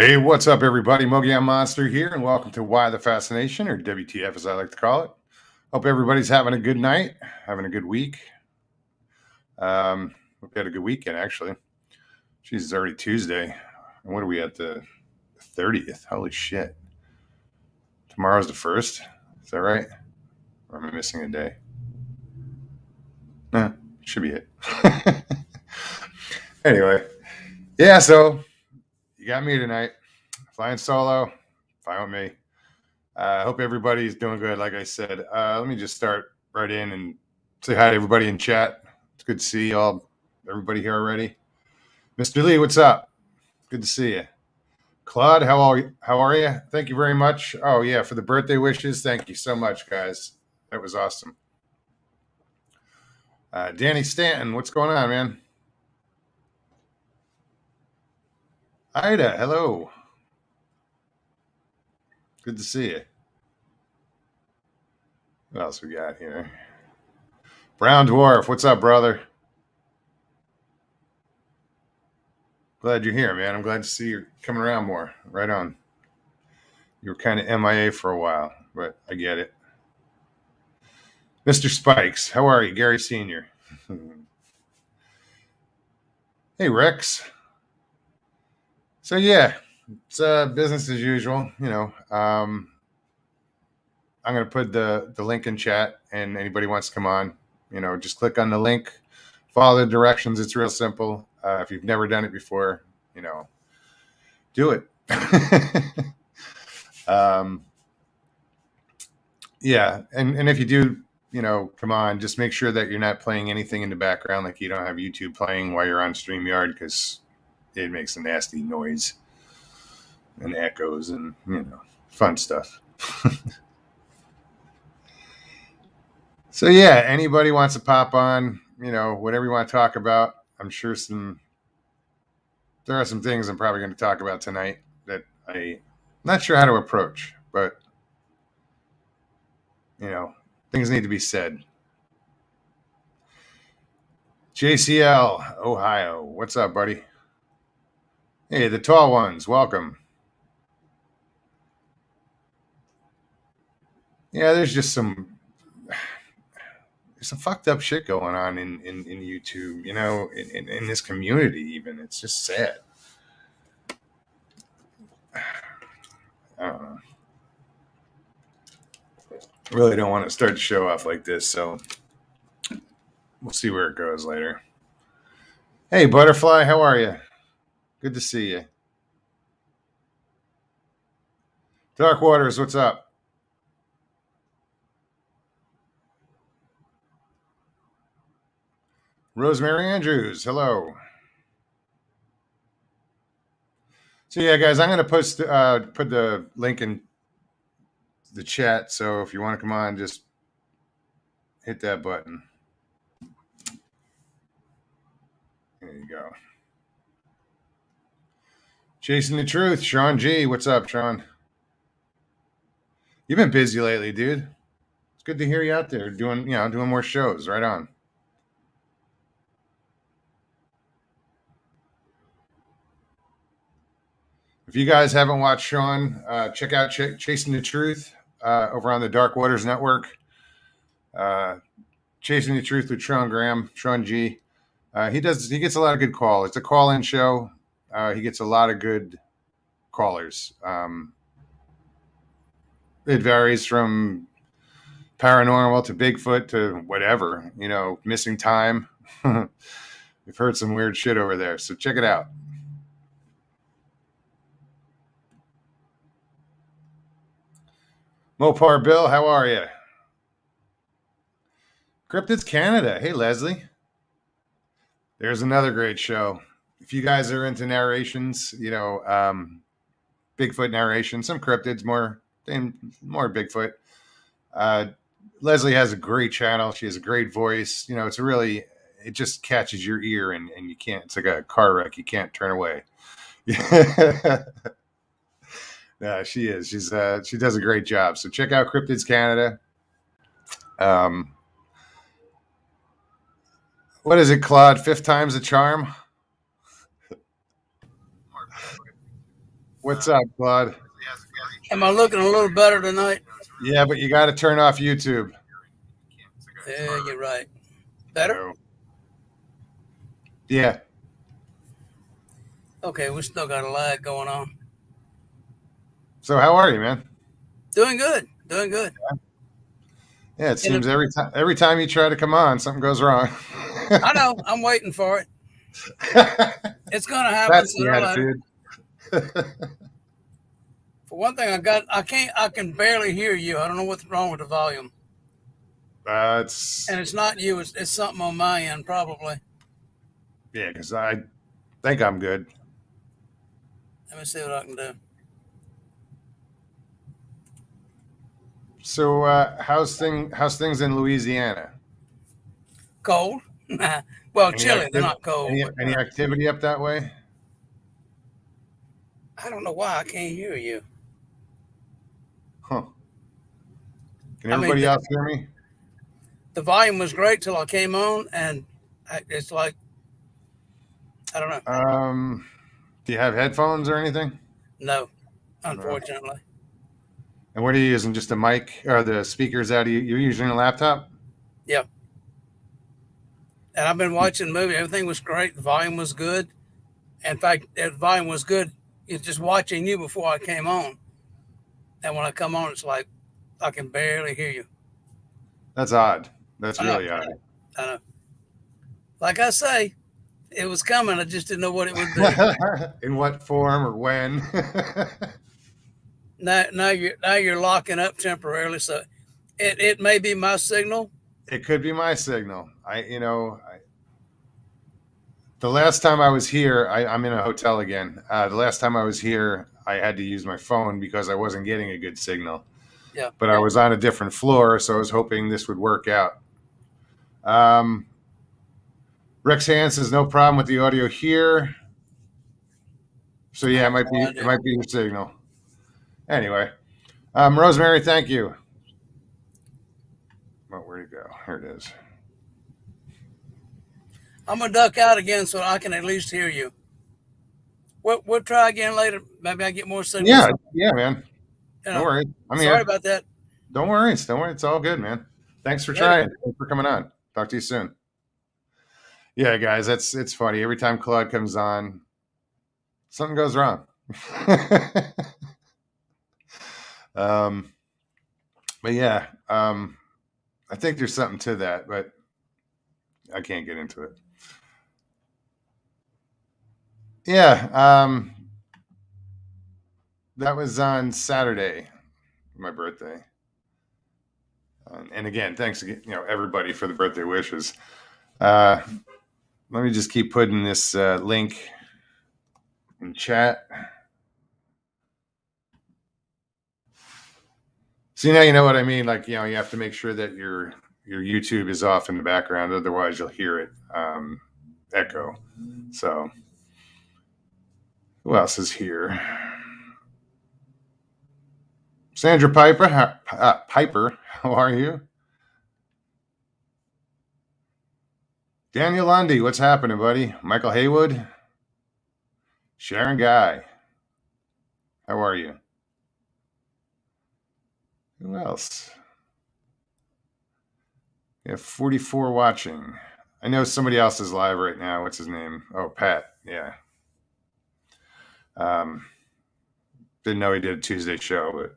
Hey, what's up, everybody? Mogian Monster here, and welcome to Why the Fascination, or WTF as I like to call it. Hope everybody's having a good night, having a good week. Hope you had a good weekend, actually. Jeez, it's already Tuesday. And what are we at, the 30th? Holy shit. Tomorrow's the 1st. Is that right? Or am I missing a day? Nah, should be it. Anyway, yeah, so you got me tonight. Flying solo, fine with me. I hope everybody's doing good. Like I said, let me just start right in and say hi to everybody in chat. It's good to see everybody here already. Mr. Lee, what's up? Good to see you. Claude, how are you? Thank you very much. Oh yeah, for the birthday wishes. Thank you so much, guys. That was awesome. Danny Stanton, what's going on, man? Ida, hello. Good to see you. What else we got here? Brown Dwarf, what's up, brother? Glad you're here, man. I'm glad to see you coming around more. Right on. You were kind of MIA for a while, but I get it. Mr. Spikes, how are you? Gary Sr. Hey, Rex. So, yeah, it's business as usual. I'm going to put the link in chat, and anybody wants to come on, just click on the link, follow the directions. It's real simple. If you've never done it before, do it. Yeah, and if you do, come on, just make sure that you're not playing anything in the background, like you don't have YouTube playing while you're on StreamYard, because it makes a nasty noise and echoes and, fun stuff. So, yeah, anybody wants to pop on, whatever you want to talk about. I'm sure there are some things I'm probably going to talk about tonight that I'm not sure how to approach, but, things need to be said. JCL, Ohio. What's up, buddy? Hey, the tall ones, welcome. Yeah, there's some fucked up shit going on in YouTube, in this community even. It's just sad. I don't know. I really don't want to start the show off like this, so we'll see where it goes later. Hey, Butterfly, how are you? Good to see you. Dark Waters, what's up? Rosemary Andrews, hello. So yeah, guys, I'm going to put the link in the chat. So if you want to come on, just hit that button. There you go. Chasing the Truth, Sean G. What's up, Sean? You've been busy lately, dude. It's good to hear you out there doing more shows. Right on. If you guys haven't watched Sean, check out Chasing the Truth over on the Dark Waters Network. Chasing the Truth with Sean Graham, Sean G. He gets a lot of good calls. It's a call-in show. He gets a lot of good callers. It varies from paranormal to Bigfoot to whatever, missing time. We've heard some weird shit over there, so check it out. Mopar Bill, how are you? Cryptids Canada. Hey, Leslie. There's another great show. If you guys are into narrations, Bigfoot narration, some cryptids, more Bigfoot. Leslie has a great channel. She has a great voice. It just catches your ear and you can't, it's like a car wreck. You can't turn away. Yeah, she is. She does a great job. So check out Cryptids Canada. What is it, Claude? 5th time's a charm? What's up, Claude? Am I looking a little better tonight? Yeah, but you got to turn off YouTube. Yeah, you're right. Better? No. Yeah. Okay, we still got a lag going on. So how are you, man? Doing good. Doing good. Yeah, it In a, seems every time you try to come on, something goes wrong. I know. I'm waiting for it. It's gonna happen That's the sooner or later. attitude. For one thing, I can barely hear you. I don't know what's wrong with the volume. It's And it's not you. It's something on my end, probably. yeah, because I think I'm good. Let me see what I can do. So how's things in Louisiana? Cold. Well, Any chilly. They're activity? not cold, but Any activity up that way? I don't know why I can't hear you. Huh? Can I mean, everybody else hear me? the volume was great till I came on, and it's like I don't know. Do you have headphones or anything? No, No. unfortunately. And what are you using? Just a mic or the speakers out of you? You're using a laptop? Yeah. And I've been watching the movie. Everything was great. The volume was good. In fact, the volume was good. It's just watching you before I came on. And when I come on, it's like I can barely hear you. That's odd. That's I know. really odd. I know. Like I say, it was coming. I just didn't know what it would be. In what form or when? Now you're locking up temporarily. So it may be my signal. It could be my signal. The last time I was here, I'm in a hotel again. The last time I was here, I had to use my phone because I wasn't getting a good signal. Yeah. But I was on a different floor, so I was hoping this would work out. Rex Hand says no problem with the audio here. So yeah, it might be your signal. Anyway, Rosemary, thank you. Oh, where'd it go? Here it is. I'm gonna duck out again so I can at least hear you. We'll try again later. Maybe I get more signal. Yeah, man. Don't worry. I'm here. Sorry about that. Don't worry. It's all good, man. Thanks for trying. Thanks for coming on. Talk to you soon. Yeah, guys, it's funny. Every time Claude comes on, something goes wrong. But yeah, I think there's something to that, but I can't get into it. Yeah, that was on Saturday, my birthday. And again, thanks again, everybody for the birthday wishes. Let me just keep putting this link in chat. See, now you know what I mean. Like, you have to make sure that your YouTube is off in the background, otherwise you'll hear it echo. So, who else is here? Sandra Piper, how are you? Daniel Lundy, what's happening, buddy? Michael Haywood, Sharon Guy, how are you? Who else? We have 44 watching. I know somebody else is live right now. What's his name? Oh, Pat. Yeah. Didn't know he did a Tuesday show, but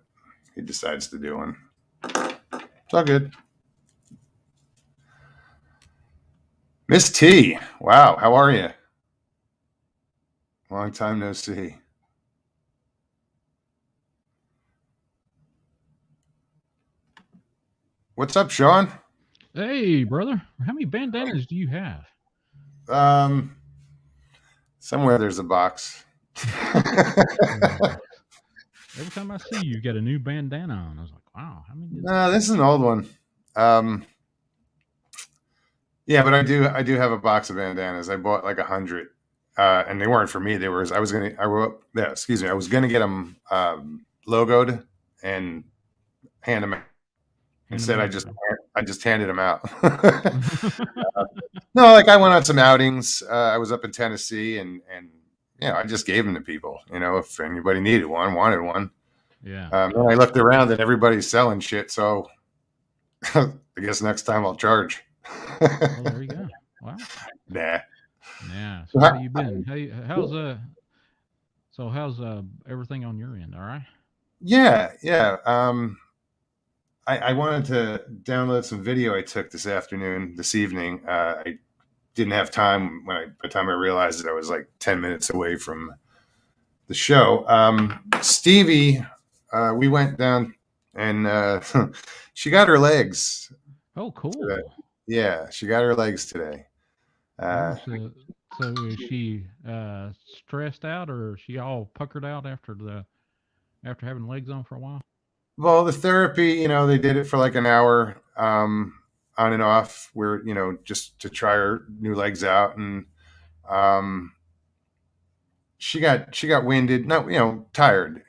he decides to do one. It's all good. Miss T. Wow. How are you? Long time no see. What's up, Sean? Hey, brother. How many bandanas do you have? Somewhere there's a box. Every time I see you, you got a new bandana on. I was like, wow, how many? No, this is an old one. Yeah, but I do have a box of bandanas. I bought like 100, and they weren't for me. I was gonna get them logoed and hand them out. Instead, I just handed them out. No, like I went on some outings. I was up in Tennessee, and I just gave them to people. If anybody needed one, wanted one. Yeah. And I looked around and everybody's selling shit. So I guess next time I'll charge. Well, there you go. Wow. Nah. Yeah. So how you been? How's everything on your end? All right. Yeah. Yeah. I wanted to download some video I took this evening. I didn't have time by the time I realized that I was like 10 minutes away from the show. Stevie, we went down and she got her legs. Oh, cool. Today. Yeah, she got her legs today. So is she stressed out, or is she all puckered out after having legs on for a while? Well, the therapy, they did it for like an hour, on and off, where just to try her new legs out, and she got winded, not tired,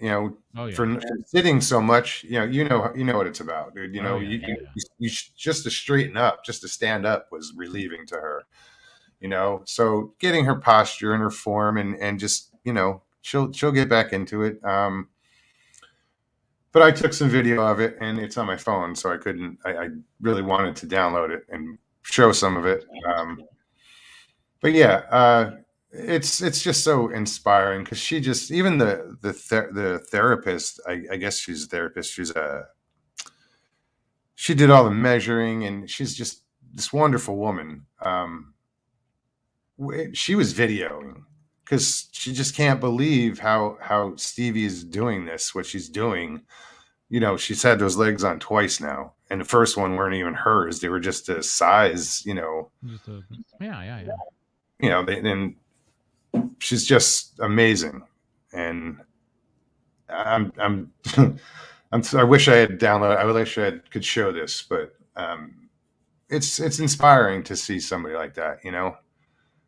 Oh yeah. for sitting so much. You know what it's about, dude. You just to straighten up, just to stand up was relieving to her. So getting her posture and her form, and just she'll get back into it. But I took some video of it, and it's on my phone, so I couldn't. I really wanted to download it and show some of it. But yeah, it's just so inspiring, because she just, even the therapist. I guess she's a therapist. She did all the measuring, and she's just this wonderful woman. She was videoing because she just can't believe how Stevie is doing this, what she's doing. She's had those legs on twice now, and the first one weren't even hers; they were just a size. Yeah. And she's just amazing, and I'm I wish I had downloaded. I wish I could show this, but it's inspiring to see somebody like that.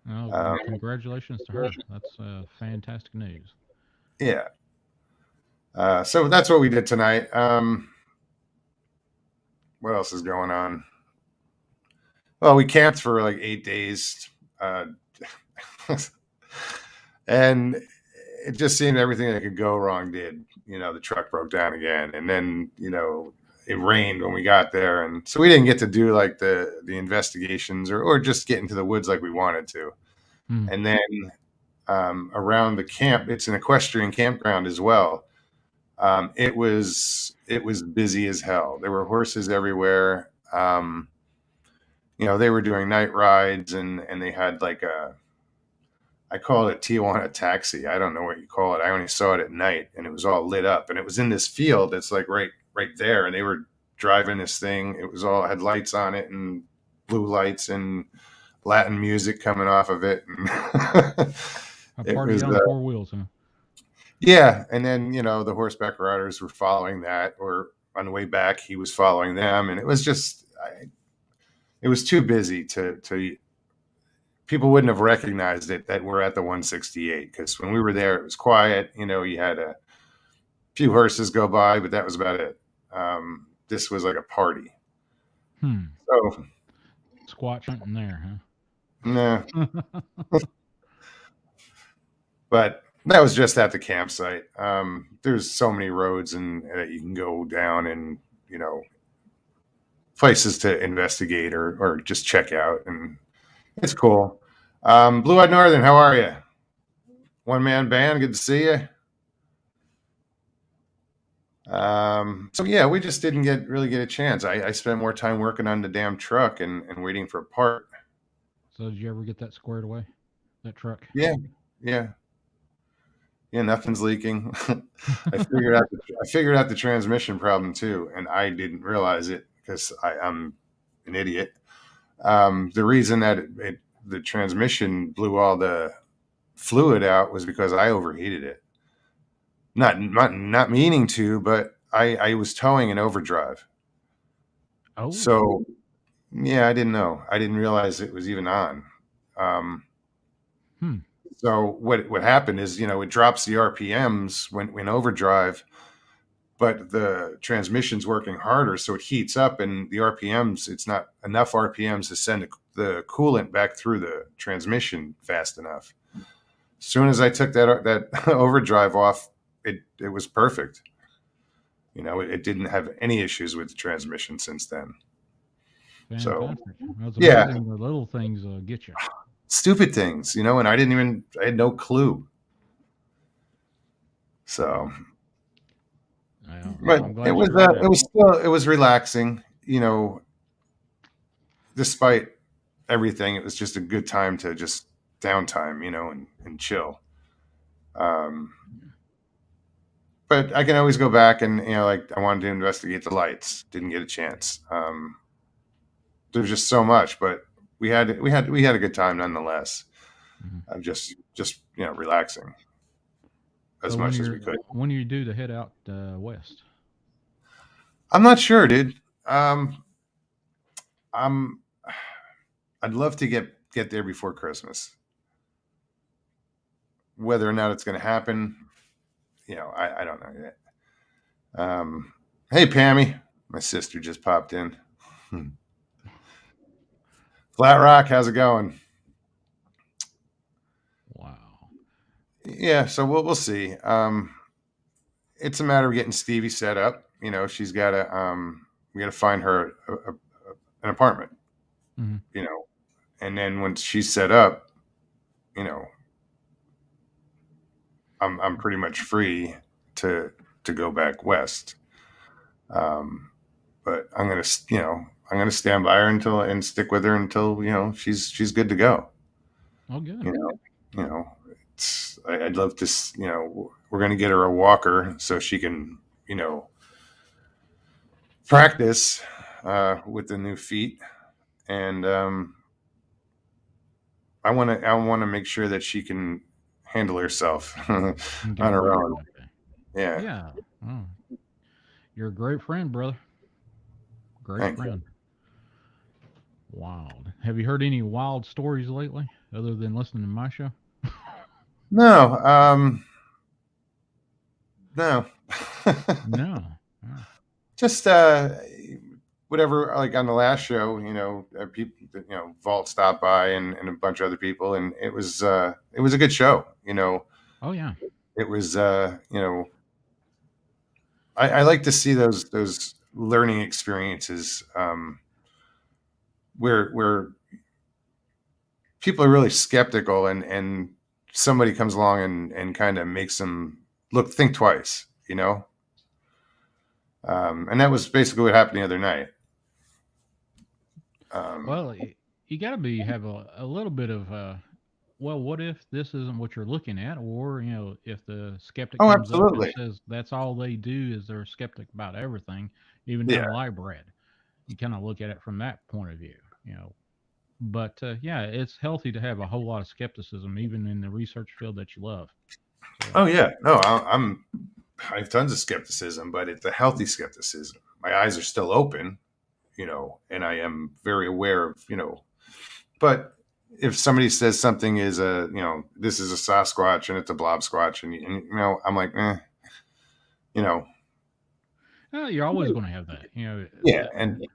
Oh, congratulations to her. That's fantastic news. Yeah. So that's what we did tonight. What else is going on? Well, we camped for like 8 days, and it just seemed everything that could go wrong did. The truck broke down again, and then it rained when we got there, and so we didn't get to do like the investigations or just get into the woods like we wanted to. And then around the camp, it's an equestrian campground as well. It was busy as hell. There were horses everywhere. They were doing night rides, and they had like I call it Tijuana taxi. I don't know what you call it. I only saw it at night, and it was all lit up, and it was in this field that's like right there, and they were driving this thing. It was all had lights on it, and blue lights, and Latin music coming off of it. A party on 4 wheels, huh? Yeah, and then the horseback riders were following that, or on the way back he was following them, and it was just it was too busy to people wouldn't have recognized it that we're at the 168, because when we were there it was quiet. You had a few horses go by, but that was about it. This was like a party. So squatch hunting there, huh? Nah. But that was just at the campsite. There's so many roads and that you can go down, and places to investigate or just check out, and it's cool. Blue Eyed Northern, how are you? One man band, good to see you. So yeah, we just didn't really get a chance. I spent more time working on the damn truck and waiting for a part. So did you ever get that squared away? That truck? Yeah. Nothing's leaking. I figured out the transmission problem too, and I didn't realize it because I'm an idiot. The reason that the transmission blew all the fluid out was because I overheated it. Not meaning to, but I was towing in overdrive. Oh. So yeah, I didn't know. I didn't realize it was even on. So what happened is, it drops the RPMs when overdrive, but the transmission's working harder, so it heats up, and the RPMs, it's not enough RPMs to send the coolant back through the transmission fast enough. soon as I took that overdrive off, it was perfect. It didn't have any issues with the transmission since then. So Fantastic. Well, it's yeah, amazing the little things get you. stupid things, and I had no clue. So, Well, but I'm it glad was you figured it out. it was relaxing, despite everything. It was just a good time to just downtime, and chill. Um, but I can always go back and like I wanted to investigate the lights, didn't get a chance. There's just so much, but we had a good time nonetheless. Mhm. Of just relaxing as So much as we could. when are you due to head out west? I'm not sure, dude. I'm I'd love to get there before Christmas. Whether or not it's going to happen, I don't know yet. Hey, Pammy, my sister just popped in. Flat Rock, how's it going? Wow. Yeah, so we'll see. It's a matter of getting Stevie set up. She's got to we got to find her an apartment. Hmm. And then once she's set up, you know, I'm pretty much free to go back west. Um, but I'm gonna stand by her and stick with her until she's good to go. Oh, good. You know, I'd love to. We're gonna get her a walker so she can practice with the new feet, and I want to make sure that she can handle herself on her own. Okay. Yeah, Yeah. Oh, you're a great friend, brother. Great thank you. friend. Wild. Have you heard any wild stories lately, other than listening to my show? No, no. No. Oh. Just whatever. Like on the last show, people, Vault stopped by and a bunch of other people, and it was a good show. Oh yeah. It was I like to see those learning experiences where people are really skeptical and somebody comes along and kind of makes them think twice. And that was basically what happened the other night. Um, Well, you got to have a little bit of well, what if this isn't what you're looking at, or if the skeptic oh, comes up and absolutely. says that's all they do is they're a skeptic about everything, even Yeah. down to live bread. You kind of look at it from that point of view, But yeah, it's healthy to have a whole lot of skepticism, even in the research field that you love. So Oh yeah. No, I have tons of skepticism, but it's a healthy skepticism. My eyes are still open, and I am very aware of, but if somebody says something is this is a Sasquatch and it's a blob squatch and I'm like, you know, you're always going to have that. yeah. And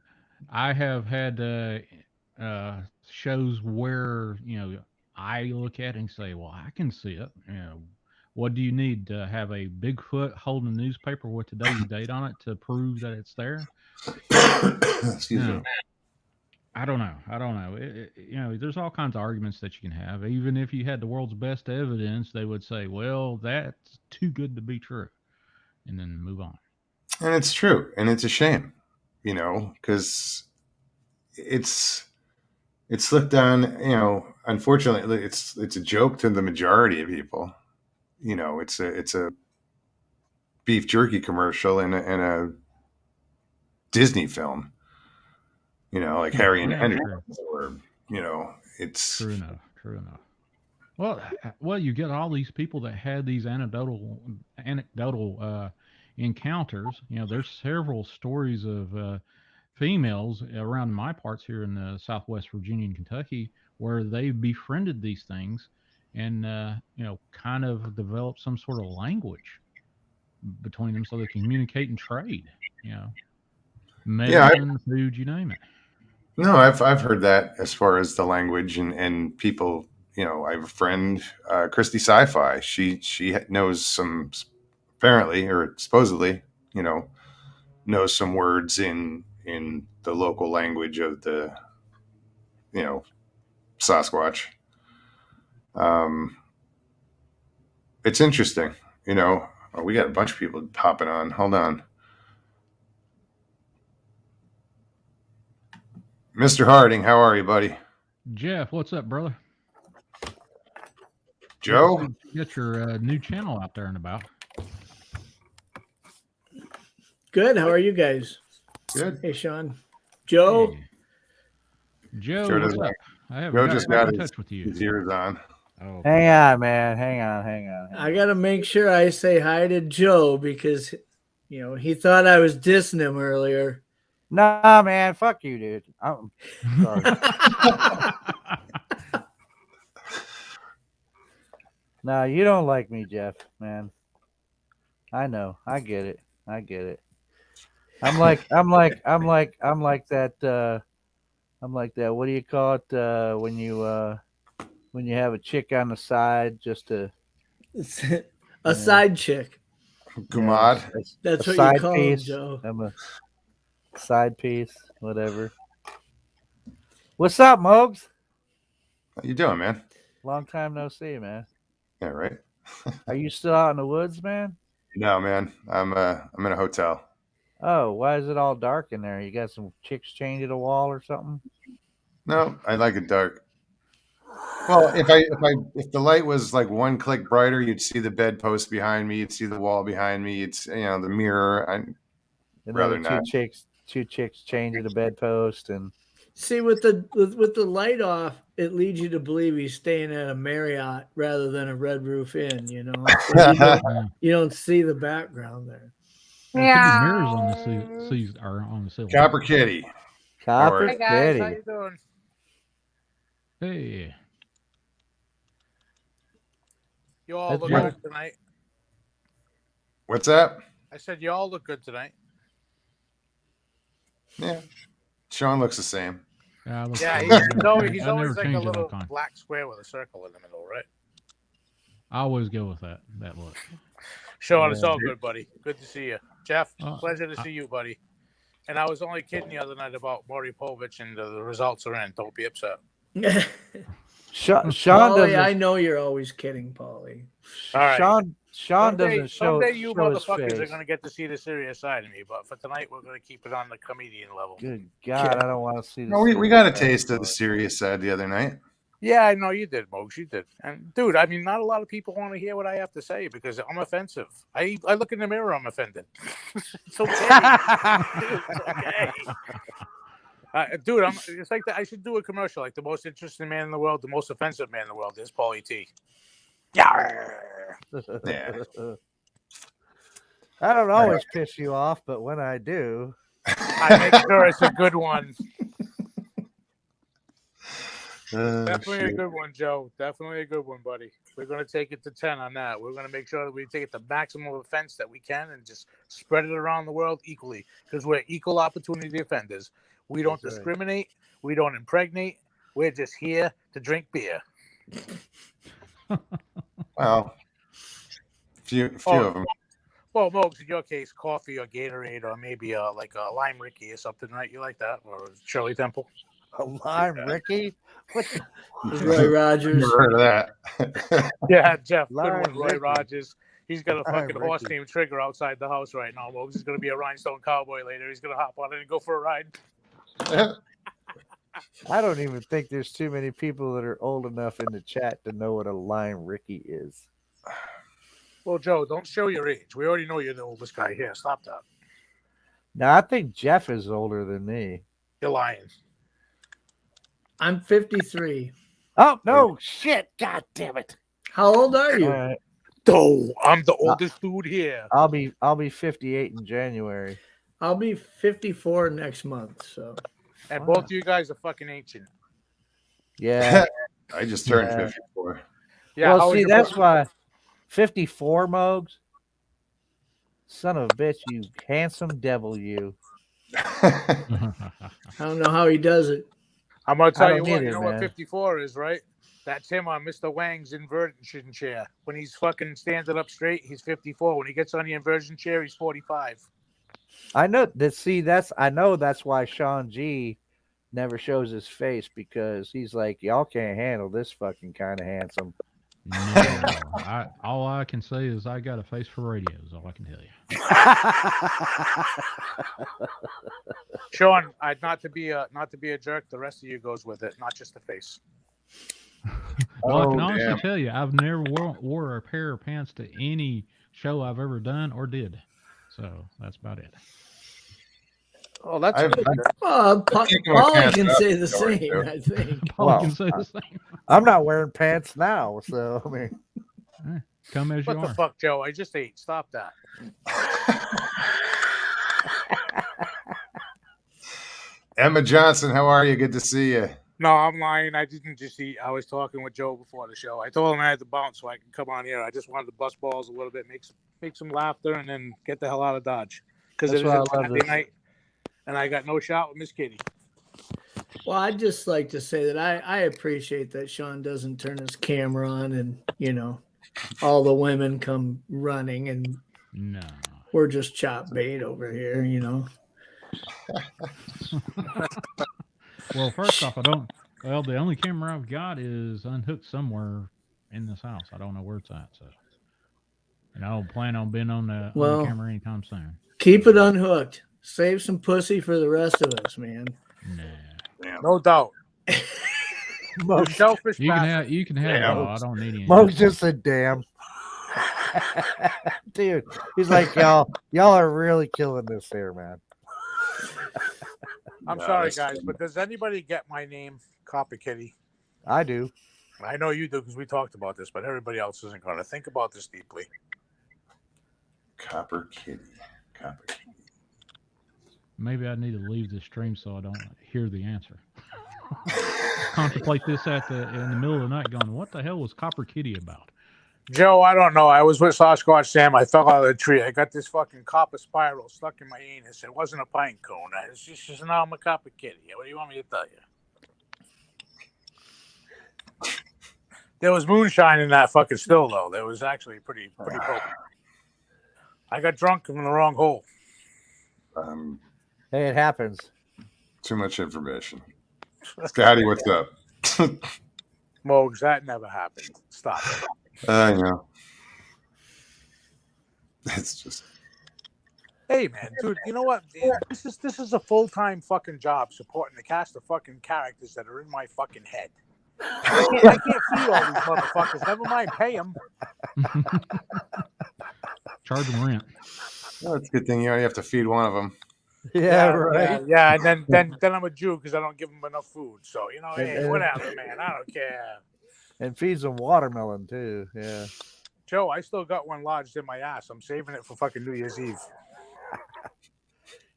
I have had shows where I look at it and say, "Well, I can see it." What do you need to have a Bigfoot holding a newspaper with today's date on it to prove that it's there? excuse me. No, I don't know. I don't know. There's all kinds of arguments that you can have. Even if you had the world's best evidence, they would say, "Well, that's too good to be true," and then move on. And it's true. And it's a shame, because it's looked on, unfortunately it's a joke to the majority of people. It's a beef jerky commercial in a Disney film, like Harry and Yeah, Henry, true. or it's True enough. True enough. Well, you get all these people that had these anecdotal encounters. There's several stories of females around my parts here in Southwest Virginia and Kentucky where they befriended these things and kind of developed some sort of language between them so they can communicate and trade. You know, yeah. medicine, food, you name it. No, I've heard that as far as the language and people, I have a friend, Christy Sci-Fi. She knows some, apparently or supposedly, knows some words in the local language of the Sasquatch. It's interesting. We got a bunch of people hopping on. Hold on. Mr. Harding, how are you, buddy? Jeff, what's up, brother? Joe? Get your new channel out there and about. Good. How are you guys? Good. Hey, Sean. Joe? Hey. Joe, Joe what's doesn't- up? I haven't Joe got just back got in touch with you. his ears on. Oh, Hang on, man. Hang on. I got to make sure I say hi to Joe because, he thought I was dissing him earlier. Nah, man. Fuck you, dude. I'm sorry. No, you don't like me, Jeff, man. I know. I get it. I'm like that. What do you call it when you have a chick on the side just to A side chick. Gumad. That's a what side you call piece. him, Joe. I'm a side piece, whatever. What's up, Mogs? How you doing, man? Long time no see, man. Yeah, right. Are you still out in the woods, man? No, man. I'm in a hotel. Oh, why is it all dark in there? You got some chicks chained to the wall or something? No, I like it dark. Well, if the light was like one click brighter, you'd see the bedpost behind me, you'd see the wall behind me, it's the mirror. And Rather there were not. two chicks chained to the bedpost, and See, with the light off, it leads you to believe he's staying at a Marriott rather than a Red Roof Inn, So you don't see the background there. There could be mirrors on the on the ceiling. Copper Kitty. Copper Hey, guys, how Kitty. you doing? Hey, You all That's look right. good tonight. What's that? I said you all look good tonight. Yeah. Sean looks the same. yeah, Yeah, he's I never always change like it a up little on. black square with a circle in the middle, right? I always go with that look. Sean, it's Yeah. all good, buddy. Good to see you. Jeff, Oh, pleasure to see you, buddy. And I was only kidding the other night about Maury Povich and the results are in. Don't be upset. Sean Paulie, I doesn't. know you're always kidding, Paulie. All right. Sean Someday doesn't show. someday you show his motherfuckers are face. going to get to see the serious side of me, but for tonight, we're going to keep it on the comedian level. Good God, I don't want to see this. No, we got a taste of the serious side the other night. Yeah, I know you did, Mogs. You did. And, dude, I mean, not a lot of people want to hear what I have to say because I'm offensive. I look in the mirror, I'm offended. It's okay. Dude, it's okay. Dude, it's like I should do a commercial. Like the most interesting man in the world, the most offensive man in the world is Paulie T. Yarr. Yeah. I don't always piss you off, but when I do, I make sure it's a good one. Definitely a Shoot. good one, Joe. Definitely a good one, buddy. We're going to take it to 10 on that. We're going to make sure that we take it the maximum offense that we can and just spread it around the world equally because we're equal opportunity offenders. We don't That's right. discriminate. We don't impregnate. We're just here to drink beer. Well, few of them. Well, Mogs, in your case, coffee or Gatorade or maybe like a Lime Ricky or something, right? You like that? Or Shirley Temple? a lime Ricky. What the- Roy Rogers. Never heard of that. Yeah, Jeff. Good Lime one, Roy Ricky. Rogers. He's got a Lime fucking horse Ricky. named Trigger outside the house right now, Mogs. He's going to be a rhinestone cowboy later. He's going to hop on it and go for a ride. I don't even think there's too many people that are old enough in the chat to know what a lime Ricky is. Well, Joe, don't show your age. We already know you're the oldest guy here. Stop that. Now I think Jeff is older than me. You're lying. I'm 53. Oh no, shit! God damn it! How old are you? All right. Oh, I'm the oldest dude here. I'll be 58 in January. I'll be 54 next month. So And both of you guys are fucking ancient. Yeah. I just turned Yeah. 54. Yeah, how well, was see, your that's birthday? why 54 Mogs. Son of a bitch, you handsome devil, you. I don't know how he does it. I'm going to I tell you don't what. either, You know what man. 54 is, right? That's him on Mr. Wang's inversion chair. When he's fucking standing up straight, he's 54. When he gets on the inversion chair, he's 45. I know that. See, I know that's why Sean G never shows his face, because he's like, y'all can't handle this fucking kind of handsome. No, all I can say is I got a face for radio. Is all I can tell you. Sean, not to be a jerk. The rest of you goes with it, not just the face. Well, I can honestly tell you, I've never wore a pair of pants to any show I've ever done or did. So that's about it. Oh, that's I've- good. Well, taking my Paulie pants can off say the before, same, too. I think. Paul Well, can say the same. I'm not wearing pants now, so I mean, Come as you What the are. fuck, Joe? I just ate. Stop that. Emma Johnson, how are you? Good to see you. No, I'm lying. I didn't just eat. I was talking with Joe before the show. I told him I had to bounce so I can come on here. I just wanted to bust balls a little bit, make some laughter, and then get the hell out of Dodge. Because it That's why I is a love Saturday this. night, and I got no shot with Miss Kitty. Well, I'd just like to say that I appreciate that Sean doesn't turn his camera on and, all the women come running and No. we're just chop bait over here, Well, first off, well, the only camera I've got is unhooked somewhere in this house. I don't know where it's at. So, and I don't plan on being on the camera anytime soon. Keep it unhooked. Save some pussy for the rest of us, man. Nah. No doubt. You're selfish. You bastard. can have it all. I don't need any. Mo's just said, "Damn." Dude, he's like, y'all are really killing this here, man. I'm No, sorry, that's guys, fine. but does anybody get my name, Copper Kitty? I do. I know you do because we talked about this, but everybody else isn't going to think about this deeply. Copper Kitty. Copper Kitty. Maybe I need to leave the stream so I don't hear the answer. Contemplate this in the middle of the night, going, "What the hell was Copper Kitty about?" Joe, I don't know. I was with Sasquatch Sam. I fell out of the tree. I got this fucking copper spiral stuck in my anus. It wasn't a pine cone. It's just now I'm a copper kitty. What do you want me to tell you? There was moonshine in that fucking still, though. There was actually pretty potent. I got drunk in the wrong hole. Hey, it happens. Too much information. Scotty, what's up? Mogs, that never happened. Stop it. I know. It's just. Hey, man, dude, you know what? Man, this is a full-time fucking job supporting the cast of fucking characters that are in my fucking head. I can't feed all these motherfuckers. Never mind, pay them. Charge them rent. Well, it's a good thing you only have to feed one of them. Yeah, right. Yeah, and then I'm a Jew because I don't give them enough food. So, hey, whatever, man. I don't care. And feeds them watermelon too. Yeah. Joe, I still got one lodged in my ass. I'm saving it for fucking New Year's Eve.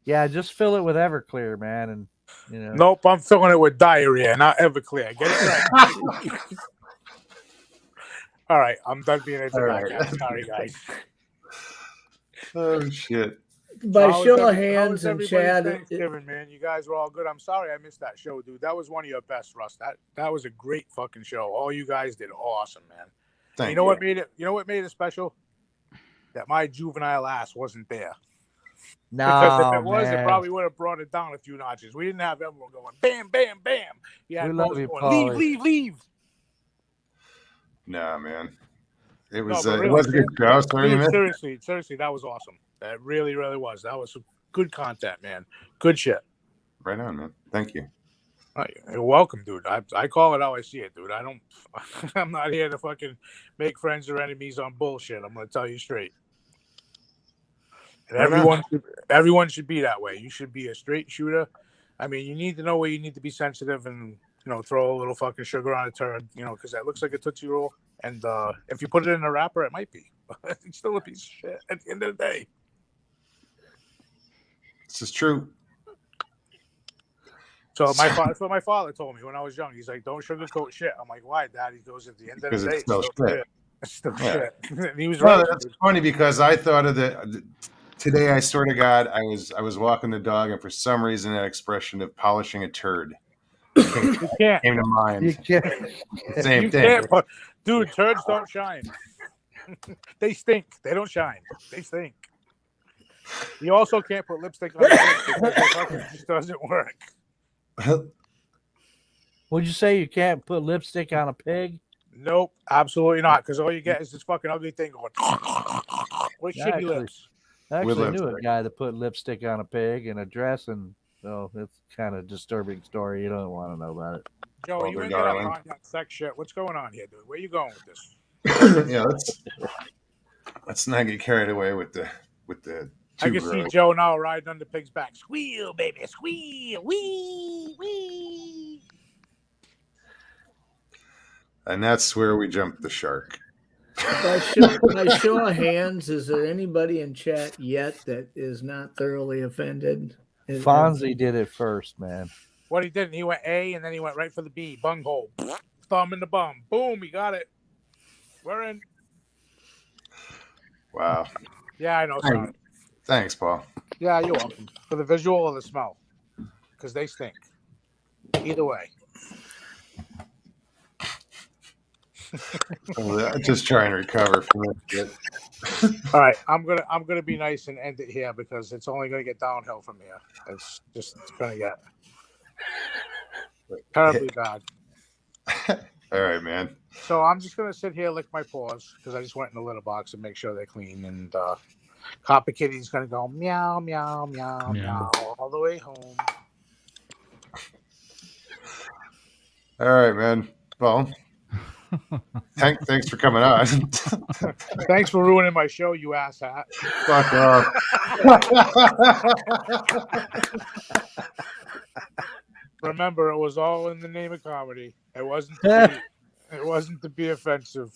Yeah, just fill it with Everclear, man, and Nope, I'm filling it with diarrhea, not Everclear. Get it right. All right, I'm done being a dramatic. All right. Sorry, guys. Oh, shit. By How show was of hands and everybody's Chad, Thanksgiving, man. You guys were all good. I'm sorry I missed that show, dude. That was one of your best, Russ. That was a great fucking show. All you guys did awesome, man. Thank You know what made it? You know what made it special? That my juvenile ass wasn't there. Because if it was, it probably would have brought it down a few notches. We didn't have everyone going bam, bam, bam. Yeah, We love you, going, Paulie. leave. Nah, man. It was but it really, was a good show. Sorry you Dude, missed it. seriously, that was awesome. That really, really was. That was some good content, man. Good shit. Right on, man. Thank you. Oh, you're welcome, dude. I call it how I see it, dude. I'm not here to fucking make friends or enemies on bullshit. I'm gonna tell you straight. And everyone should be that way. You should be a straight shooter. I mean, you need to know where you need to be sensitive and throw a little fucking sugar on a turd, because that looks like a Tootsie Roll. And if you put it in a wrapper, it might be. But it's still a piece of shit at the end of the day. This is true. So that's what my father told me when I was young. He's like, "Don't sugarcoat shit." I'm like, "Why, Dad?" He goes, "At the end of Because the day, it's still shit. It's still Yeah. shit." And he was Well, right. that's funny because I thought of today. I swear to God, I was walking the dog, and for some reason, that expression of polishing a turd thing You can't. came to mind. You can't. Same You thing. can't put, dude. Turds don't shine. They stink. They don't shine. They stink. You also can't put lipstick on your lips because it fucking just doesn't work. Would you say you can't put lipstick on a pig? Nope, absolutely not. Because all you get is this fucking ugly thing going with shitty Actually- lips. I actually knew a lipstick. guy that put lipstick on a pig in a dress, and so it's kind of disturbing story. You don't want to know about it. Joe, you Older ain't got darling. on that sex shit. What's going on here, dude? Where you going with this? Yeah, let's not get carried away with the I can see tuberose. Joe now riding on the pig's back. Squeal, baby, squeal, wee, wee. And that's where we jumped the shark. By show of hands, is there anybody in chat yet that is not thoroughly offended? Fonzie did it first, man. What he did, he went A and then he went right for the B. Bunghole. Thumb in the bum. Boom, he got it. We're in. Wow. Yeah, I know. Sorry. Thanks, Paul. Yeah, you're welcome. For the visual or the smell? Because they stink. Either way. Just try and recover from it. All right, I'm gonna be nice and end it here because it's only gonna get downhill from here. It's gonna get terribly bad. All right, man. So I'm just gonna sit here, lick my paws because I just went in the litter box and make sure they're clean. And Copper Kitty's gonna go meow meow meow meow all the way home. All right, man. Well, thanks for coming on. Thanks for ruining my show, you asshat. Fuck off. Remember, it was all in the name of comedy. It wasn't to be offensive.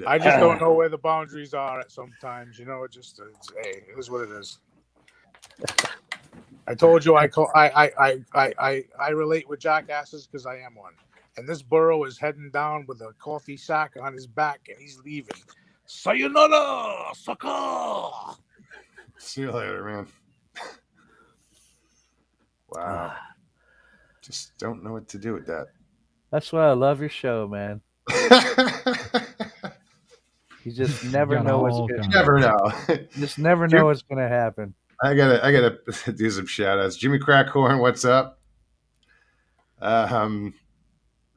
I just don't know where the boundaries are at sometimes. You know, it is what it is. I told you I relate with jackasses because I am one. And this burro is heading down with a coffee sack on his back, and he's leaving. Sayonara, sucker! See you later, man. Wow. Just don't know what to do with that. That's why I love your show, man. You just never Got know what's all gonna kinds. Never know. just never know what's gonna happen. I gotta do some shout outs. Jimmy Crackhorn, what's up?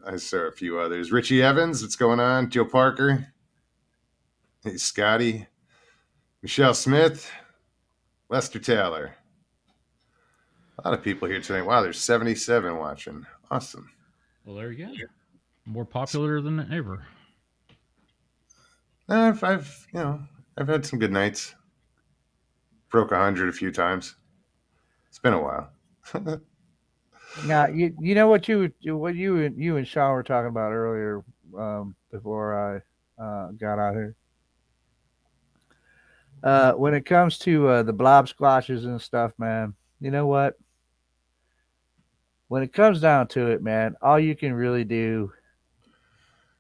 I saw a few others. Richie Evans, what's going on? Joe Parker. Hey, Scotty. Michelle Smith. Lester Taylor. A lot of people here tonight. Wow, there's 77 watching. Awesome. Well, there you go. More popular than ever. I've had some good nights. Broke 100 a few times. It's been a while. Now you know what you and Sean were talking about earlier before I got out here. When it comes to the blob squashes and stuff, man, you know what? When it comes down to it, man, all you can really do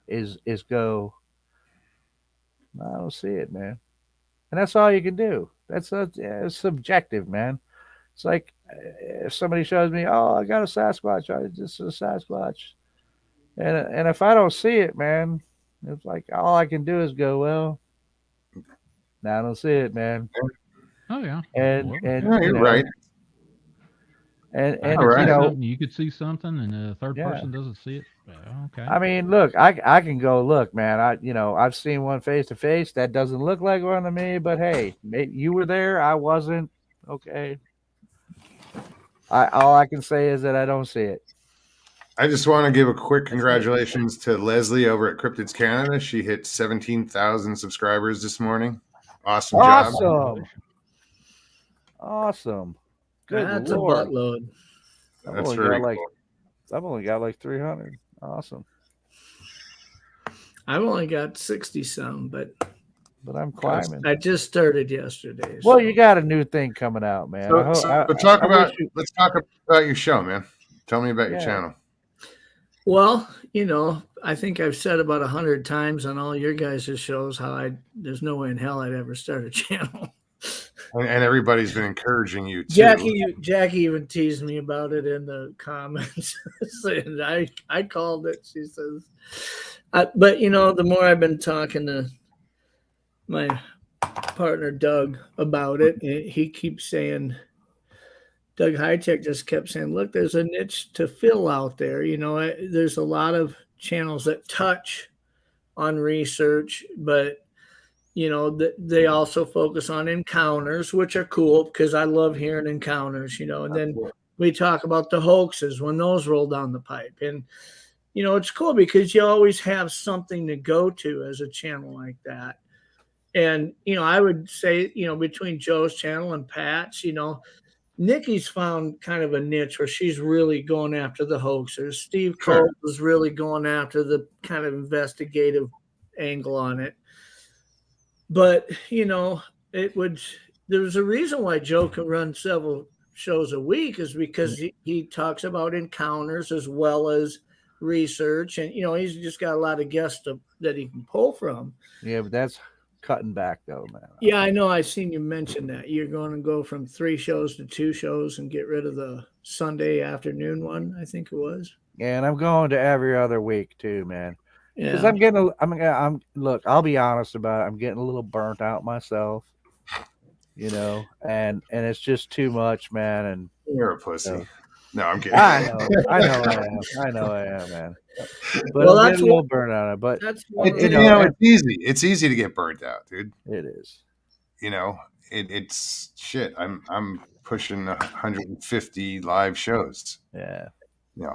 is go, I don't see it, man. And that's all you can do. That's subjective, man. It's like if somebody shows me, oh, I got a Sasquatch, this is a Sasquatch. And if I don't see it, man, it's like all I can do is go, well, now I don't see it, man. Oh yeah. And Yeah, you're right. And All right. you know, You could see something, and a third Yeah. person doesn't see it. Okay. I mean, look, I can go look, man. I've seen one face to face that doesn't look like one to me, but hey, you were there, I wasn't. Okay. All I can say is that I don't see it. I just want to give a quick congratulations to Leslie over at Cryptids Canada. She hit 17,000 subscribers this morning. Awesome job. Awesome. Good That's Lord. a buttload. That's very cool. I've only got like 300. Awesome. I've only got 60 some, but I'm climbing. I just started yesterday. Well, so. you got a new thing coming out, man. Let's talk about your show, man. Tell me about your channel. Well, I think I've said about 100 times on all your guys' shows how there's no way in hell I'd ever start a channel. And everybody's been encouraging you too. Jackie even teased me about it in the comments, saying I called it. She says, but the more I've been talking to my partner Doug about it, he keeps saying, Doug Hitech just kept saying, look, there's a niche to fill out there. There's a lot of channels that touch on research, but they also focus on encounters, which are cool because I love hearing encounters, and then we talk about the hoaxes when those roll down the pipe. And, it's cool because you always have something to go to as a channel like that. And, I would say, between Joe's channel and Pat's, Nikki's found kind of a niche where she's really going after the hoaxers. Steve Cole was really going after the kind of investigative angle on it. But, there was a reason why Joe can run several shows a week is because he talks about encounters as well as research. And, he's just got a lot of guests that he can pull from. Yeah, but that's cutting back though, man. Yeah, I know. I seen you mention that. You're going to go from 3 shows to 2 shows and get rid of the Sunday afternoon one, I think it was. Yeah, and I'm going to every other week too, man. Because Yeah. look, I'll be honest about it. I'm getting a little burnt out myself, and it's just too much, man. And You're a pussy. No, I'm kidding. I know I am, man. But Well, I'm that's getting a little burnt out. But That's one of it's easy. It's easy to get burnt out, dude. it is. It's shit. I'm pushing 150 live shows. Yeah.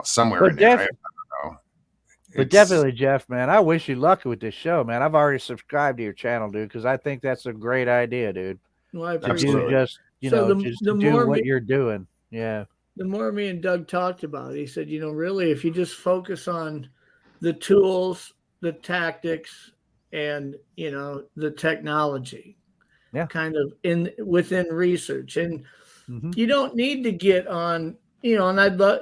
Somewhere But in there. I don't know. But definitely, Jeff, man, I wish you luck with this show, man. I've already subscribed to your channel, dude, because I think that's a great idea, dude. Well, I To appreciate do it. just, the to do more what me- you're doing. Yeah. The more me and Doug talked about it, he said, really, if you just focus on the tools, the tactics, and, the technology, kind of within research. And you don't need to get on, and I'd love,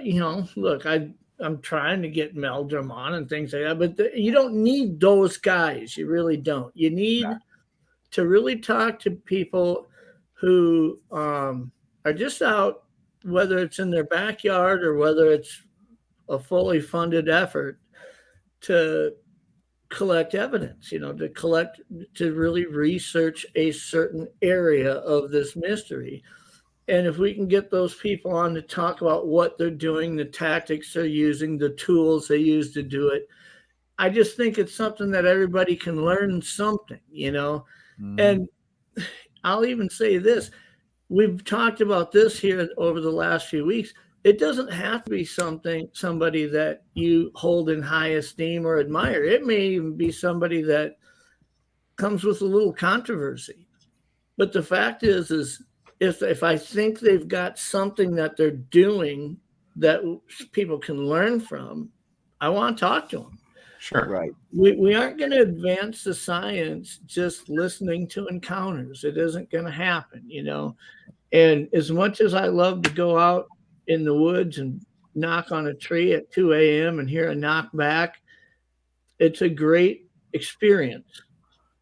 look, I'm trying to get Meldrum on and things like that, but you don't need those guys. You really don't. You need to really talk to people who are just out, whether it's in their backyard or whether it's a fully funded effort to collect evidence, to really research a certain area of this mystery. And if we can get those people on to talk about what they're doing, the tactics they're using, the tools they use to do it, I just think it's something that everybody can learn something, And I'll even say this. We've talked about this here over the last few weeks. It doesn't have to be somebody that you hold in high esteem or admire. It may even be somebody that comes with a little controversy. But the fact is if I think they've got something that they're doing that people can learn from, I want to talk to them. Sure. Right. We aren't going to advance the science just listening to encounters. It isn't going to happen, And as much as I love to go out in the woods and knock on a tree at 2 a.m. and hear a knockback, it's a great experience.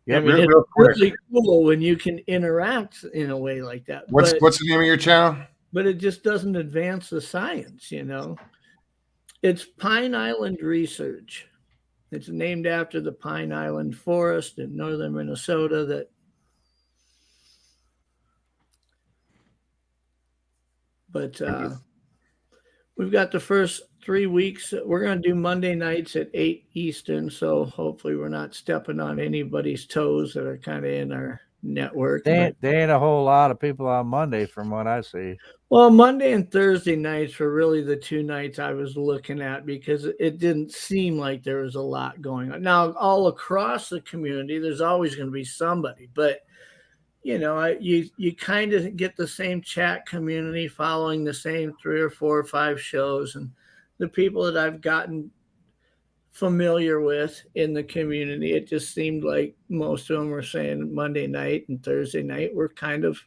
Yeah, I mean, it's really cool when you can interact in a way like that. What's the name of your channel? But it just doesn't advance the science, It's Pine Island Research. It's named after the Pine Island Forest in northern Minnesota But we've got the first 3 weeks. We're going to do Monday nights at 8 Eastern. So hopefully we're not stepping on anybody's toes that are kind of in our network. There ain't a whole lot of people on Monday from what I see. Well, Monday and Thursday nights were really the 2 nights I was looking at because it didn't seem like there was a lot going on. Now, all across the community, there's always going to be somebody, but you kind of get the same chat community following the same 3 or 4 or 5 shows, and the people that I've gotten familiar with in the community, it just seemed like most of them were saying Monday night and Thursday night were kind of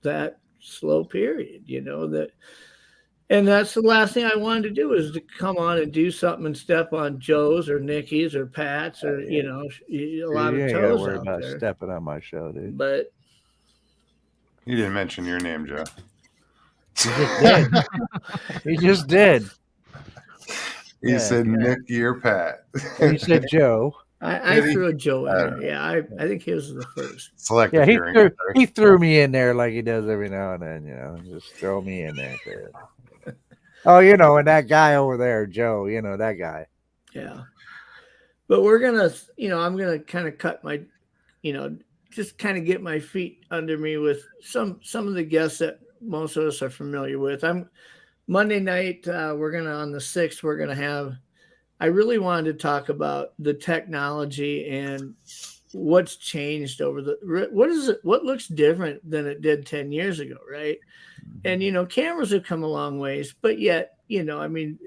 that slow period, and that's the last thing I wanted to do is to come on and do something and step on Joe's or Nikki's or Pat's or a lot of toes worry out about there. stepping on my show, dude. But You didn't mention your name, Joe. He just did. He just did. He said Nick or Pat. And he said Joe. I threw a Joe in there. Yeah, I think he was the first. Selective Yeah, hearing. he threw me in there like he does every now and then, you know, just throw me in there. Oh, you know, and that guy over there, Joe, you know, that guy. Yeah. But we're going to, you know, I'm going to kind of cut my, you know, just kind of get my feet under me with some of the guests that most of us are familiar with. Monday night, we're going to, on the 6th, we're going to have, I really wanted to talk about the technology and what's changed over what looks different than it did 10 years ago, right? And, you know, cameras have come a long ways, but yet, you know, I mean,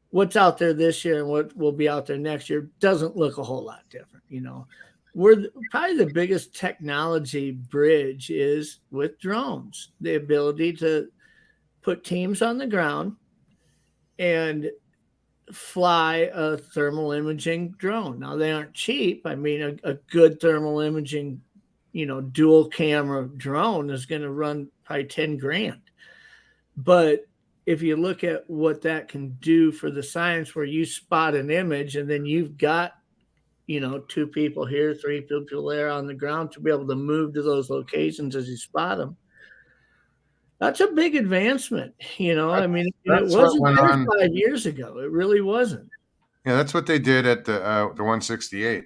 what's out there this year and what will be out there next year doesn't look a whole lot different, you know. Probably the biggest technology bridge is with drones, the ability to put teams on the ground and fly a thermal imaging drone. Now, they aren't cheap. I mean, a good thermal imaging, you know, dual camera drone is going to run probably 10 grand. But if you look at what that can do for the science, where you spot an image and then you've got, you know, 2 people here, 3 people there on the ground to be able to move to those locations as you spot them. That's a big advancement, you know. I mean, it wasn't there 5 years ago. It really wasn't. Yeah, that's what they did at the 168.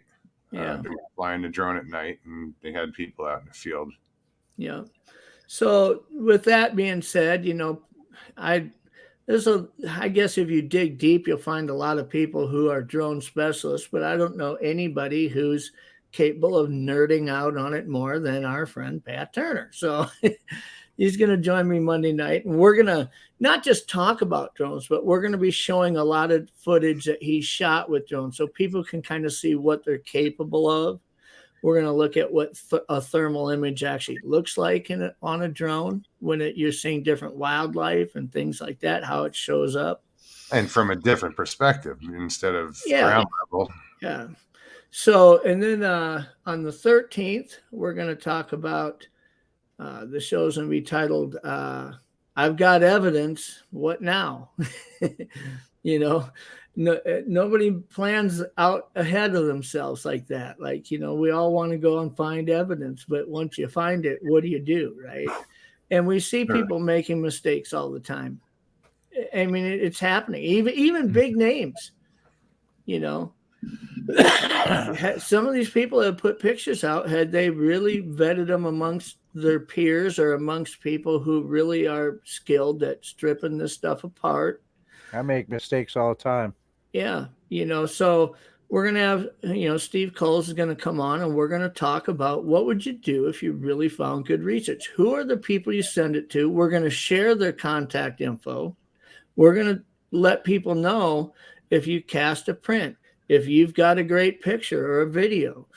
Yeah, they were flying the drone at night, and they had people out in the field. Yeah. So with that being said, you know, I guess if you dig deep, you'll find a lot of people who are drone specialists, but I don't know anybody who's capable of nerding out on it more than our friend Pat Turner. So he's going to join me Monday night, and we're going to not just talk about drones, but we're going to be showing a lot of footage that he shot with drones so people can kind of see what they're capable of. We're going to look at what a thermal image actually looks like on a drone when you're seeing different wildlife and things like that, how it shows up. And from a different perspective instead of ground level. Yeah. So, and then on the 13th, we're going to talk about the show's going to be titled, I've Got Evidence, What Now? You know, nobody plans out ahead of themselves like that. Like, you know, we all want to go and find evidence, but once you find it, what do you do, right? And we see people making mistakes all the time. I mean, it's happening. Even big names, you know. Some of these people that put pictures out, had they really vetted them amongst their peers or amongst people who really are skilled at stripping this stuff apart. I make mistakes all the time. Yeah, you know, so we're going to have, you know, Steve Coles is going to come on, and we're going to talk about what would you do if you really found good research? Who are the people you send it to? We're going to share their contact info. We're going to let people know if you cast a print, if you've got a great picture or a video,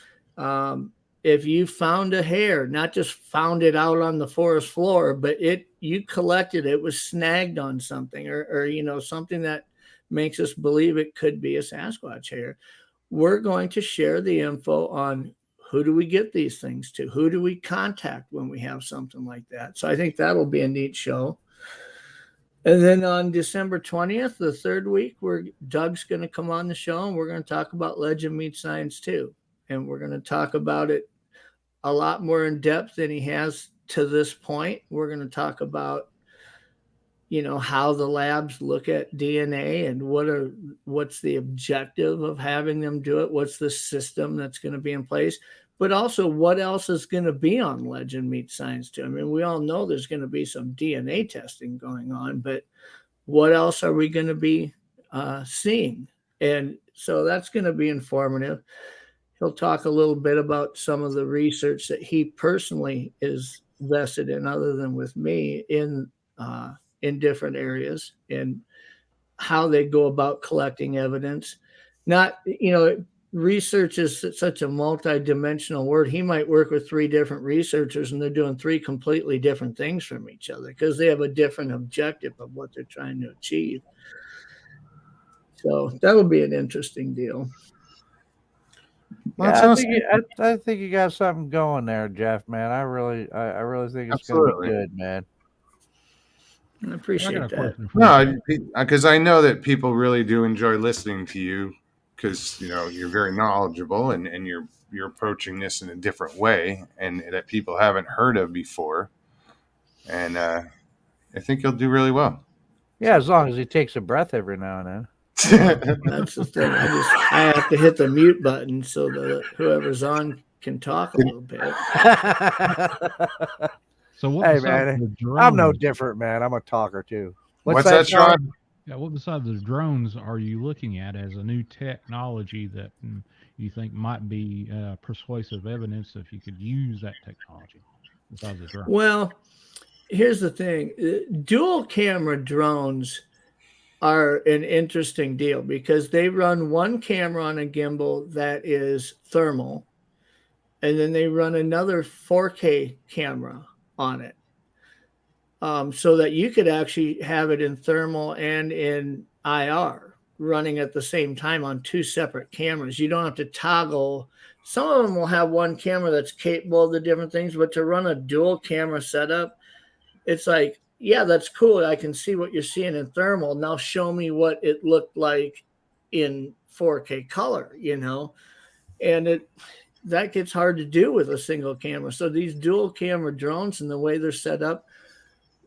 if you found a hair, not just found it out on the forest floor, but you collected it, was snagged on something, or you know, something that makes us believe it could be a Sasquatch hair. We're going to share the info on who do we get these things to, who do we contact when we have something like that. So I think that'll be a neat show. And then on December 20th, the third week, Doug's going to come on the show, and we're going to talk about Legend Meets Science too. And we're going to talk about it a lot more in depth than he has to this point. We're going to talk about, you know, how the labs look at DNA and what's the objective of having them do it. What's the system that's going to be in place, but also what else is going to be on Legend Meets Science too. I mean, we all know there's going to be some DNA testing going on, but what else are we going to be seeing? And so that's going to be informative. He'll talk a little bit about some of the research that he personally is vested in, other than with me, in different areas, and how they go about collecting evidence. Not, you know, research is such a multi-dimensional word. He might work with 3 different researchers, and they're doing 3 completely different things from each other because they have a different objective of what they're trying to achieve. So that'll be an interesting deal. Well, Yeah, that's awesome. I think you got something going there, Jeff. Man, I really think it's going to Absolutely. be good, man. I I appreciate got a that. question for you. No, because I know that people really do enjoy listening to you because you're very knowledgeable and you're approaching this in a different way and that people haven't heard of before, and I think you'll do really well. Yeah, as long as he takes a breath every now and then. That's the thing. I have to hit the mute button so that whoever's on can talk a little bit. So what Hey, besides man, the drones, I'm no different, man. I'm a talker too. What's that, Sean? Yeah, what besides the drones are you looking at as a new technology that you think might be persuasive evidence if you could use that technology besides the drone? Well, here's the thing. Dual camera drones are an interesting deal because they run one camera on a gimbal that is thermal, and then they run another 4K camera on it. So that you could actually have it in thermal and in IR running at the same time on two separate cameras. You don't have to toggle. Some of them will have one camera that's capable of the different things, but to run a dual camera setup, it's like, yeah, that's cool. I can see what you're seeing in thermal. Now show me what it looked like in 4K color, and that gets hard to do with a single camera. So these dual camera drones and the way they're set up,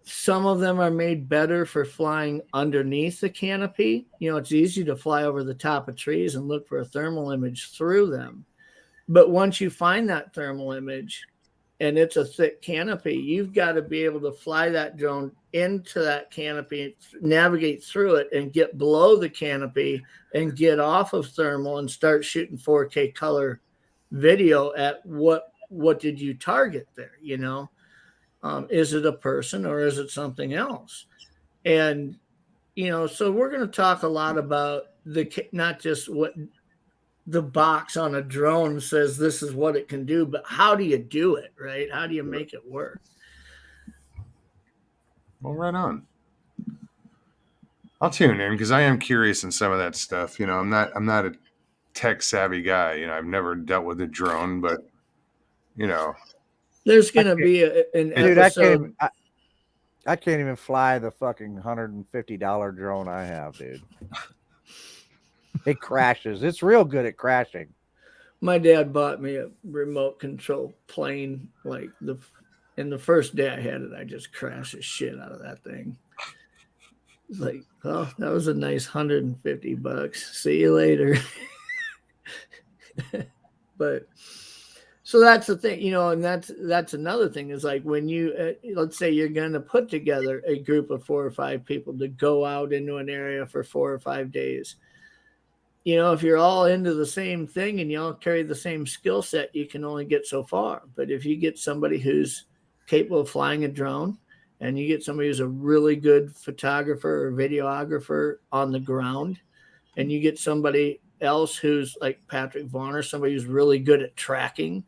some of them are made better for flying underneath the canopy. It's easy to fly over the top of trees and look for a thermal image through them. But once you find that thermal image and it's a thick canopy, you've got to be able to fly that drone into that canopy, navigate through it, and get below the canopy and get off of thermal and start shooting 4K color video at what did you target there, is it a person or is it something else? And, so we're going to talk a lot about not just what the box on a drone says this is what it can do, but how do you do it, right? How do you make it work? Well, right on. I'll tune in because I am curious in some of that stuff. I'm not a tech savvy guy. I've never dealt with a drone, but there's going to be an Dude, episode. I can't even fly the fucking $150 drone I have, dude. It crashes. It's real good at crashing. My dad bought me a remote control plane. In the first day I had it, I just crashed the shit out of that thing. It's like, oh, that was a nice $150. See you later. But so that's the thing, and that's another thing is like when you, let's say you're going to put together a group of 4 or 5 people to go out into an area for 4 or 5 days. If you're all into the same thing and you all carry the same skill set, you can only get so far. But if you get somebody who's capable of flying a drone and you get somebody who's a really good photographer or videographer on the ground, and you get somebody else who's like Patrick Varner, somebody who's really good at tracking,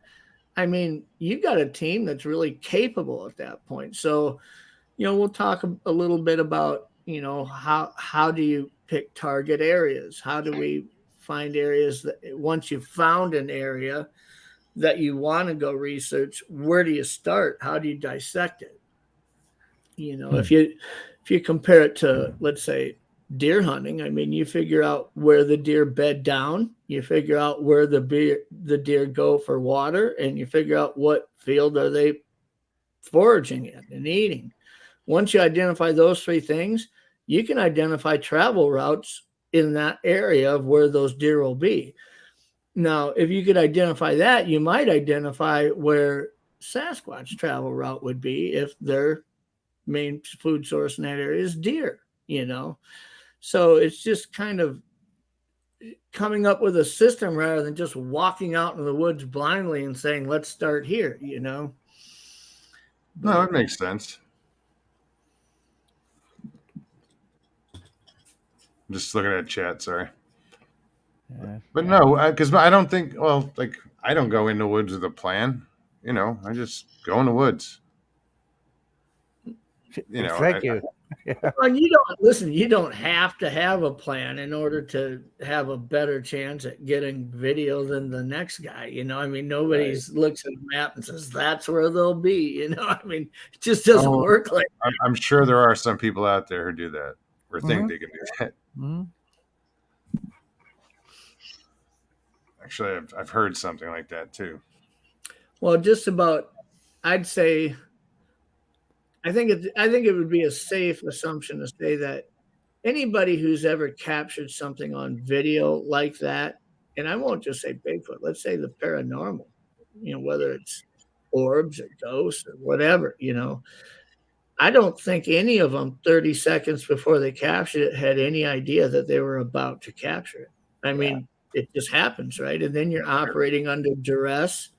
I mean, you got a team that's really capable at that point. So, we'll talk a little bit about, how do you pick target areas? How do we find areas that once you've found an area that you want to go research, where do you start? How do you dissect it? If you compare it to, let's say, deer hunting, I mean, you figure out where the deer bed down, you figure out where the deer go for water, and you figure out what field are they foraging in and eating. Once you identify those 3 things, you can identify travel routes in that area of where those deer will be. Now, if you could identify that, you might identify where Sasquatch travel route would be if their main food source in that area is deer, So it's just kind of coming up with a system rather than just walking out in the woods blindly and saying, let's start here, No, it makes sense. I'm just looking at chat, sorry. Yeah. But no, because I don't think, I don't go in the woods with a plan. I just go in the woods. Thank you. And you don't have to have a plan in order to have a better chance at getting video than the next guy. I mean, nobody's looks at a map and says that's where they'll be. I mean, it just doesn't work like that. I'm sure there are some people out there who do that or think they can do that. Mm-hmm. Actually, I've heard something like that too. Well, just about, I'd say, I think it would be a safe assumption to say that anybody who's ever captured something on video like that, and I won't just say Bigfoot, let's say the paranormal, whether it's orbs or ghosts or whatever, I don't think any of them 30 seconds before they captured it had any idea that they were about to capture it. I mean, it just happens, right? And then you're operating under duress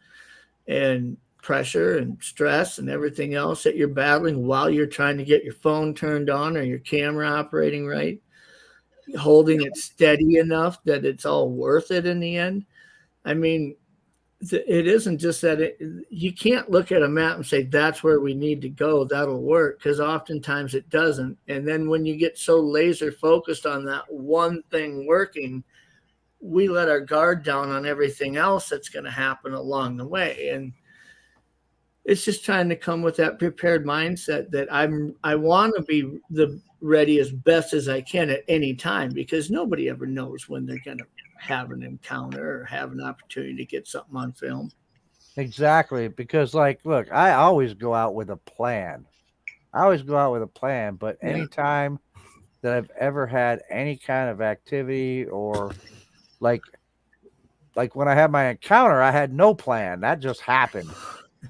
and pressure and stress and everything else that you're battling while you're trying to get your phone turned on or your camera operating right, holding it steady enough that it's all worth it in the end. I mean, it isn't just that you can't look at a map and say that's where we need to go, that'll work, because oftentimes it doesn't. And then when you get so laser focused on that one thing working, we let our guard down on everything else that's going to happen along the way. And it's just trying to come with that prepared mindset that I want to be ready as best as I can at any time, because nobody ever knows when they're going to have an encounter or have an opportunity to get something on film. Exactly. Because look, I always go out with a plan. But anytime that I've ever had any kind of activity or like when I had my encounter, I had no plan. That just happened.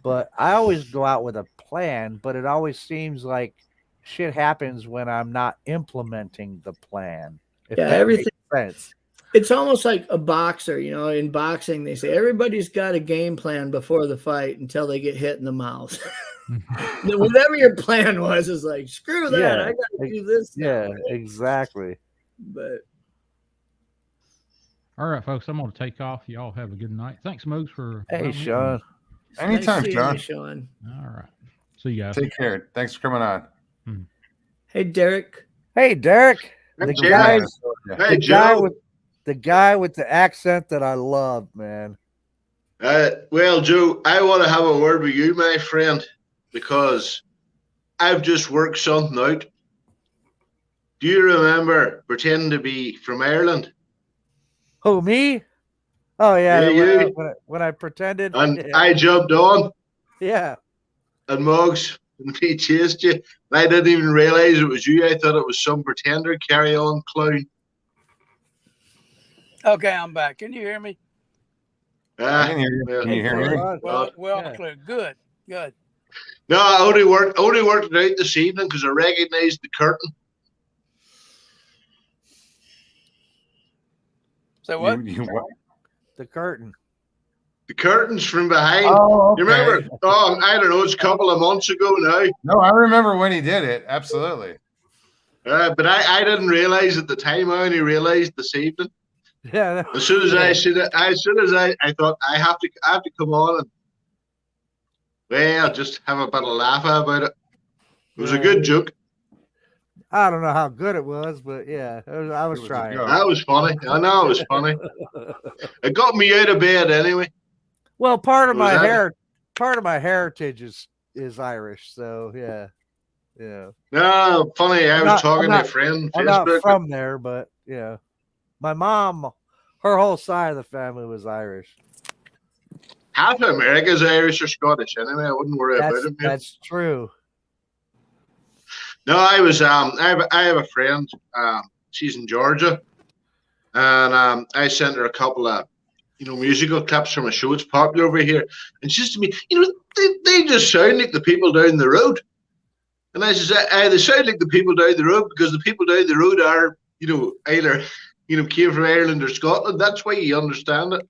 But I always go out with a plan, but it always seems like shit happens when I'm not implementing the plan. Everything makes sense. It's almost like a boxer, in boxing, they say everybody's got a game plan before the fight until they get hit in the mouth. Whatever your plan was is like, screw that. I got to do this. Yeah, exactly. But all right, folks, I'm going to take off. Y'all have a good night. Thanks, Moogs, for Hey, Sean. Anytime, nice Sean. All right. See you guys. Take care. Thanks for coming on. Hey, Derek. Hey, Derek. Hey, The guy with the accent that I love, man. Well, Joe, I want to have a word with you, my friend, because I've just worked something out. Do you remember pretending to be from Ireland? Who, me? Oh, yeah. You. When I pretended. And I jumped on. Yeah. And Mugs, and he chased you. And I didn't even realize it was you. I thought it was some pretender carry-on clown. Okay, I'm back. Can you hear me? I can hear you. Can you hear me? Well, clear. Good. No, I only worked it out this evening because I recognized the curtain. So what? What? The curtain. The curtains from behind. Oh, okay. You remember? Oh, I don't know. It's a couple of months ago now. No, I remember when he did it. Absolutely. But I didn't realize at the time. I only realized this evening. Yeah. As soon as I said it, I thought I have to come on and just have a bit of laugh about it. It was a good joke. I don't know how good it was, but yeah, I was trying. That was funny. I know it was funny. It got me out of bed anyway. Well, part of my heritage is Irish, so yeah. No, funny. I was talking to a friend. I'm not from there, but yeah, my mom, her whole side of the family was Irish. Half of America's Irish or Scottish anyway. I wouldn't worry about it. That's true. No, I was. I have a friend. She's in Georgia, and I sent her a couple of, musical clips from a show that's popular over here. And she says to me, they just sound like the people down the road. And I said, they sound like the people down the road because the people down the road are, either, came from Ireland or Scotland. That's why you understand it.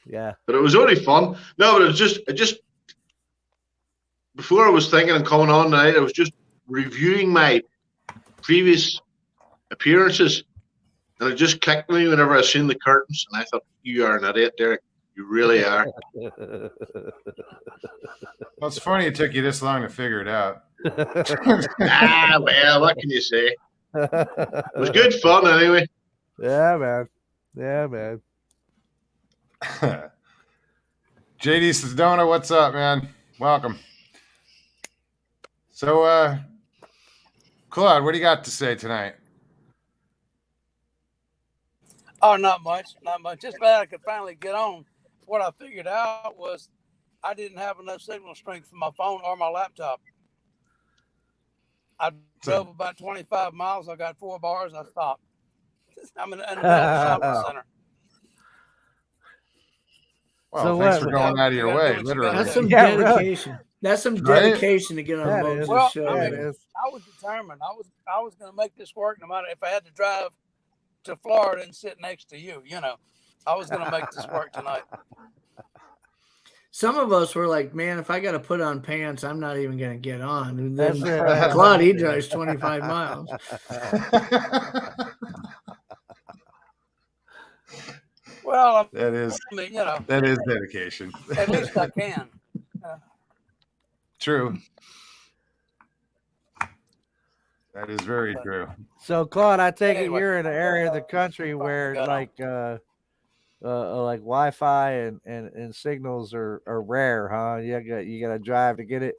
Yeah. But it was only fun. No, but it just. Before I was thinking of coming on tonight, I was just reviewing my previous appearances, and it just clicked me whenever I seen the curtains, and I thought, you are an idiot, Derek. You really are. Well, it's funny it took you this long to figure it out. Well, what can you say? It was good fun anyway. Yeah, man. Yeah, man. JD Sedona, what's up, man? Welcome. So, Claude, what do you got to say tonight? Oh, not much. Just glad I could finally get on. What I figured out was I didn't have enough signal strength for my phone or my laptop. I drove about 25 miles. I got 4 bars. I stopped. I'm in the middle of a shopping center. Well, So thanks what- for going out of your way, literally. That's some Yeah, really. dedication. That's some dedication to get on That Moses' is. Well, show. I Yeah, it mean, is. I was determined. I was going to make this work no matter if I had to drive to Florida and sit next to you. You know, I was going to make this work tonight. Some of us were like, man, if I got to put on pants, I'm not even going to get on. And then That's it. Claude, he drives 25 miles. Well, That is I mean, you know, dedication. at least I can. True. That is very true. So, Claude, I take Anyway. it you're in an area of the country where Got like Wi-Fi and signals are rare, huh? You got to drive to get it.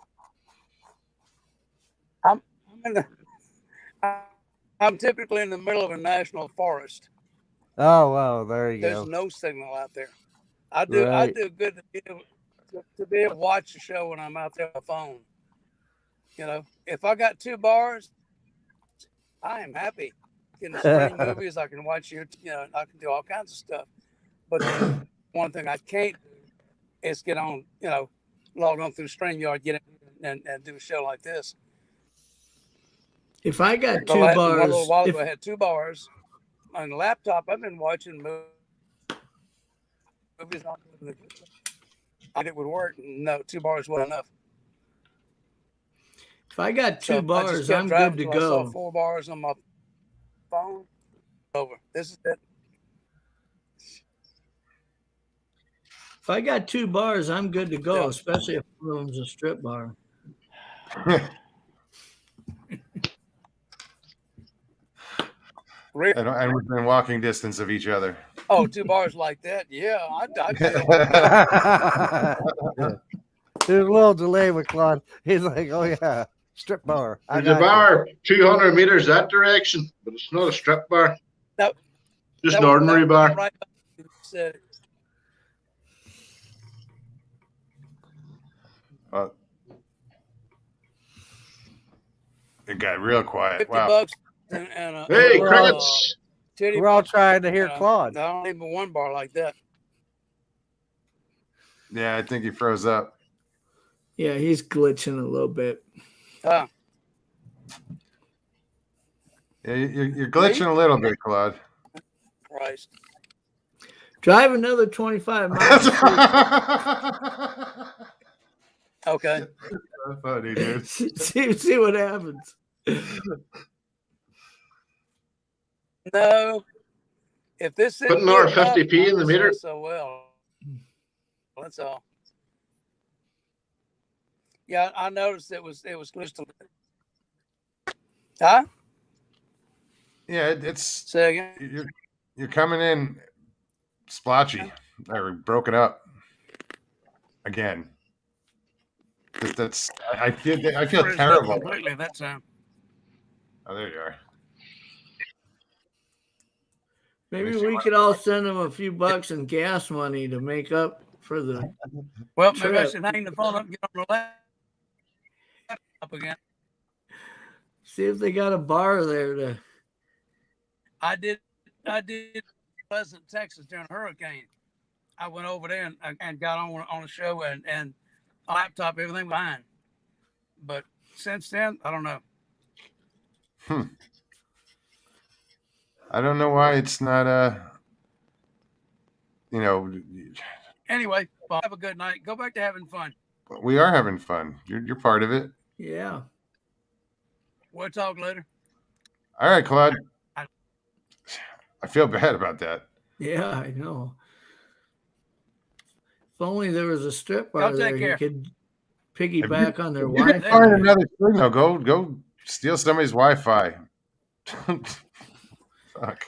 I'm typically in the middle of a national forest. Oh, well, there you There's go. no signal out there. I do Right. good to be able to watch the show when I'm out there on my phone. You know, if I got 2 bars, I am happy. I can stream movies. I can watch I can do all kinds of stuff. But one thing I can't do is get on, log on through StreamYard, get in and do a show like this. If I got A 2 little bars, while ago, I had 2 bars on the laptop. I've been watching movies on the it would work. No, 2 bars wasn't enough. if I got 2 So I just bars, kept I'm driving good to till I saw go. 4 bars on my phone. Over. This is it. If I got 2 bars, I'm good to go, Yeah. especially if one of them's a strip bar. Really? And within walking distance of each other. Oh, 2 bars like that? Yeah, I'd There's a little delay with Claude. He's like, "Oh yeah, strip bar." I There's a got you." bar 200 meters that direction, but it's not a strip bar. That- Just that an was- ordinary that was bar. Right. Said, It got real quiet. 50 Wow. bucks and a Hey, Well, crickets! titty We're all bar. trying to hear Claude. I don't even 1 bar like that. Yeah, I think he froze up. Yeah, he's glitching a little bit. Ah, Yeah, you're glitching a little bit, Claude. Christ. Drive another 25 miles. Okay. Funny, dude. see what happens. No. If this is Putting our 50p in the meter. So well. That's all. Yeah, I noticed it was glitched a little. Huh? Yeah, it's Say again. you're coming in splotchy or broken up again. That's I feel terrible. Completely that time. Oh, there you are. Maybe we could all send him a few bucks in gas money to make up for the. Well, maybe I Trip. should hang the phone up and get on the laptop again. See if they got a bar there to. I did Pleasant, Texas during a hurricane. I went over there and got on a show and laptop, everything was fine. But since then, I don't know. I don't know why it's not Anyway, well, have a good night. Go back to having fun. we are having fun. You're part of it. Yeah. We'll talk later. All right, Claude. I feel bad about that. Yeah, I know. If only there was a strip bar Y'all there, take you care. could piggyback on their If you can Wi-Fi. find another signal, go steal somebody's Wi-Fi. Fuck.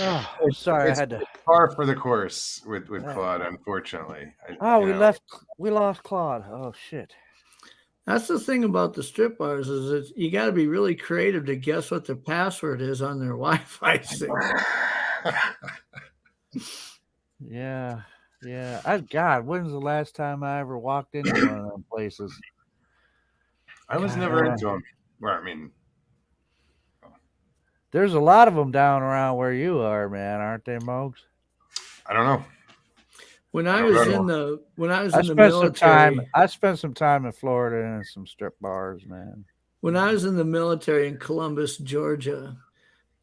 Oh, sorry, I had to. Par for the course with Claude, unfortunately. We lost Claude. Oh shit. That's the thing about the strip bars is you got to be really creative to guess what the password is on their Wi-Fi signal. Yeah. God, when's the last time I ever walked into one of them places? I was never into them. Well, I mean, there's a lot of them down around where you are, man, aren't they, Mogs? I don't know. When I was in the military, I spent some time in Florida in some strip bars, man. When I was in the military in Columbus, Georgia,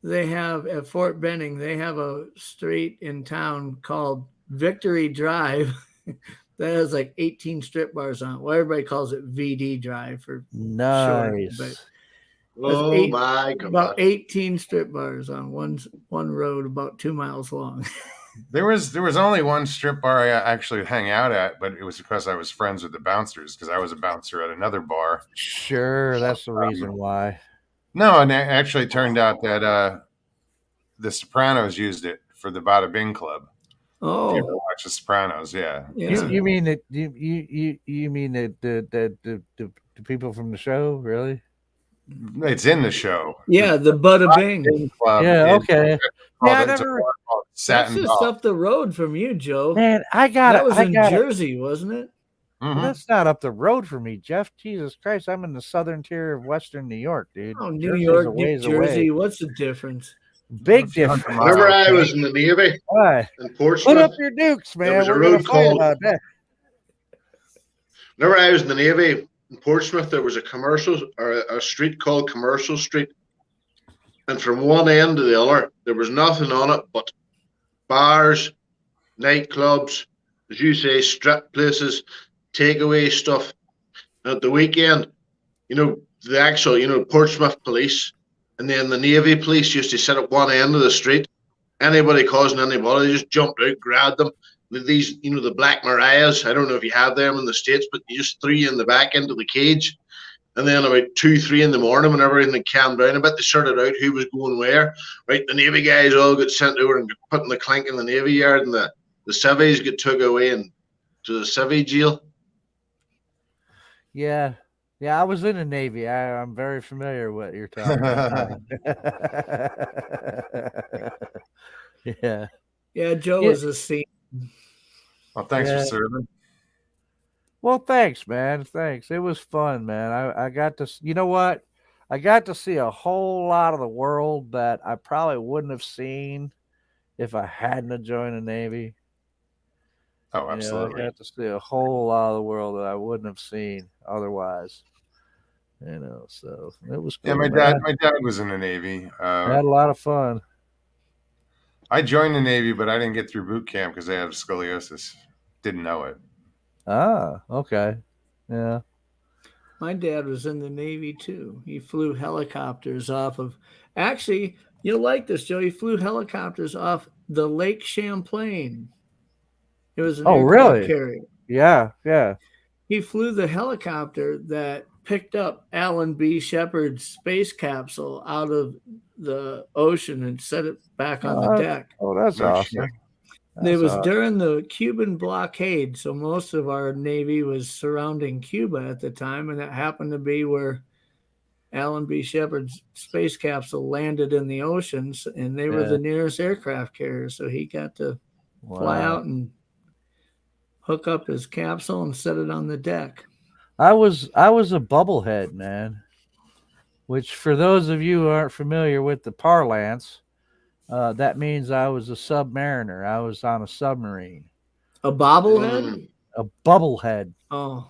they have at Fort Benning, they have a street in town called Victory Drive that has like 18 strip bars on it. Well, everybody calls it VD Drive for nice. Short, my God. About 18 strip bars on one road about 2 miles long. There was only one strip bar I actually hang out at, but it was because I was friends with the bouncers because I was a bouncer at another bar. Sure, that's the reason why. No, and it actually turned out that the Sopranos used it for the Bada Bing Club. Oh, if you ever watch the Sopranos, yeah. You mean that you mean that the people from the show, really? It's in the show. Yeah, the Bada Bing Club. Yeah, okay. Yeah, I never. That's just up the road from you, Joe. Man, that was in Jersey, wasn't it? Mm-hmm. That's not up the road for me, Jeff. Jesus Christ, I'm in the southern tier of Western New York, dude. Oh, New York, New Jersey. What's the difference? Big difference. Whenever I was in the Navy in Portsmouth, put up your dukes, man. We're going to fight about that. Whenever I was in the Navy in Portsmouth, there was a street called Commercial Street, and from one end to the other, there was nothing on it but bars, nightclubs, as you say, strip places, takeaway stuff. And at the weekend, the actual, Portsmouth police and then the Navy police used to sit at one end of the street. Anybody causing anybody, they just jumped out, grabbed them. These, the Black Mariahs, I don't know if you have them in the States, but you just threw you in the back into the cage. And then about 2, 3 in the morning, when everything calmed down a bit, they sorted out who was going where. Right, the Navy guys all got sent over and got put in the clink in the Navy yard, and the civvies get took away and to the civvy jail. Yeah, I was in the Navy. I'm very familiar with what you're talking about. Yeah, Joe was a scene. Well, thanks for serving. Well, thanks, man. Thanks. It was fun, man. I got to, you know what? I got to see a whole lot of the world that I probably wouldn't have seen if I hadn't have joined the Navy. Oh, absolutely. I got to see a whole lot of the world that I wouldn't have seen otherwise. So it was cool. Yeah, my dad was in the Navy. I had a lot of fun. I joined the Navy, but I didn't get through boot camp because I have scoliosis. Didn't know it. Ah, okay. Yeah. My dad was in the Navy too. He flew helicopters off of, actually, you'll like this, Joe. He flew helicopters off the Lake Champlain. It was an aircraft carrier. Yeah. He flew the helicopter that picked up Alan B. Shepard's space capsule out of the ocean and set it back on the deck. Oh, that's awesome. It was during the Cuban blockade, so most of our Navy was surrounding Cuba at the time, and that happened to be where Alan B. Shepard's space capsule landed in the oceans, and they were the nearest aircraft carrier, so he got to fly out and hook up his capsule and set it on the deck. I was a bubblehead, man, which for those of you who aren't familiar with the parlance, that means I was a submariner. I was on a submarine. A bobblehead? A bubblehead. Oh.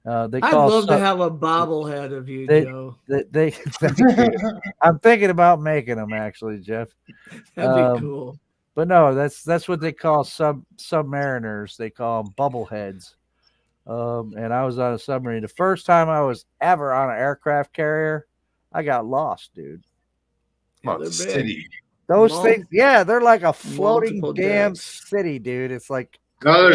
I'd love to have a bobblehead of you, Joe. I'm thinking about making them, actually, Jeff. That'd be cool. But no, that's what they call submariners. They call them bubbleheads. And I was on a submarine. The first time I was ever on an aircraft carrier, I got lost, dude. Well, city. Those things, they're like a floating damn city, dude. It's like no,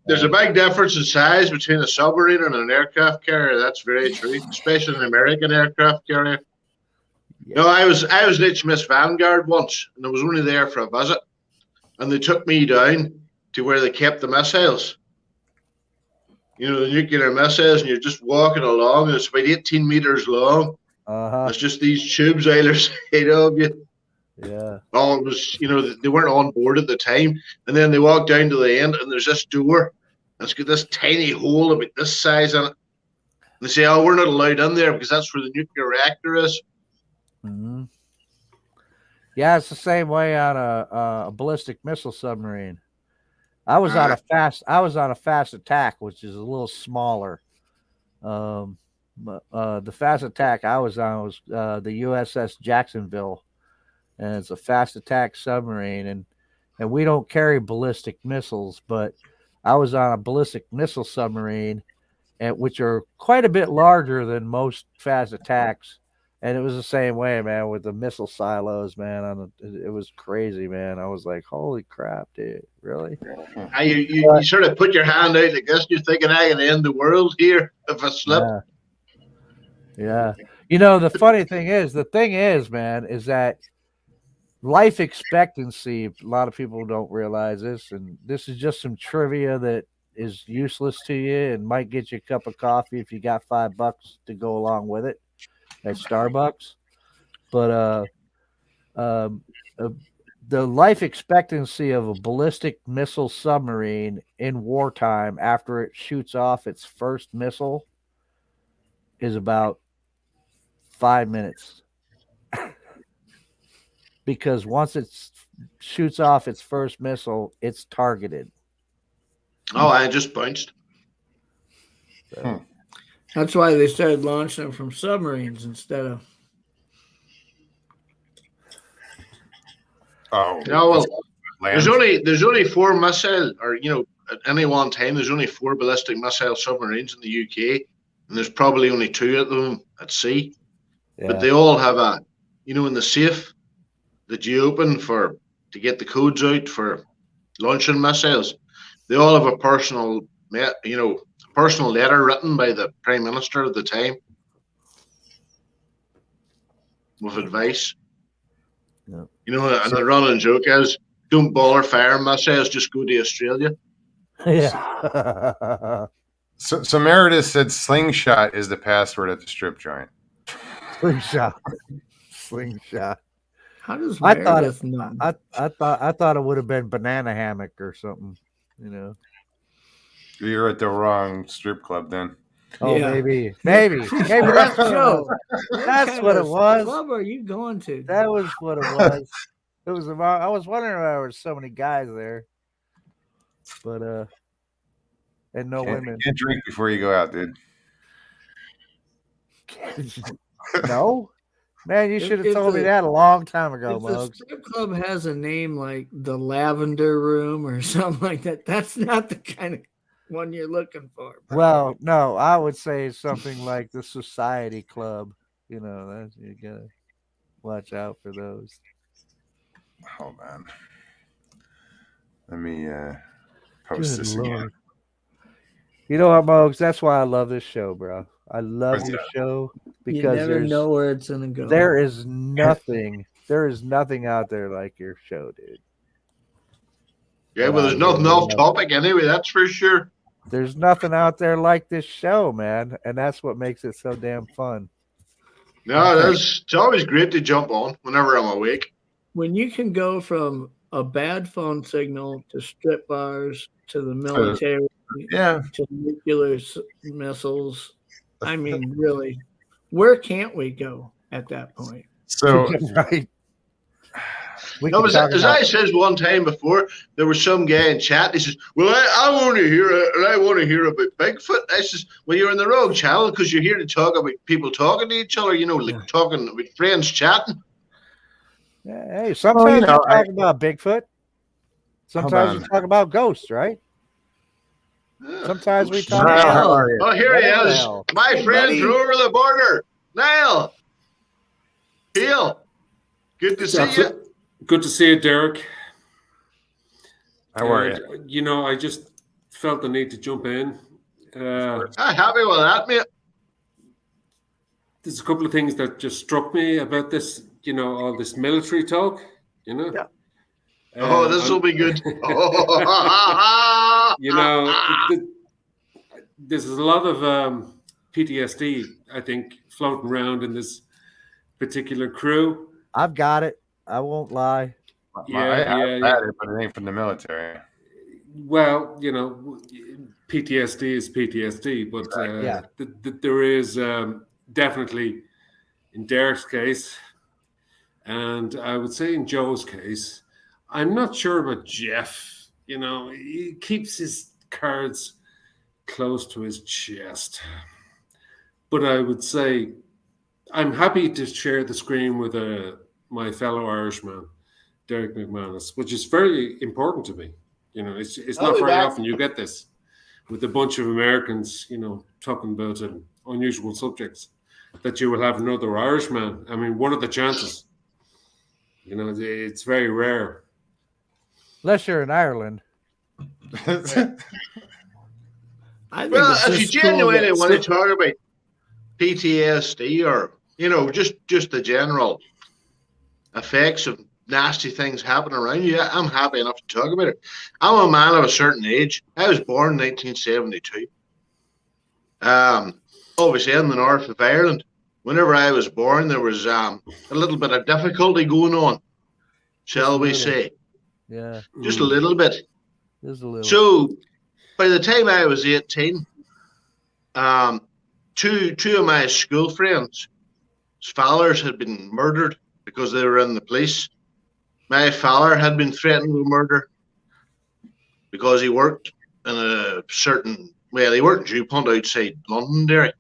there's a big difference in size between a submarine and an aircraft carrier. That's very true, especially an American aircraft carrier. Yeah. No, I was in HMS Vanguard once, and I was only there for a visit, and they took me down to where they kept the missiles. You know, the nuclear missiles, and you're just walking along, and it's about 18 meters long. It's just these tubes either side of you. Yeah. Oh, it was, you know, they weren't on board at the time. And then they walk down to the end, and there's this door. And it's got this tiny hole about this size in it. And they say, oh, we're not allowed in there because that's where the nuclear reactor is. Mm-hmm. Yeah, it's the same way on a ballistic missile submarine. I was on a fast attack, which is a little smaller. The fast attack I was on was the USS Jacksonville, and it's a fast attack submarine, and we don't carry ballistic missiles, but I was on a ballistic missile submarine, which are quite a bit larger than most fast attacks. And it was the same way, man, with the missile silos, man. It was crazy, man. I was like, holy crap, dude. Really? You sort of put your hand out, I guess you're thinking, I can end the world here if I slip. Yeah. You know, the funny thing is, man, is that life expectancy, a lot of people don't realize this, and this is just some trivia that is useless to you and might get you a cup of coffee if you got $5 to go along with it at Starbucks. But the life expectancy of a ballistic missile submarine in wartime after it shoots off its first missile is about 5 minutes. Because once it shoots off its first missile, it's targeted. Oh, I just bounced. So. That's why they started launching them from submarines instead of. Oh, no. Well, there's only 4 missile, or you know, at any one time, there's only 4 ballistic missile submarines in the UK, and there's probably only 2 of them at sea. Yeah. But they all have a, you know, in the safe that you open to get the codes out for launching missiles. They all have a personal letter written by the Prime Minister at the time with advice. Yeah. You know, and the running joke is, don't bother firing missiles, just go to Australia. Yeah. So Meredith said slingshot is the password at the strip joint. Slingshot. How does Meredith know? I thought it would have been banana hammock or something, you know. You're at the wrong strip club then. Oh, yeah. maybe that's Joe. That's what it was. What club are you going to? That was what it was. It was about. I was wondering why there were so many guys there, but and no women. Can't drink before you go out, dude. No, man, you should have told me that a long time ago, Muggs. If the strip club has a name like the Lavender Room or something like that, that's not the kind of one you're looking for. Bro. Well, no, I would say something like the Society Club. You know, you gotta watch out for those. Hold on. Let me post this again. You know what, Muggs? That's why I love this show, bro. I love your show because you never know where it's gonna go. There is nothing out there like your show, dude. Yeah, well, there's nothing off topic anyway, that's for sure. There's nothing out there like this show, man, and that's what makes it so damn fun. No, it's always great to jump on whenever I'm awake. When you can go from a bad phone signal to strip bars to the military, to nuclear missiles, I mean, really, where can't we go at that point? So, right. No, as I says one time before, there was some guy in chat. He says, "Well, I want to hear it, and I want to hear about Bigfoot." I says, "Well, you're in the wrong channel because you're here to talk about people talking to each other. You know, like talking with friends, chatting." Yeah, hey, sometimes you talk about Bigfoot. Sometimes you talk about ghosts, right? Sometimes we talk about. Oh, here he is, my friend from over the border, Niall. Peel, good to see you. Good to see you, Derek. How are you? You know, I just felt the need to jump in. I'm happy with that, mate. There's a couple of things that just struck me about this, all this military talk, Yeah. Oh, this will be good. There's a lot of PTSD, I think, floating around in this particular crew. I've got it. I won't lie. I had it, but it ain't from the military. Well, PTSD is PTSD, but there is definitely, in Derek's case, and I would say in Joe's case, I'm not sure about Jeff. He keeps his cards close to his chest. But I would say I'm happy to share the screen with my fellow Irishman, Derek McManus, which is very important to me. It's not very often you get this with a bunch of Americans, talking about unusual subjects, that you will have another Irishman. I mean, what are the chances? It's very rare. Unless you're in Ireland. Well, if you genuinely want to talk about PTSD or, just the general effects of nasty things happening around you, I'm happy enough to talk about it. I'm a man of a certain age. I was born in 1972. Obviously in the north of Ireland. Whenever I was born, there was a little bit of difficulty going on, shall we say. Yeah. Just a little bit. Just a little. So by the time I was 18, two of my school friends' fathers had been murdered because they were in the police. My father had been threatened with murder because he worked in he worked in DuPont outside Londonderry.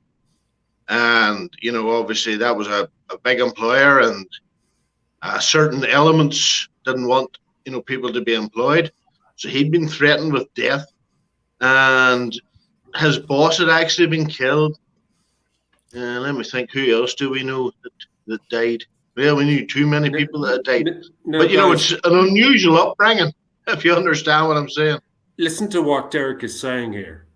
And, obviously that was a big employer, and certain elements didn't want, people to be employed. So he'd been threatened with death, and his boss had actually been killed. Let me think, who else do we know that died? Well, we knew too many people that had died. But, it's an unusual upbringing, if you understand what I'm saying. Listen to what Derek is saying here.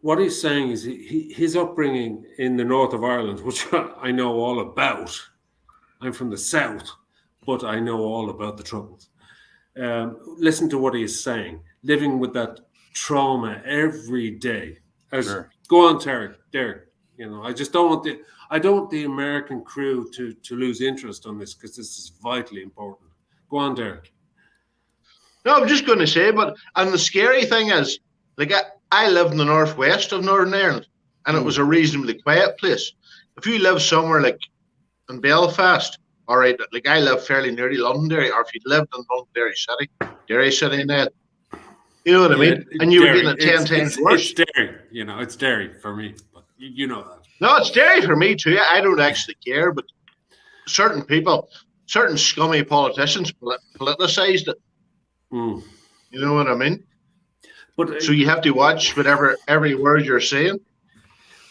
What he's saying is his upbringing in the north of Ireland, which I know all about. I'm from the south, but I know all about the troubles. Listen to what he is saying. Living with that trauma every day. Sure. Go on, Derek. I just don't want the American crew to lose interest on this, because this is vitally important. Go on, Derek. No, I'm just going to say, and the scary thing is, I lived in the northwest of Northern Ireland, and it was a reasonably quiet place. If you live somewhere like in Belfast, all right, I live fairly nearly Londonderry, or if you lived in Londonderry City, Derry City, and that, you know what I mean? And you were getting it 10 times worse. It's Derry, it's Derry for me, but you know that. No, it's Derry for me too. I don't actually care, but certain people, certain scummy politicians politicized it. You know what I mean? But so you have to watch every word you're saying.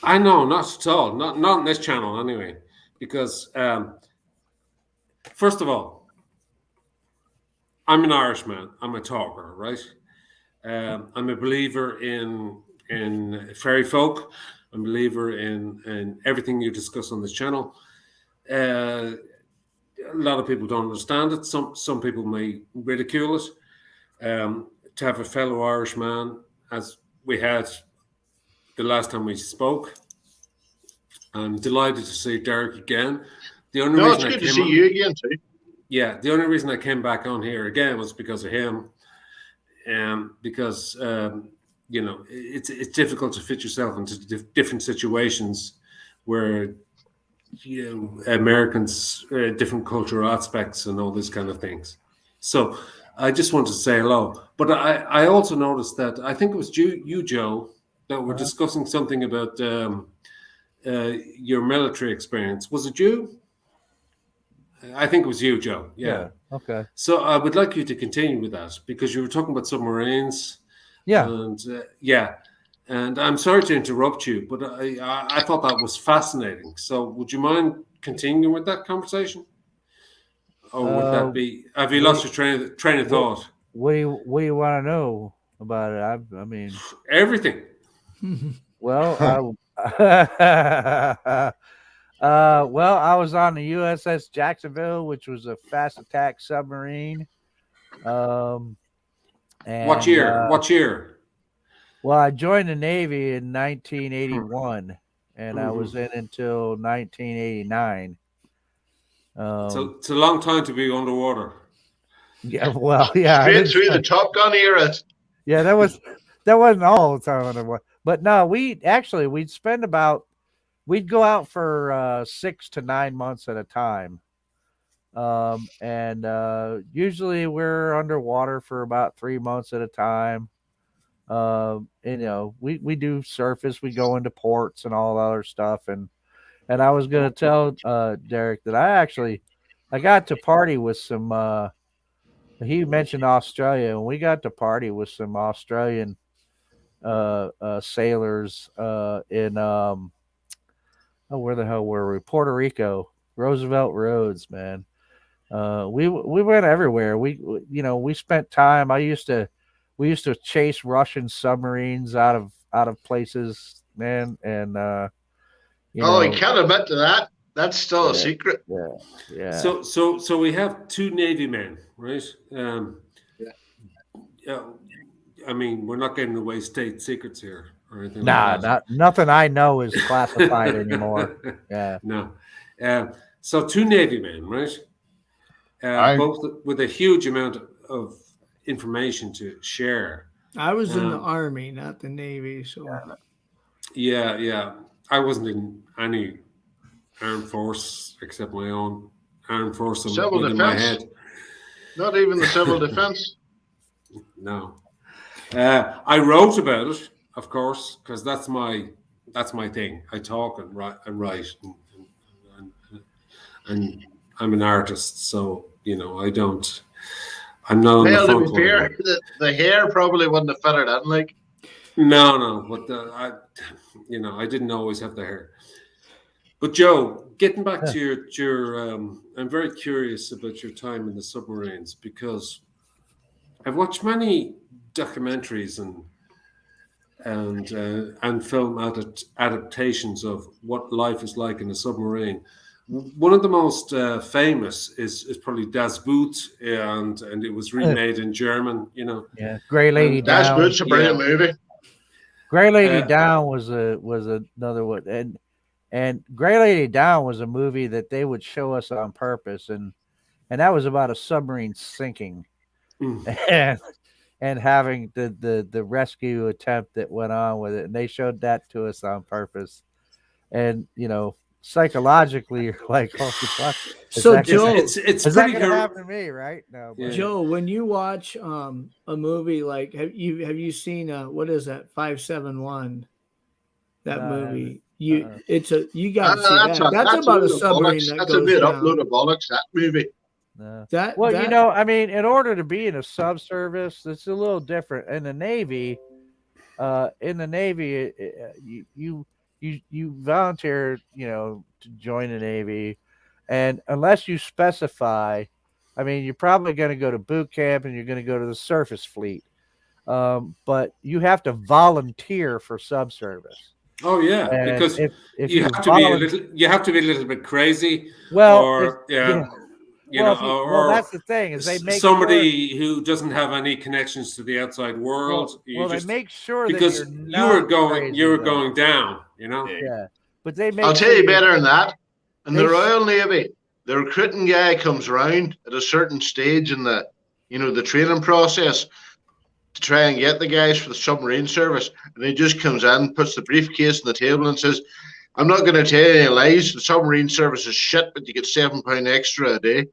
I know, not at all. Not on this channel anyway. Because first of all, I'm an Irishman. I'm a talker, right? I'm a believer in fairy folk. I'm a believer in everything you discuss on this channel. A lot of people don't understand it. Some people may ridicule it. To have a fellow Irishman, as we had the last time we spoke, I'm delighted to see Derek again. It's good to see you again too. Yeah, the only reason I came back on here again was because of him, because it's difficult to fit yourself into different situations where Americans, different cultural aspects and all these kind of things. So I just wanted to say hello. But I also noticed that I think it was you, Joe, that were discussing something about your military experience. Was it you? I think it was you, Joe. Yeah. Okay. So I would like you to continue with that, because you were talking about submarines. Yeah. And I'm sorry to interrupt you, but I thought that was fascinating. So would you mind continuing with that conversation? Or would that be? Have you lost your train of thought? What do you want to know about it? I mean, Everything. well, well, I was on the USS Jacksonville, which was a fast attack submarine. And, What year? What year? Well, I joined the Navy in 1981, and I was in until 1989. So it's a long time to be underwater. Yeah, well, yeah. Straight through the Top Gun era. Yeah, that wasn't all the time underwater. But no, we'd spend we'd go out for 6 to 9 months at a time. And usually we're underwater for about 3 months at a time. We do surface, we go into ports and all other stuff. And I was going to tell Derek that I got to party with some, he mentioned Australia, and we got to party with some Australian sailors in where the hell were we? Puerto Rico, Roosevelt Roads, man. We went everywhere. We spent time. We used to chase Russian submarines out of places, man. And you can't admit to that. That's still a secret. Yeah. So we have 2 Navy men, right? I mean, we're not giving away state secrets here or anything. Nah, nothing I know is classified anymore. Yeah. No. So 2 Navy men, right? Both with a huge amount of information to share. I was in the Army, not the Navy. So yeah. I wasn't in any armed force except my own armed force. Civil defense. My head. Not even the civil defense. No. I wrote about it, of course, because that's my thing. I talk and write, and I'm an artist, so I'm not on the front. To be fair, the hair probably wouldn't have fitted in, like. No, but I didn't always have the hair. But Joe, getting back to your I'm very curious about your time in the submarines, because I've watched many documentaries and film adaptations of what life is like in a submarine. One of the most famous is probably Das Boot, and it was remade in German. Yeah, Grey Lady Down. Das Boot's a brilliant movie. Grey Lady Down was another one, and Grey Lady Down was a movie that they would show us on purpose, and that was about a submarine sinking, and having the rescue attempt that went on with it, and they showed that to us on purpose, and psychologically you're like, oh fuck. So Joe, it's pretty going to happen to me, right? No, yeah. Joe, when you watch a movie like have you seen what is that 571? That movie. You got to see that. That's about a submarine that goes down. Upload of bollocks, that movie. I mean, in order to be in a subservice, it's a little different. In the Navy, you volunteer, to join the Navy, and unless you specify, I mean, you're probably going to go to boot camp and you're going to go to the surface fleet, but you have to volunteer for subservice. Oh yeah, and because if you have to be a little bit crazy. Well, that's the thing is they make somebody who doesn't have any connections to the outside world. They make sure because that you were going down. Yeah, but they make. I'll tell you better than that. In the Royal Navy, the recruiting guy comes around at a certain stage in the training process to try and get the guys for the submarine service, and he just comes in, puts the briefcase on the table, and says, "I'm not going to tell you any lies. The submarine service is shit, but you get £7 extra a day."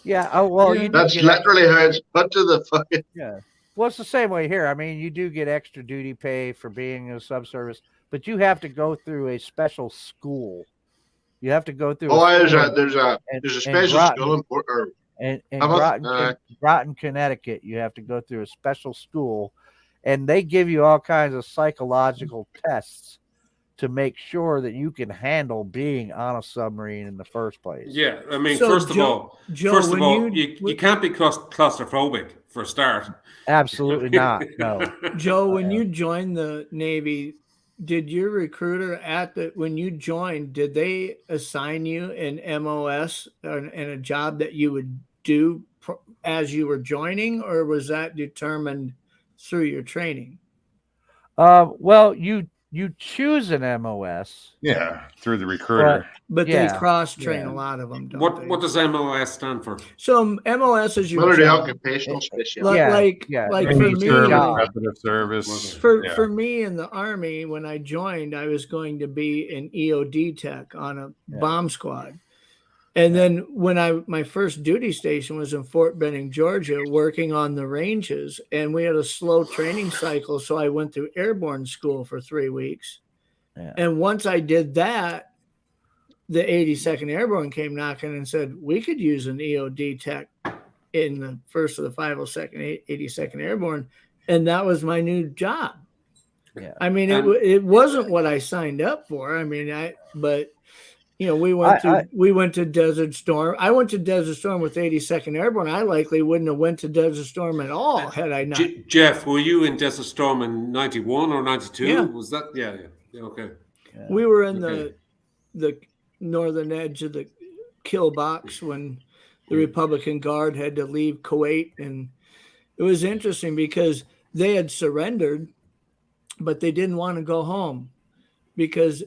Yeah. Oh well, that's literally how it's put to the fucking. Yeah. Well, it's the same way here. I mean, you do get extra duty pay for being in a subservice, but you have to go through a special school. You have to go through. There's a special school in Port. In Groton, Connecticut, you have to go through a special school, and they give you all kinds of psychological tests to make sure that you can handle being on a submarine in the first place. Yeah, I mean, So, first of all, Joe, you can't be claustrophobic for a start. Absolutely not. No. Joe, when you joined the Navy, did your recruiter when you joined, did they assign you an MOS and a job that you would do as you were joining, or was that determined through your training? Well, you choose an MOS. Yeah, through the recruiter. But they cross-train a lot of them, don't they? What does MOS stand for? So MOS is your Military job. Occupational Specialist. Like for me, service. For me in the Army, when I joined, I was going to be an EOD tech on a bomb squad. And then when my first duty station was in Fort Benning, Georgia, working on the ranges, and we had a slow training cycle. So I went through airborne school for 3 weeks. Yeah. And once I did that, the 82nd Airborne came knocking and said, we could use an EOD tech in the first of the 502nd, 82nd Airborne. And that was my new job. Yeah. I mean, it wasn't what I signed up for. I mean, but you know, we went to Desert Storm. I went to Desert Storm with 82nd Airborne. I likely wouldn't have went to Desert Storm at all had I not. Jeff, were you in Desert Storm in 91 or 92? Yeah. Was that? Yeah. Okay. Yeah. We were in the northern edge of the kill box when the Republican Guard had to leave Kuwait. And it was interesting because they had surrendered, but they didn't want to go home because,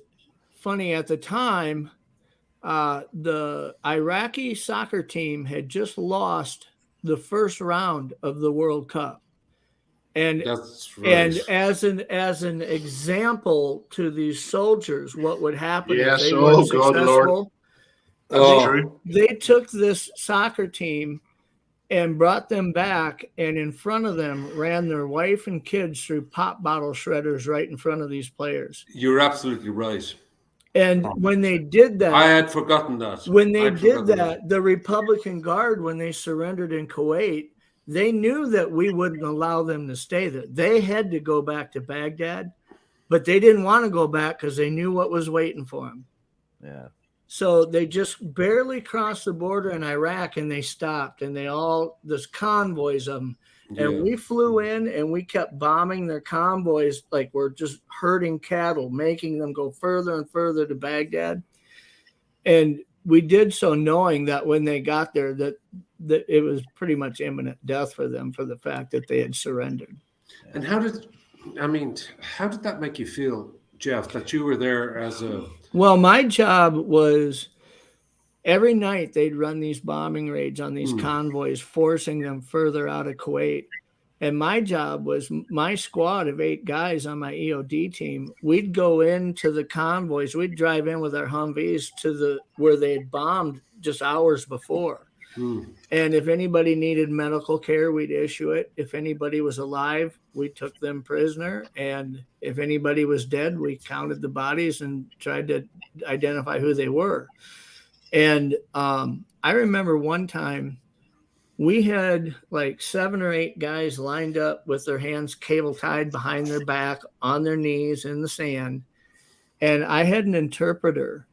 funny, at the time, the Iraqi soccer team had just lost the first round of the World Cup. And and as an example to these soldiers, what would happen if they weren't successful? They took this soccer team and brought them back, and in front of them ran their wife and kids through pop bottle shredders right in front of these players. You're absolutely right. And when they did that, I had forgotten that. When they did that, the Republican Guard, when they surrendered in Kuwait, they knew that we wouldn't allow them to stay there. They had to go back to Baghdad, but they didn't want to go back because they knew what was waiting for them. Yeah. So they just barely crossed the border in Iraq, and they stopped, and there's convoys of them. And we flew in and we kept bombing their convoys like we're just herding cattle, making them go further and further to Baghdad. And we did so knowing that when they got there that it was pretty much imminent death for them for the fact that they had surrendered. And how did that make you feel, Jeff, that you were there as a... Well, my job was every night they'd run these bombing raids on these convoys, forcing them further out of Kuwait. And my job was my squad of 8 guys on my EOD team. We'd go into the convoys. We'd drive in with our Humvees to where they had bombed just hours before. And if anybody needed medical care, we'd issue it. If anybody was alive, we took them prisoner. And if anybody was dead, we counted the bodies and tried to identify who they were. And I remember one time we had like 7 or 8 guys lined up with their hands cable tied behind their back on their knees in the sand. And I had an interpreter,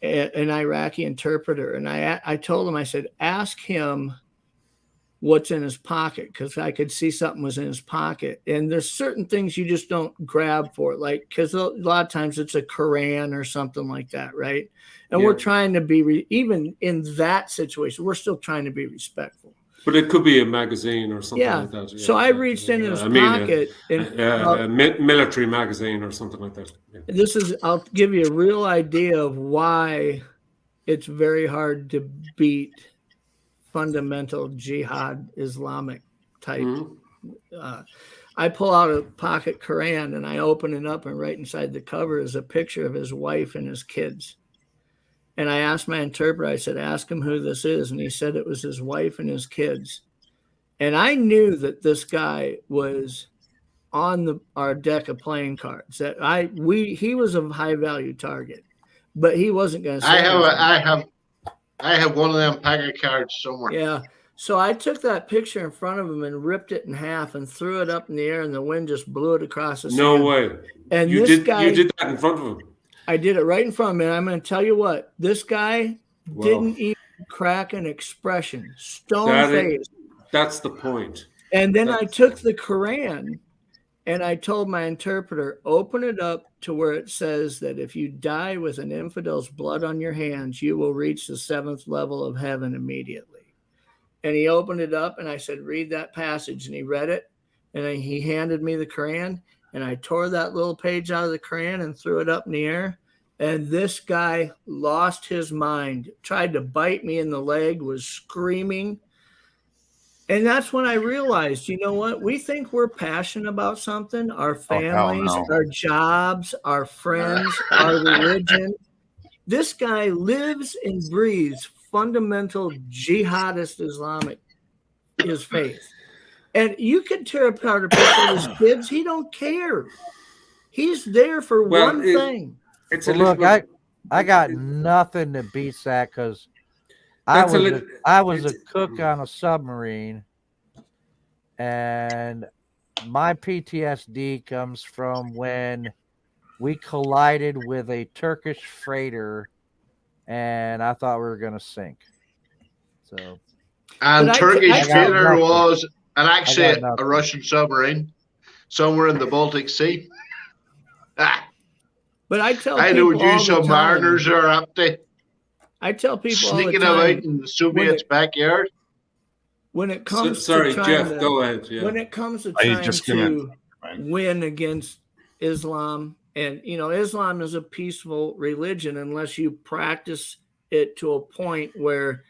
an Iraqi interpreter. And I told him, I said, ask him what's in his pocket, because I could see something was in his pocket. And there's certain things you just don't grab for, like, because a lot of times it's a Quran or something like that, right? And we're trying to be, even in that situation, we're still trying to be respectful. But it could be a magazine or something like that. Yeah. So I reached in his pocket. A military magazine or something like that. Yeah. I'll give you a real idea of why it's very hard to beat fundamental jihad Islamic type. I pull out a pocket Quran and I open it up, and right inside the cover is a picture of his wife and his kids. And I asked my interpreter, I said, ask him who this is. And he said it was his wife and his kids. And I knew that this guy was on our deck of playing cards, that he was a high value target, but he wasn't going to say I have one of them packet cards somewhere. Yeah. So I took that picture in front of him and ripped it in half and threw it up in the air, and the wind just blew it across the No sand. way. And you this guy, you did that in front of him. I did it right in front of him. And I'm going to tell you what, this guy didn't even crack an expression, stone face. That's the point. And then I took the Quran and I told my interpreter, open it up to where it says that if you die with an infidel's blood on your hands, you will reach the 7th level of heaven immediately. And he opened it up and I said, read that passage. And he read it. And then he handed me the Quran. And I tore that little page out of the Quran and threw it up in the air. And this guy lost his mind, tried to bite me in the leg, was screaming. And that's when I realized, you know what? We think we're passionate about something, our families, our jobs, our friends, our religion. This guy lives and breathes fundamental jihadist Islamic, his faith. And you can tear apart a picture of his kids. He don't care. He's there for one thing. Look, I got nothing that beats that because I was a cook on a submarine, and my PTSD comes from when we collided with a Turkish freighter, and I thought we were going to sink. So, and Turkish freighter was actually a Russian submarine somewhere in the Baltic Sea. But I tell I know you submariners are up to. I tell people sneaking all the time, about in the Soviets' backyard. When it comes to Jeff, go ahead. Yeah. When it comes to trying to win against Islam, and Islam is a peaceful religion unless you practice it to a point where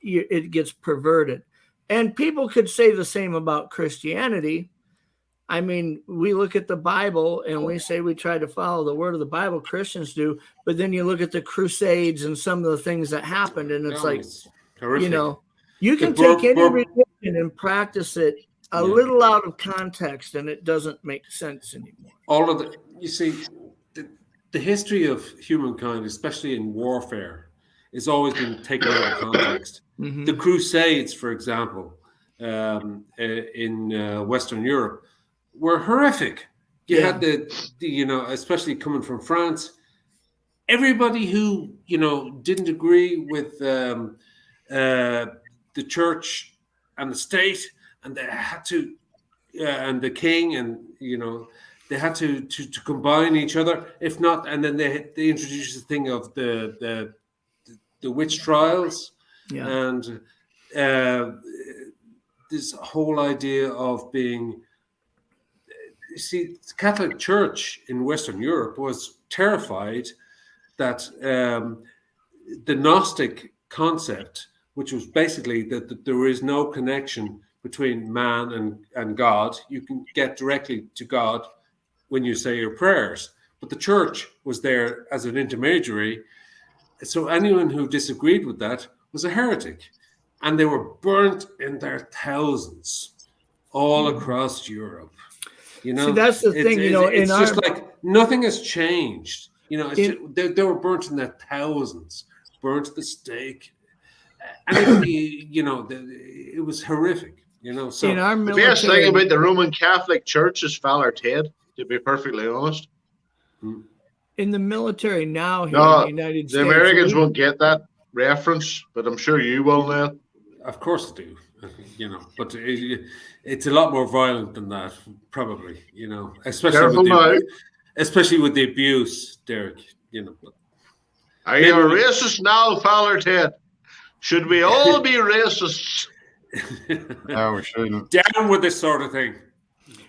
it gets perverted. And people could say the same about Christianity. I mean, we look at the Bible and we say we try to follow the word of the Bible, Christians do, but then you look at the Crusades and some of the things that happened, and it's horrific. You can take any religion and practice it a little out of context, and it doesn't make sense anymore. You see, the history of humankind, especially in warfare, has always been taken out of context. Mm-hmm. The Crusades, for example, in Western Europe, were horrific. You had especially coming from France, everybody who didn't agree with the church and the state, and they had to, and the king, and they had to combine each other. If not, and then they introduced the thing of the witch trials, and this whole idea of being. You see, the Catholic Church in Western Europe was terrified that the Gnostic concept, which was basically that there is no connection between man and God. You can get directly to God when you say your prayers. But the church was there as an intermediary. So anyone who disagreed with that was a heretic. And they were burnt in their thousands all across Europe. See, that's the thing, it's just like nothing has changed. They were burnt in their thousands, burnt at the stake. And it was horrific, So in our military, the best thing about the Roman Catholic Church is Father Ted, to be perfectly honest. In the military now here in the United States, the Americans won't get that reference, but I'm sure you will now. Of course they do. But it's a lot more violent than that, probably. Especially with the abuse, Derek. Are you a racist now, Father Ted? Should we all be racists? No, we shouldn't. Down with this sort of thing.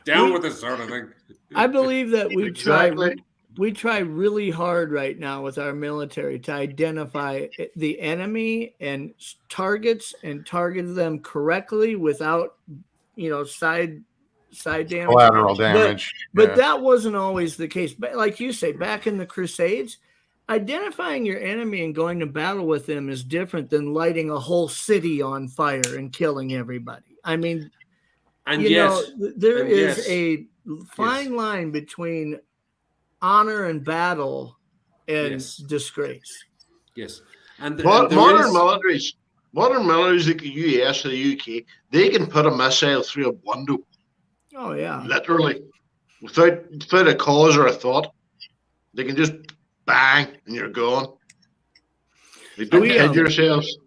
With this sort of thing. I believe that we try really hard right now with our military to identify the enemy and target them correctly without, side damage. Collateral damage. But that wasn't always the case. But like you say, back in the Crusades, identifying your enemy and going to battle with them is different than lighting a whole city on fire and killing everybody. I mean, there is a fine line between honor and battle and disgrace. Yes. And modern militaries modern militaries like the US or the UK, they can put a missile through a window. Oh yeah, literally, without a cause or a thought. They can just bang and you're gone. They don't kid yourselves.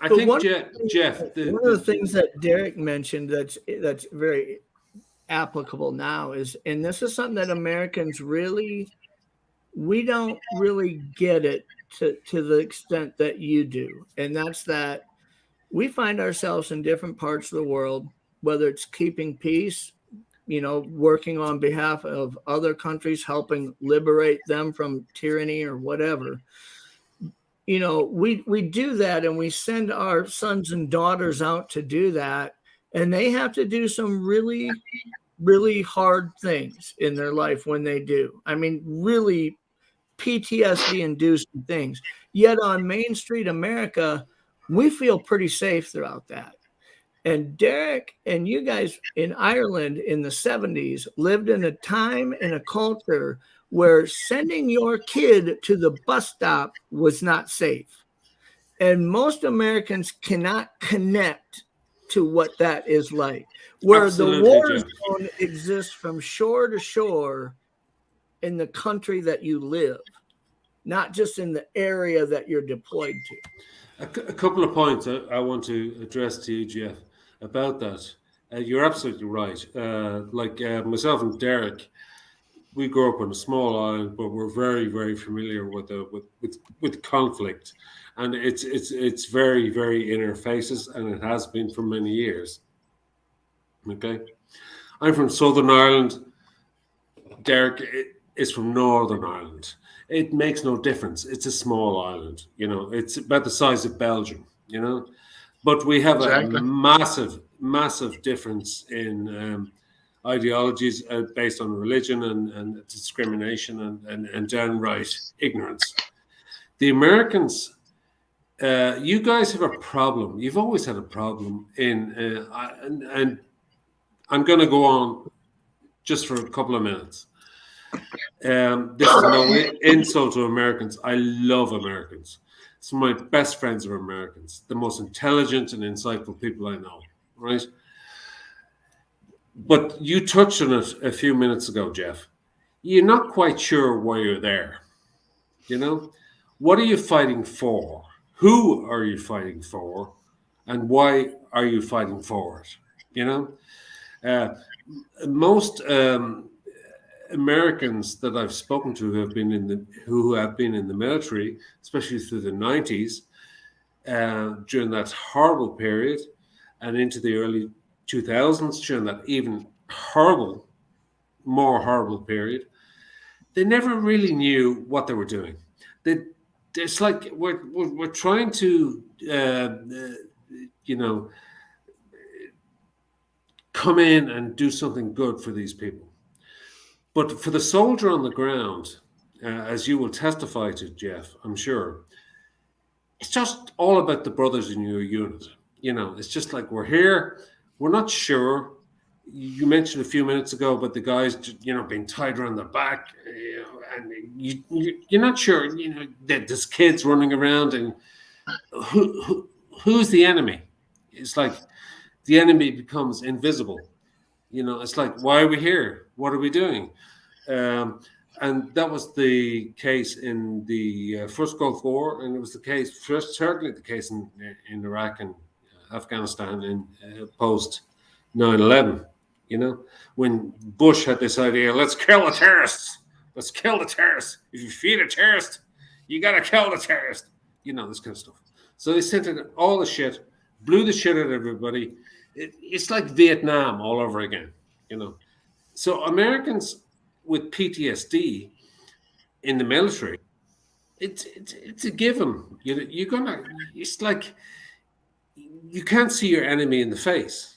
I think Jeff. One of the things that Derek mentioned that's very applicable now is, and this is something that Americans we don't really get it to the extent that you do, and that's that we find ourselves in different parts of the world, whether it's keeping peace, working on behalf of other countries, helping liberate them from tyranny or whatever. We do that, and we send our sons and daughters out to do that, and they have to do some really, really hard things in their life when they do. I mean, really PTSD-inducing things. Yet on Main Street America, we feel pretty safe throughout that. And Derek and you guys in Ireland in the 70s lived in a time and a culture where sending your kid to the bus stop was not safe. And most Americans cannot connect to what that is like. Where absolutely, the war zone exists from shore to shore in the country that you live, not just in the area that you're deployed to. A couple of points I want to address to you, Jeff, about that. You're absolutely right. Myself and Derek, we grew up on a small island, but we're very, very familiar with conflict, and it's very, very in our faces, and it has been for many years. Okay, I'm from Southern Ireland. Derek is from Northern Ireland. It makes no difference. It's a small island, It's about the size of Belgium, But we have exactly. A massive difference in ideologies based on religion and discrimination and downright ignorance. The Americans, you guys have a problem. You've always had a problem and I'm going to go on just for a couple of minutes. This is no insult to Americans. I love Americans. Some of my best friends are Americans, the most intelligent and insightful people I know, right? But you touched on it a few minutes ago, Jeff. You're not quite sure why you're there. What are you fighting for? Who are you fighting for? And why are you fighting for it? Most Americans that I've spoken to who have been in the military, especially through the 90s, during that horrible period, and into the early 2000s, during that even more horrible period, they never really knew what they were doing. It's like we're trying to, come in and do something good for these people. But for the soldier on the ground, as you will testify to, Jeff, I'm sure, it's just all about the brothers in your unit. It's just like we're here, we're not sure. You mentioned a few minutes ago about the guys, being tied around the back, and you're not sure, that there's kids running around, and who's the enemy? It's like the enemy becomes invisible. It's like, why are we here? What are we doing? And that was the case in the first Gulf War, and it was certainly the case in Iraq and Afghanistan in post 9/11. When Bush had this idea, let's kill the terrorists. Let's kill the terrorists. If you feed a terrorist, you got to kill the terrorist. This kind of stuff. So they sent in all the shit, blew the shit out of everybody. It's like Vietnam all over again, So Americans with PTSD in the military, it's a given. It's like you can't see your enemy in the face.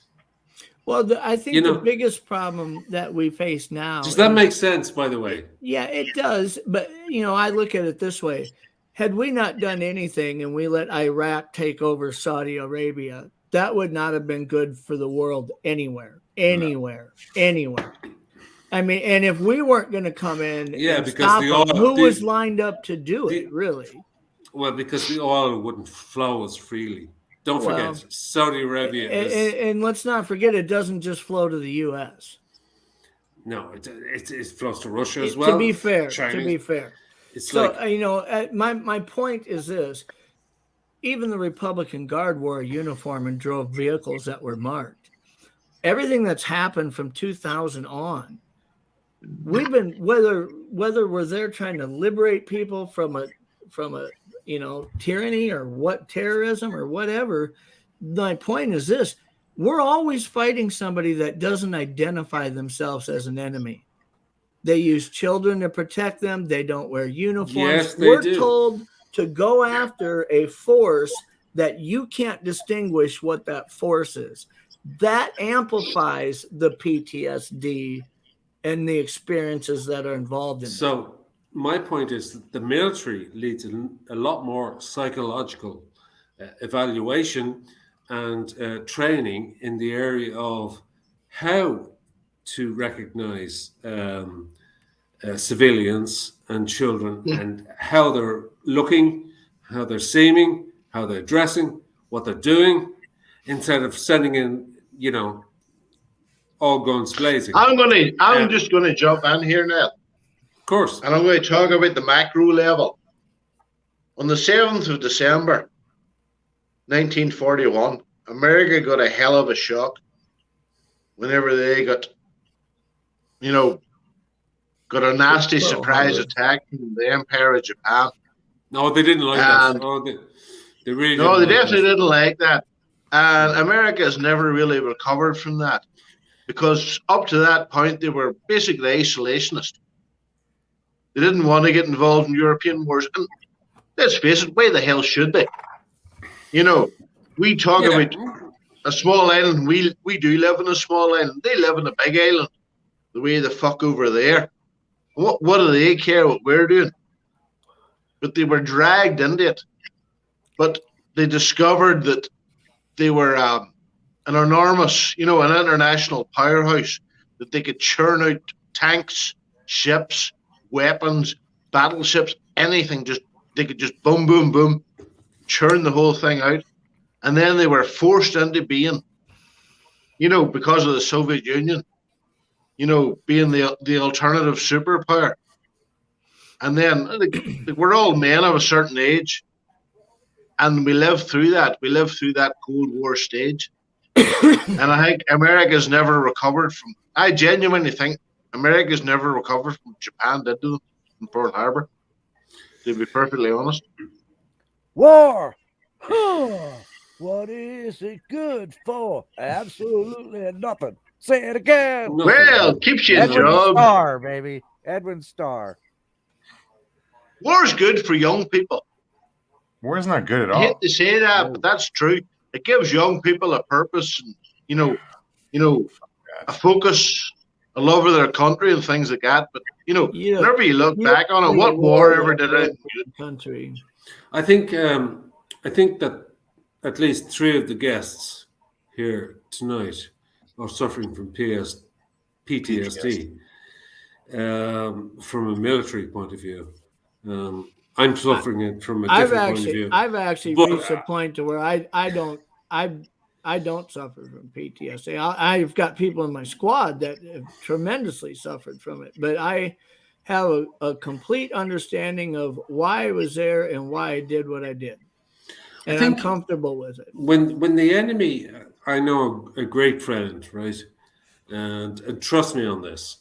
Well, I think the biggest problem that we face now. Does that make sense, by the way? Yeah, it does. But, I look at it this way. Had we not done anything and we let Iraq take over Saudi Arabia, that would not have been good for the world anywhere. I mean, and if we weren't going to come in and stop them, who was lined up to do it, really? Well, because the oil wouldn't flow as freely. don't forget, Saudi Arabia is... And let's not forget, it doesn't just flow to the U.S. No, it flows to Russia as well. To be fair, It's so, like... my point is this. Even the Republican Guard wore a uniform and drove vehicles that were marked. Everything that's happened from 2000 on, we've been, whether we're there trying to liberate people from a tyranny or what, terrorism or whatever, my point is this: we're always fighting somebody that doesn't identify themselves as an enemy. They use children to protect them. They don't wear uniforms. Yes, we're told to go after a force that you can't distinguish what that force is. That amplifies the PTSD and the experiences that are involved in it. So my point is that the military leads a lot more psychological evaluation and training in the area of how to recognize civilians and children and how they're looking, how they're seeming, how they're dressing, what they're doing, instead of sending in, all guns blazing. I'm just going to jump in here now. Of course. And I'm going to talk about the macro level. On the 7th of December, 1941, America got a hell of a shock whenever they got a nasty surprise attack from the Empire of Japan. No, they didn't like that. Oh, they really no, they definitely didn't like that. And America has never really recovered from that, because up to that point, they were basically isolationist. They didn't want to get involved in European wars. And let's face it, why the hell should they? We talk about a small island. We do live in a small island. They live in a big island, the way the fuck over there. What do they care what we're doing? But they were dragged into it. But they discovered that they were an enormous, an international powerhouse, that they could churn out tanks, ships, weapons, battleships, anything. They could just boom, boom, boom, churn the whole thing out. And then they were forced into being, because of the Soviet Union, being the alternative superpower. And then we're all men of a certain age, and we lived through that. We lived through that Cold War stage. And I think America's never recovered from. I genuinely think America's never recovered from Japan did to them in Pearl Harbor, to be perfectly honest. War! What is it good for? Absolutely nothing. Say it again. Well, keeps you in Edwin job. Starr, baby. Edwin Starr. War's good for young people. War's not good at all. I hate to say that, but that's true. It gives young people a purpose, and a focus, a love of their country, and things like that. But whenever you look back on it, what war ever did it? Country. I think that at least 3 of the guests here tonight are suffering from PTSD from a military point of view. I'm suffering it from a different point of view. I've actually reached a point to where I don't suffer from PTSD. I've got people in my squad that have tremendously suffered from it, but I have a complete understanding of why I was there and why I did what I did. And I'm comfortable with it. When the enemy, I know a great friend, right? And trust me on this.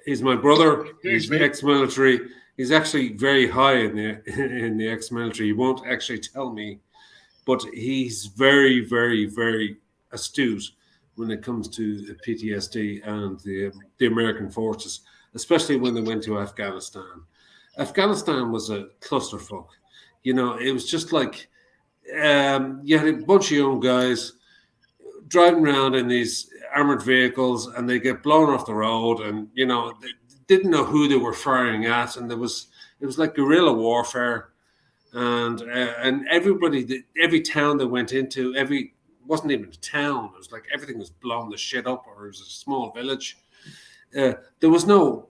He's my brother. He's ex-military. He's actually very high in the ex-military. He won't actually tell me, but he's very, very, very astute when it comes to PTSD and the American forces, especially when they went to Afghanistan. Afghanistan was a clusterfuck. It was just like you had a bunch of young guys driving around in these armored vehicles, and they get blown off the road, and they didn't know who they were firing at, and it was like guerrilla warfare, and every town they went into, wasn't even a town. It was like everything was blown the shit up, or it was a small village. There was no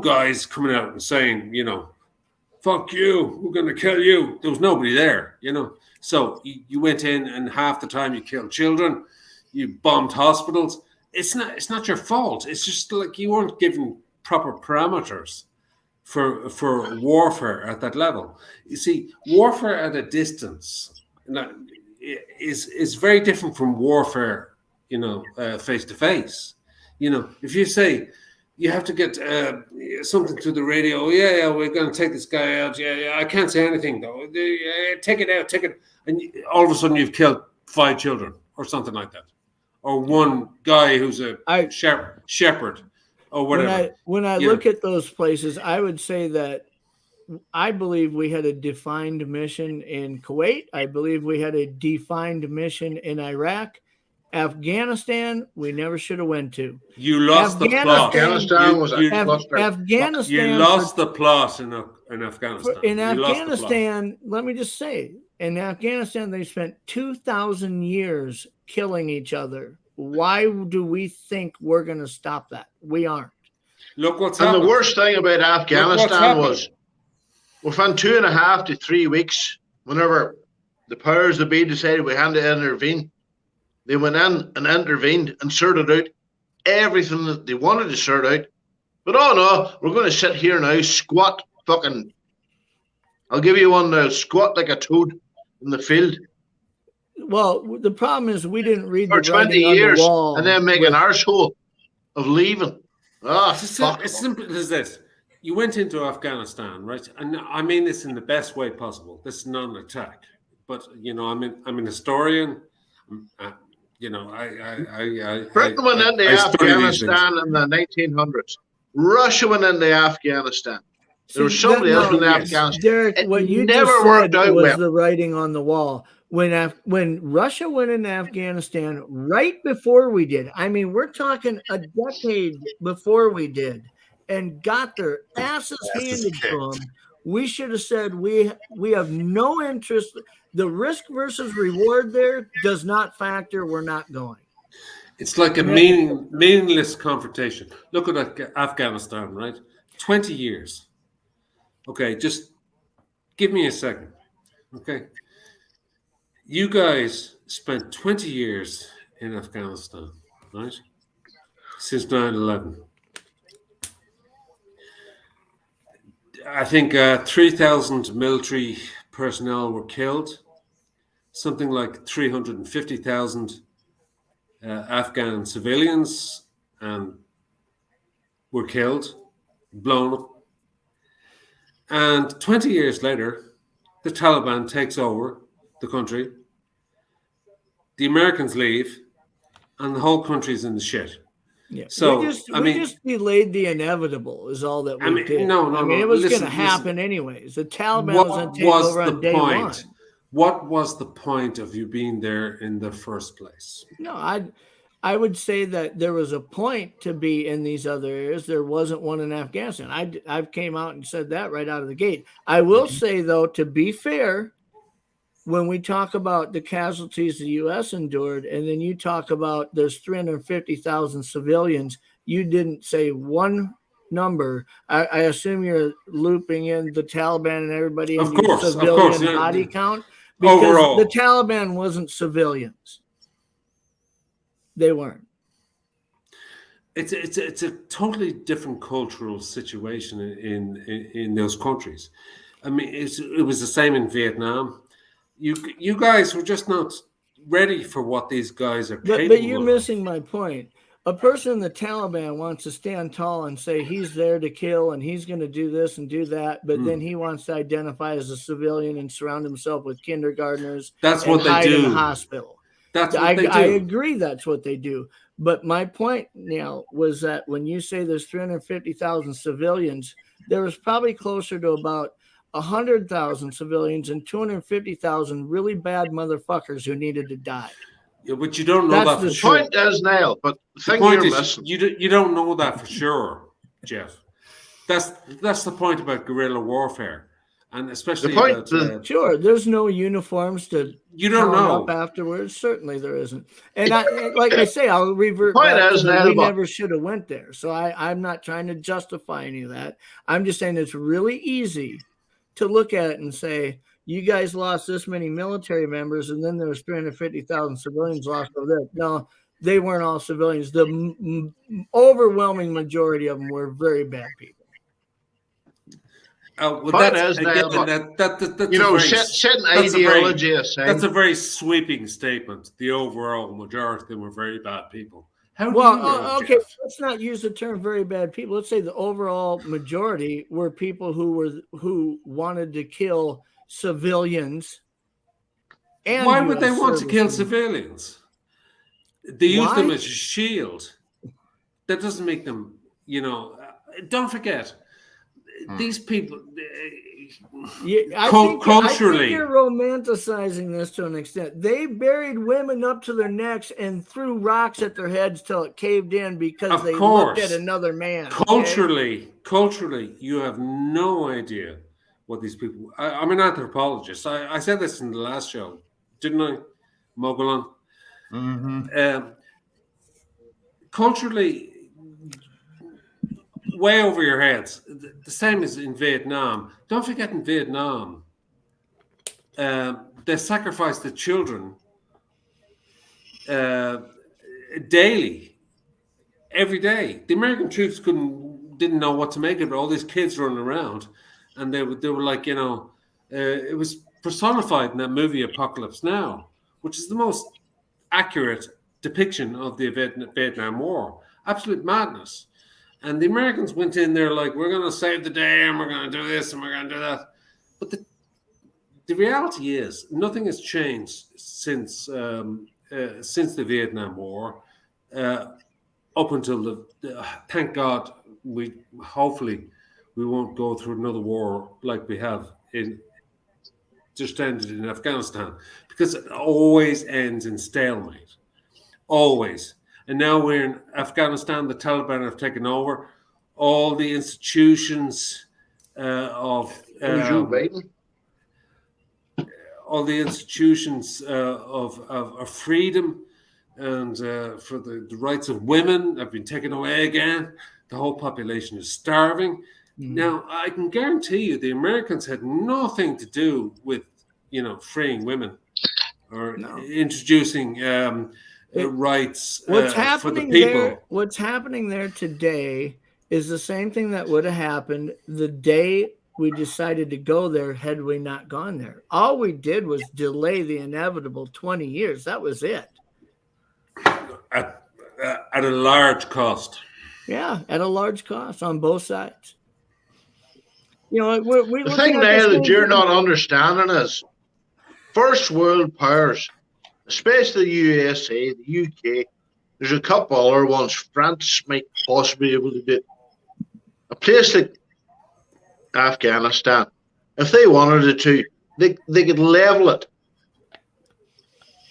guys coming out and saying, fuck you, we're going to kill you. There was nobody there, you know. So you went in, and half the time you killed children, you bombed hospitals. It's not your fault. It's just like you weren't given proper parameters for warfare at that level. You see, warfare at a distance is very different from warfare, you know, face to face. You know, if you say you have to get something to the radio, yeah, we're going to take this guy out. Yeah, I can't say anything though. Take it out, and all of a sudden you've killed 5 children or something like that, or one guy who's a shepherd or whatever. When I look at those places, I would say that I believe we had a defined mission in Kuwait. I believe we had a defined mission in Iraq. Afghanistan, we never should have went to. You lost the plot. Afghanistan was a cluster. Afghanistan. You lost the plot in Afghanistan. In Afghanistan, let me just say, in Afghanistan, they spent 2,000 years killing each other. Why do we think we're going to stop that? We aren't. Look what's happened. And the worst thing about Afghanistan was within 2.5 to 3 weeks, whenever the powers that be decided we had to intervene, they went in and intervened and sorted out everything that they wanted to sort out. But oh no, we're going to sit here now, squat fucking, I'll give you one now, squat like a toad in the field. Well, the problem is we didn't read for the 20 years and then make an arsehole of leaving. It's simple as this. You went into Afghanistan, right? And I mean this in the best way possible. This is not an attack, but you know, I'm an historian. You know, Britain went into Afghanistan in the 1900s. Russia went into Afghanistan. There was somebody else in Afghanistan. Derek, what you never just worked said out was well. The writing on the wall. When Russia went into Afghanistan right before we did, I mean, we're talking a decade before we did, and got their asses handed to them, we should have said we have no interest. The risk versus reward there does not factor. We're not going. It's like a meaningless confrontation. Look at Afghanistan, right? 20 years. Okay, just give me a second. Okay. You guys spent 20 years in Afghanistan, right? Since 9/11. I think 3,000 military personnel were killed. Something like 350,000 Afghan civilians were killed, blown up. And 20 years later, the Taliban takes over the country. The Americans leave, and the whole country's in the shit. Yeah. So we just delayed the inevitable is all that we did. No. It was going to happen anyways. The Taliban was going to take over on day one. What was the point of you being there in the first place? No, I would say that there was a point to be in these other areas. There wasn't one in Afghanistan. I've came out and said that right out of the gate. I will say, though, to be fair, when we talk about the casualties the U.S. endured, and then you talk about there's 350,000 civilians, you didn't say one number. I assume you're looping in the Taliban and everybody in the civilian body count. Because overall, the Taliban wasn't civilians. They weren't. It's a totally different cultural situation in those countries. I mean, it was the same in Vietnam. You guys were just not ready for what these guys are capable of. But you're missing my point. A person in the Taliban wants to stand tall and say he's there to kill and he's going to do this and do that, but then he wants to identify as a civilian and surround himself with kindergartners. That's what they do. In the hospital. That's what they do. I agree that's what they do. But my point now was that when you say there's 350,000 civilians, there was probably closer to about 100,000 civilians and 250,000 really bad motherfuckers who needed to die. Yeah, but you don't know that for sure. The point is, Niall, but the point is, you don't know that for sure, Jeff. That's the point about guerrilla warfare, and especially the point. Sure, there's no uniforms to you don't know up afterwards. Certainly, there isn't. And like I say, I'll revert back to we never should have went there. So I'm not trying to justify any of that. I'm just saying it's really easy to look at it and say, you guys lost this many military members, and then there was 350,000 civilians lost over there. No, they weren't all civilians. The overwhelming majority of them were very bad people. Well, that's setting ideology aside. That's a very sweeping statement. The overall majority of them were very bad people. How do Well, you know, okay, Jeff? let's not use the term very bad people. Let's say the overall majority were people who wanted to kill civilians. And Why would they US want to kill servicemen. civilians? They use them Why? as a shield. That doesn't make them, don't forget, these people, I think you're romanticizing this to an extent. They buried women up to their necks and threw rocks at their heads till it caved in because they looked at another man. Culturally, you have no idea what these people. I'm an anthropologist. I said this in the last show, didn't I, Mogulon? Mm-hmm. Culturally, way over your heads. The same as in Vietnam. Don't forget, in Vietnam, they sacrificed the children daily, every day. The American troops didn't know what to make of it. All these kids running around, and they were like, it was personified in that movie Apocalypse Now, which is the most accurate depiction of the Vietnam War. Absolute madness. And the Americans went in there like, we're going to save the day, and we're going to do this, and we're going to do that. But the reality is, nothing has changed since the Vietnam War, up until thank God, hopefully we won't go through another war like we have just ended in Afghanistan, because it always ends in stalemate. Always. And now we're in Afghanistan. The Taliban have taken over all the institutions of freedom and for the rights of women have been taken away again. The whole population is starving. Now, I can guarantee you the Americans had nothing to do with, freeing women or introducing rights for the people. What's happening there today is the same thing that would have happened the day we decided to go there had we not gone there. All we did was delay the inevitable 20 years. That was it. At a large cost. Yeah, at a large cost on both sides. The thing now that you're not understanding is first world powers, especially the USA, the UK, there's a couple other ones. France might possibly be able to do it. A place like Afghanistan, if they wanted to, they could level it.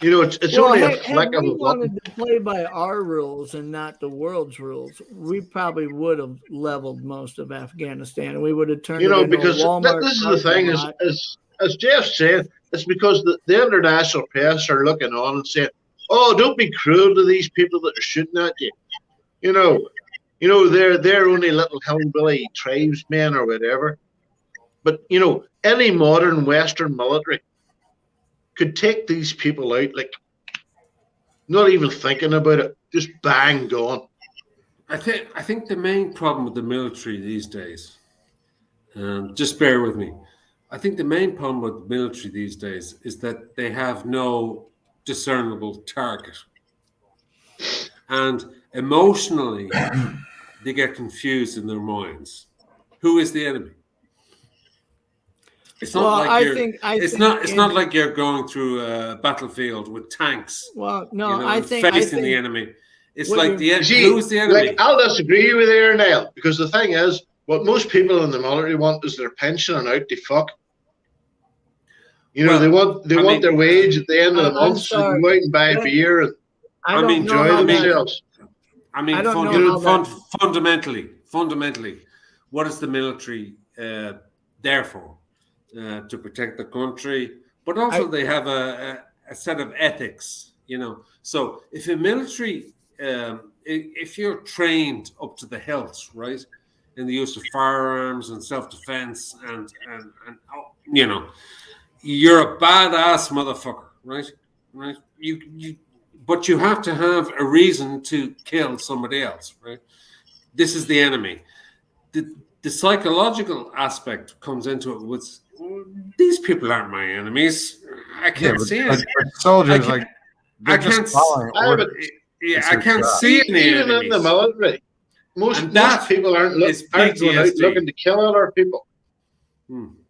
It's only a flick of a button. If we wanted to play by our rules and not the world's rules, we probably would have leveled most of Afghanistan, and we would have turned it into because a Walmart. This is the thing, as Jeff said, it's because the international press are looking on and saying, "Oh, don't be cruel to these people that are shooting at you." They're only little hillbilly tribesmen or whatever. But any modern Western military could take these people out, like not even thinking about it, just bang, gone. I think the main problem with the military these days, just bear with me. I think the main problem with the military these days is that they have no discernible target, and emotionally they get confused in their minds. Who is the enemy? It's not it's not like you're going through a battlefield with tanks. Well, no, facing the enemy. It's like who's the enemy? Like, I'll disagree with you there, Neil, because the thing is, what most people in the military want is their pension and out to fuck. They want their wage at the end of the month, so they can go out and buy a beer and enjoy themselves. Fundamentally, what is the military there for? To protect the country, but also they have a set of ethics, So if a military, if you're trained up to the hilt, right, in the use of firearms and self-defense, and you know, you're a badass motherfucker, right? Right? But you have to have a reason to kill somebody else, right? This is the enemy. The psychological aspect comes into it with, these people aren't my enemies. I can't see it. Soldiers, I can't see any even enemies. in the military. Most people aren't going out looking to kill other people.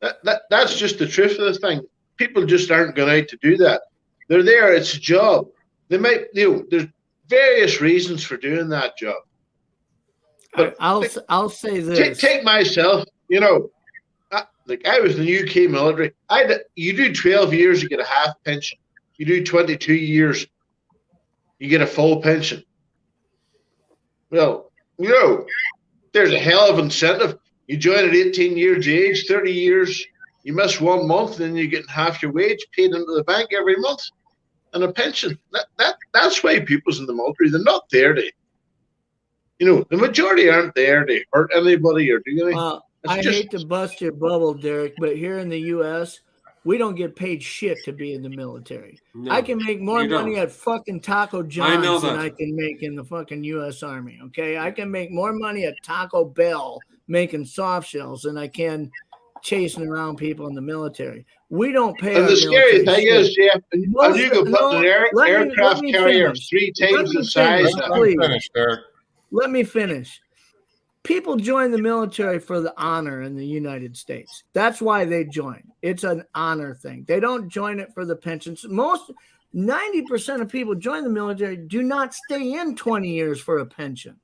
That's just the truth of the thing. People just aren't going out to do that. They're there. It's a job. They might, there's various reasons for doing that job. But I'll say this. Take myself. I was in the UK military. You do 12 years, you get a half pension. You do 22 years, you get a full pension. Well, there's a hell of incentive. You join at 18 years age, 30 years, you miss 1 month, then you're getting half your wage paid into the bank every month, and a pension. That's why people's in the military. They're not there to, the majority aren't there to hurt anybody or do anything. I hate to bust your bubble, Derek, but here in the U.S., we don't get paid shit to be in the military. No, I can make more money at fucking Taco John's than I can make in the fucking U.S. Army, okay? I can make more money at Taco Bell making soft shells than I can chasing around people in the military. We don't pay. And the scary thing is, Jeff, you can put an aircraft carrier 3 times the size. Let me finish. People join the military for the honor in the United States. That's why they join. It's an honor thing. They don't join it for the pensions. 90% of people join the military do not stay in 20 years for a pension.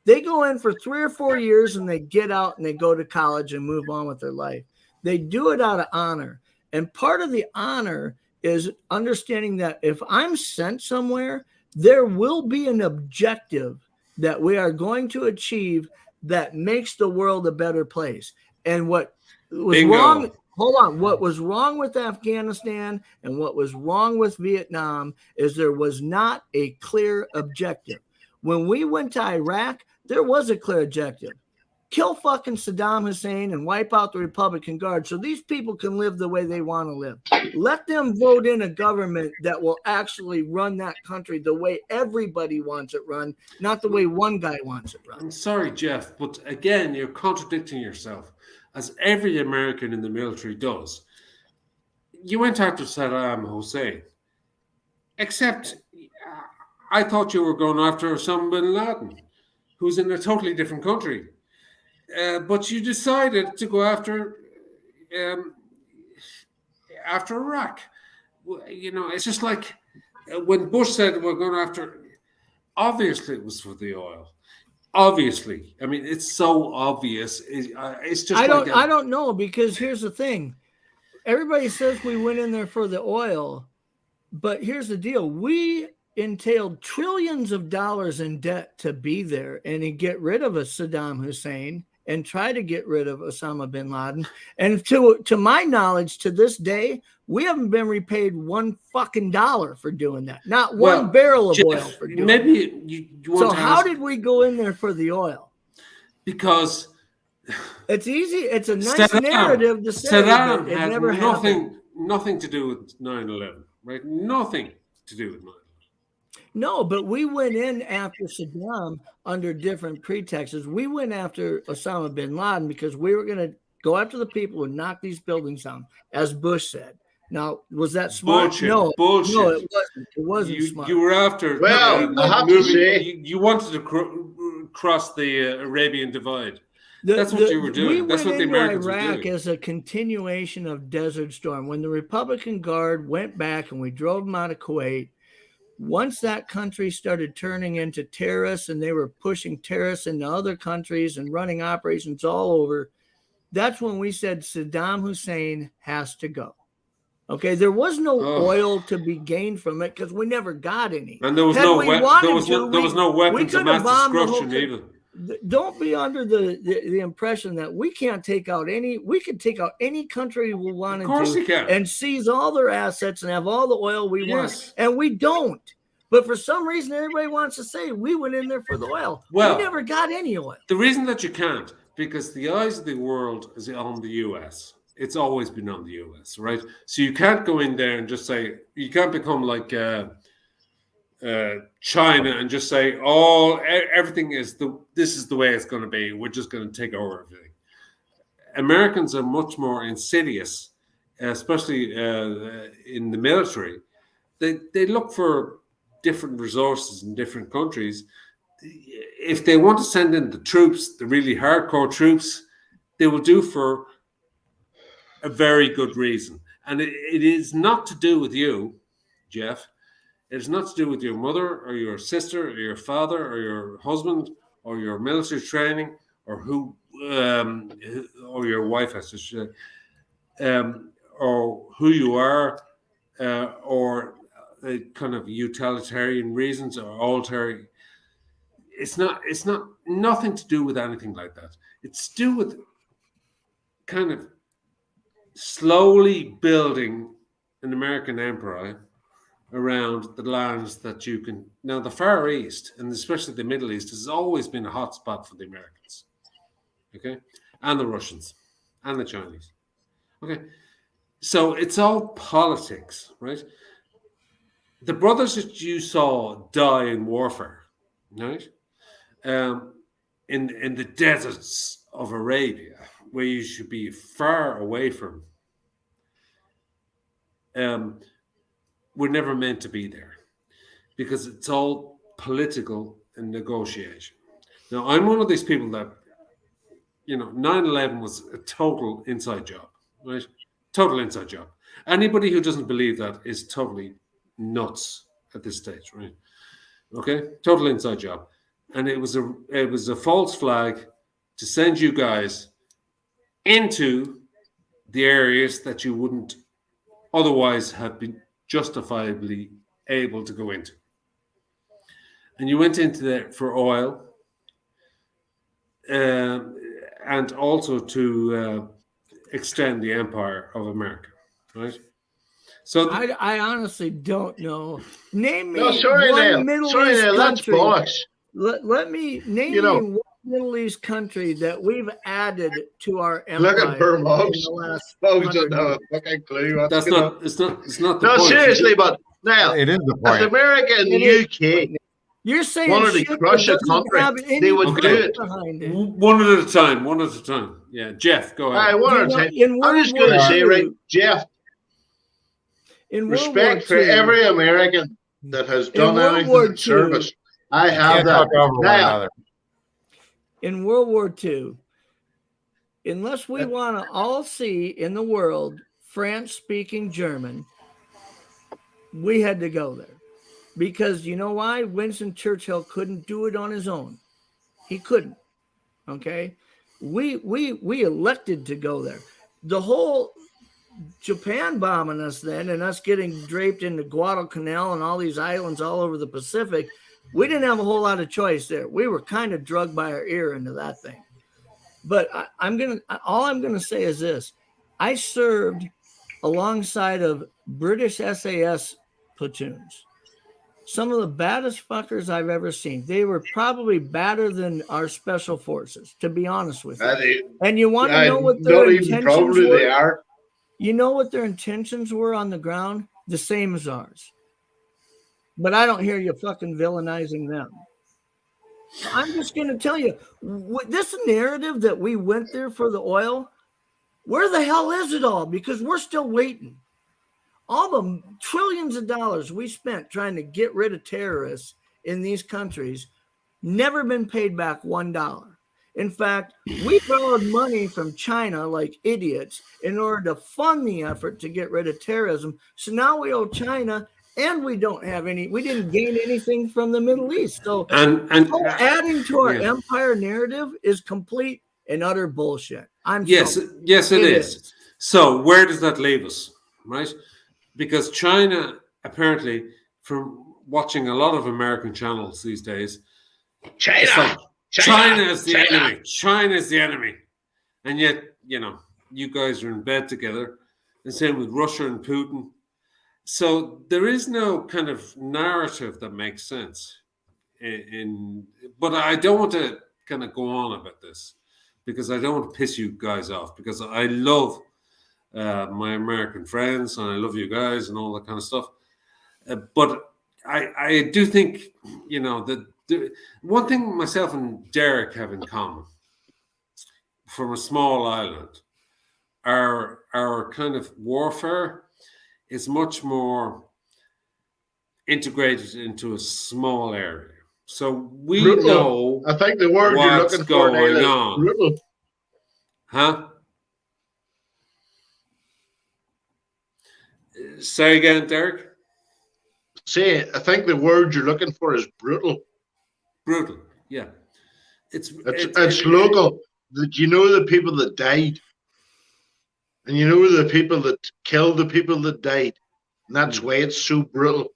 They go in for 3 or 4 years and they get out and they go to college and move on with their life. They do it out of honor. And part of the honor is understanding that if I'm sent somewhere, there will be an objective that we are going to achieve that makes the world a better place. And what was wrong, what was wrong with Afghanistan and what was wrong with Vietnam is there was not a clear objective. When we went to Iraq, there was a clear objective. Kill fucking Saddam Hussein and wipe out the Republican Guard so these people can live the way they want to live. Let them vote in a government that will actually run that country the way everybody wants it run, not the way one guy wants it run. I'm sorry, Jeff, but again, you're contradicting yourself, as every American in the military does. You went after Saddam Hussein, except I thought you were going after Osama bin Laden, who's in a totally different country. But you decided to go after Iraq. It's just like when Bush said we're going after. Obviously, it was for the oil. Obviously, I mean it's so obvious. It's just. I don't know, because here's the thing. Everybody says we went in there for the oil, but here's the deal: we entailed trillions of dollars in debt to be there and to get rid of a Saddam Hussein and try to get rid of Osama bin Laden. And to my knowledge, to this day, we haven't been repaid $1 fucking for doing that. Not one barrel of oil for doing maybe that. So how did we go in there for the oil? Because it's easy. It's a nice narrative to say. Saddam it had never nothing to do with 9/11, right? Nothing to do with 9/11. No, but we went in after Saddam under different pretexts. We went after Osama bin Laden because we were going to go after the people who knocked these buildings down, as Bush said. Now, was that smart? Bullshit. No, Bullshit. No, it wasn't. It wasn't smart. You were after. Well, I have to say, you wanted to cross the Arabian Divide. That's what you were doing. That's what the Americans were doing. Iraq as a continuation of Desert Storm. When the Republican Guard went back and we drove them out of Kuwait, once that country started turning into terrorists and they were pushing terrorists into other countries and running operations all over, that's when we said Saddam Hussein has to go. Okay, there was no oil to be gained from it because we never got any. And there was no weapons of mass destruction either. Don't be under the impression that we can't take out any. We could take out any country we wanted to. Of course you can. And seize all their assets and have all the oil we want. And we don't. But for some reason, everybody wants to say we went in there for the oil. Well, we never got any oil. The reason that you can't, because the eyes of the world is on the US. It's always been on the US, right? So you can't go in there and just say, you can't become like China and just say, everything this is the way it's going to be. We're just going to take over everything. Americans are much more insidious, especially in the military. They look for different resources in different countries. If they want to send in the troops, the really hardcore troops, they will do for a very good reason. And it is not to do with you, Jeff. It is not to do with your mother or your sister or your father or your husband or your military training or or your wife, I should say, or who you are, or kind of utilitarian reasons or alternate. It's not nothing to do with anything like that. It's to do with kind of slowly building an American empire around the lands that you can. Now, the Far East, and especially the Middle East, has always been a hot spot for the Americans, okay? And the Russians, and the Chinese, okay? So it's all politics, right? The brothers that you saw die in warfare, right? In the deserts of Arabia, where you should be far away from, were never meant to be there because it's all political and negotiation. Now, I'm one of these people that, 9/11 was a total inside job, right? Total inside job. Anybody who doesn't believe that is totally nuts at this stage, right? Okay, total inside job. And it was a false flag to send you guys into the areas that you wouldn't otherwise have been justifiably able to go into. And you went into there for oil, and also to extend the empire of America, right? So I honestly don't know. Name me sorry, one Neil. Middle Sorry, East Neil, that's country. bollocks. Let me name me one Middle East country that we've added to our empire. Look at Burma. in the last Folks don't 100 know a years. fucking clue. What's that's going not. on. It's not the No, point. seriously, but now, It is the if point. America and the UK You're saying wanted to shit crush that a doesn't country, have any they would do proof it. behind it. One at a time. One at a time. Yeah, Jeff, go All right, ahead. one You at a know, time. in I'm World just going to War say, II right, Jeff, in respect for World War II, every American that has done World anything War in service. I You have can't that. talk over one Now, another. in World War II, unless we want to all see in the world French-speaking German, we had to go there. Because you know why? Winston Churchill couldn't do it on his own. He couldn't. Okay? We elected to go there. The whole Japan bombing us then and us getting draped into Guadalcanal and all these islands all over the Pacific, we didn't have a whole lot of choice there. We were kind of drugged by our ear into that thing. But all I'm gonna say is this: I served alongside of British SAS platoons. Some of the baddest fuckers I've ever seen. They were probably badder than our special forces, to be honest with you. And you want to know what their intentions were? They are. You know what their intentions were on the ground? The same as ours. But I don't hear you fucking villainizing them. I'm just going to tell you, this narrative that we went there for the oil, where the hell is it all? Because we're still waiting. All the trillions of dollars we spent trying to get rid of terrorists in these countries, never been paid back $1. In fact, we borrowed money from China like idiots in order to fund the effort to get rid of terrorism. So now we owe China, and we didn't gain anything from the Middle East. So adding to our empire narrative is complete and utter bullshit. Yes, it is. So where does that leave us, right? Because China, apparently, from watching a lot of American channels these days, China is the enemy. China is the enemy. And yet, you guys are in bed together. And same with Russia and Putin. So there is no kind of narrative that makes sense. But I don't want to kind of go on about this because I don't want to piss you guys off, because I love my American friends and I love you guys and all that kind of stuff. But I do think, you know, that one thing myself and Derek have in common, from a small island, our kind of warfare is much more integrated into a small area. So we know. I think the word you're looking for going on. Brutal. Huh? Say again, Derek. Say, I think the word you're looking for is brutal. Brutal, yeah. It's local. You know the people that died, and you know the people that killed the people that died, and that's why it's so brutal.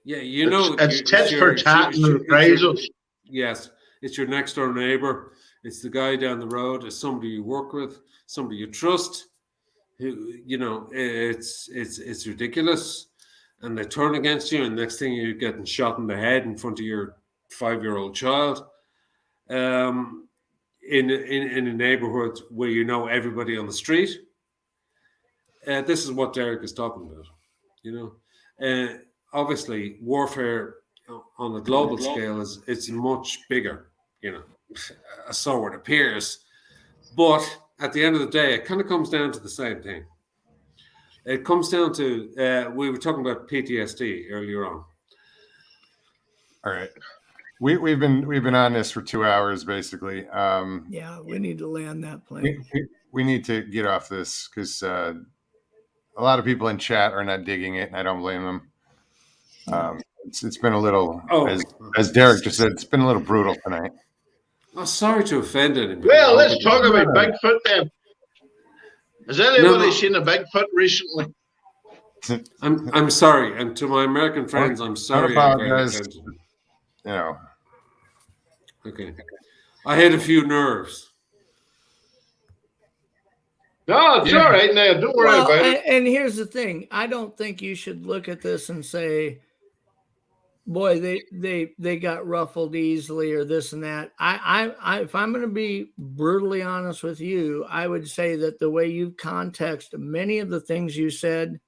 Yeah, you know, it's tit for tat and reprisals. Yes, it's your next door neighbor. It's the guy down the road. It's somebody you work with, somebody you trust. Who, you know, it's ridiculous, and they turn against you, and next thing you're getting shot in the head in front of your 5-year-old child. In a neighborhood where you know everybody on the street. This is what Derek is talking about. You know, obviously warfare on a global scale it's much bigger. You know, so it appears, but at the end of the day, it kind of comes down to the same thing. It comes down to we were talking about PTSD earlier on. All right. We've been on this for 2 hours basically. Yeah, we need to land that plane. We need to get off this because a lot of people in chat are not digging it, and I don't blame them. It's been a little, as Derek just said, it's been a little brutal tonight. I'm sorry to offend anybody. Well, let's talk about Bigfoot then. Has anybody seen a Bigfoot recently? I'm sorry, and to my American friends, I'm sorry. I apologize. You know. Okay. I had a few nerves. No, it's all right now. Don't worry about it. And here's the thing. I don't think you should look at this and say, boy, they got ruffled easily or this and that. I if I'm going to be brutally honest with you, I would say that the way you context many of the things you said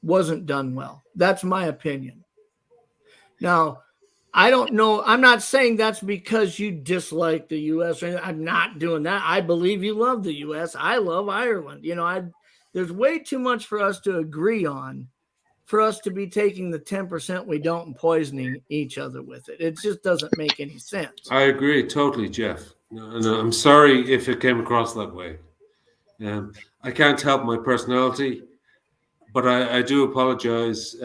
wasn't done well. That's my opinion. Now, I don't know. I'm not saying that's because you dislike the U.S. I'm not doing that. I believe you love the U.S. I love Ireland. You know, there's way too much for us to agree on, for us to be taking the 10% we don't and poisoning each other with it. It just doesn't make any sense. I agree totally, Jeff. No, I'm sorry if it came across that way. I can't help my personality, but I do apologize.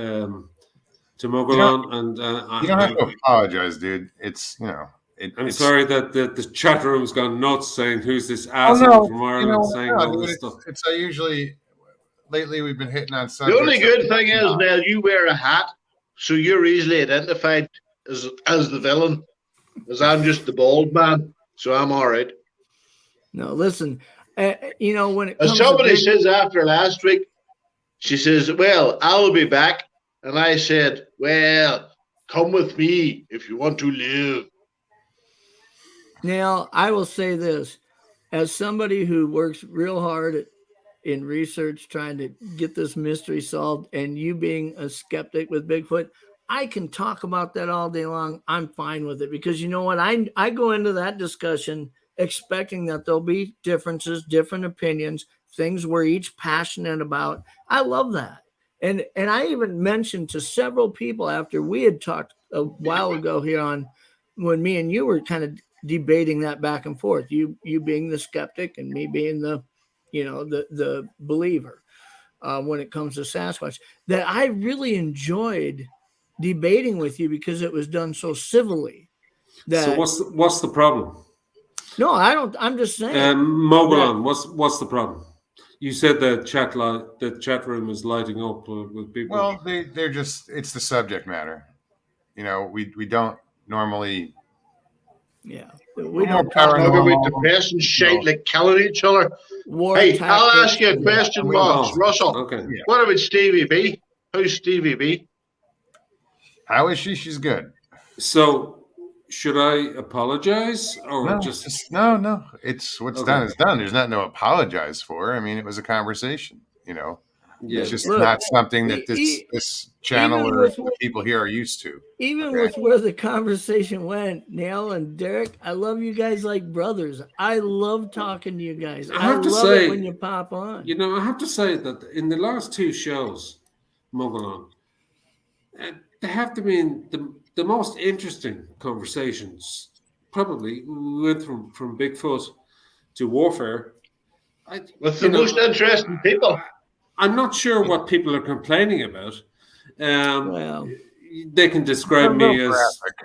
To Mogollon, and you don't have to apologize, dude. It's, you know, I'm sorry that the chat room's gone nuts saying who's this asshole from Ireland saying all this stuff. It's usually lately we've been hitting on The subjects. only good thing is now you wear a hat, so you're easily identified as the villain, as I'm just the bald man, so I'm all right. No, listen, you know, when it comes as somebody says after last week, she says, "Well, I'll be back." And I said, well, come with me if you want to live. Now, I will say this. As somebody who works real hard in research trying to get this mystery solved, and you being a skeptic with Bigfoot, I can talk about that all day long. I'm fine with it because you know what? I go into that discussion expecting that there'll be differences, different opinions, things we're each passionate about. I love that. And I even mentioned to several people after we had talked a while ago here on when me and you were kind of debating that back and forth, you being the skeptic and me being the, you know, the believer when it comes to Sasquatch, that I really enjoyed debating with you because it was done so civilly. So what's the problem? No, I don't. I'm just saying. Mogollon, what's the problem? You said the chat room is lighting up with people. Well, they're just, it's the subject matter. You know, we don't normally. Yeah, we don't talk about depressing shit like killing each other. Hey, I'll ask you a question, Ross. Russell. Okay. Yeah. What about Stevie B? Who's Stevie B? How is she? She's good. So should I apologize or No, just no. It's what's Okay. done is done. There's nothing to apologize for. I mean, it was a conversation. yeah? It's just Look, not something that e- this channel even or with the people here are used to. Even Okay. with where the conversation went, Neil and Derek, I love you guys like brothers. I love talking to you guys. I have to love say, it when you pop on. I have to say that in the last two shows, Muggleon, they have to be the most interesting conversations. Probably we went from Bigfoot to warfare. With the most interesting people. I'm not sure what people are complaining about. Well, They can describe me as, graphic.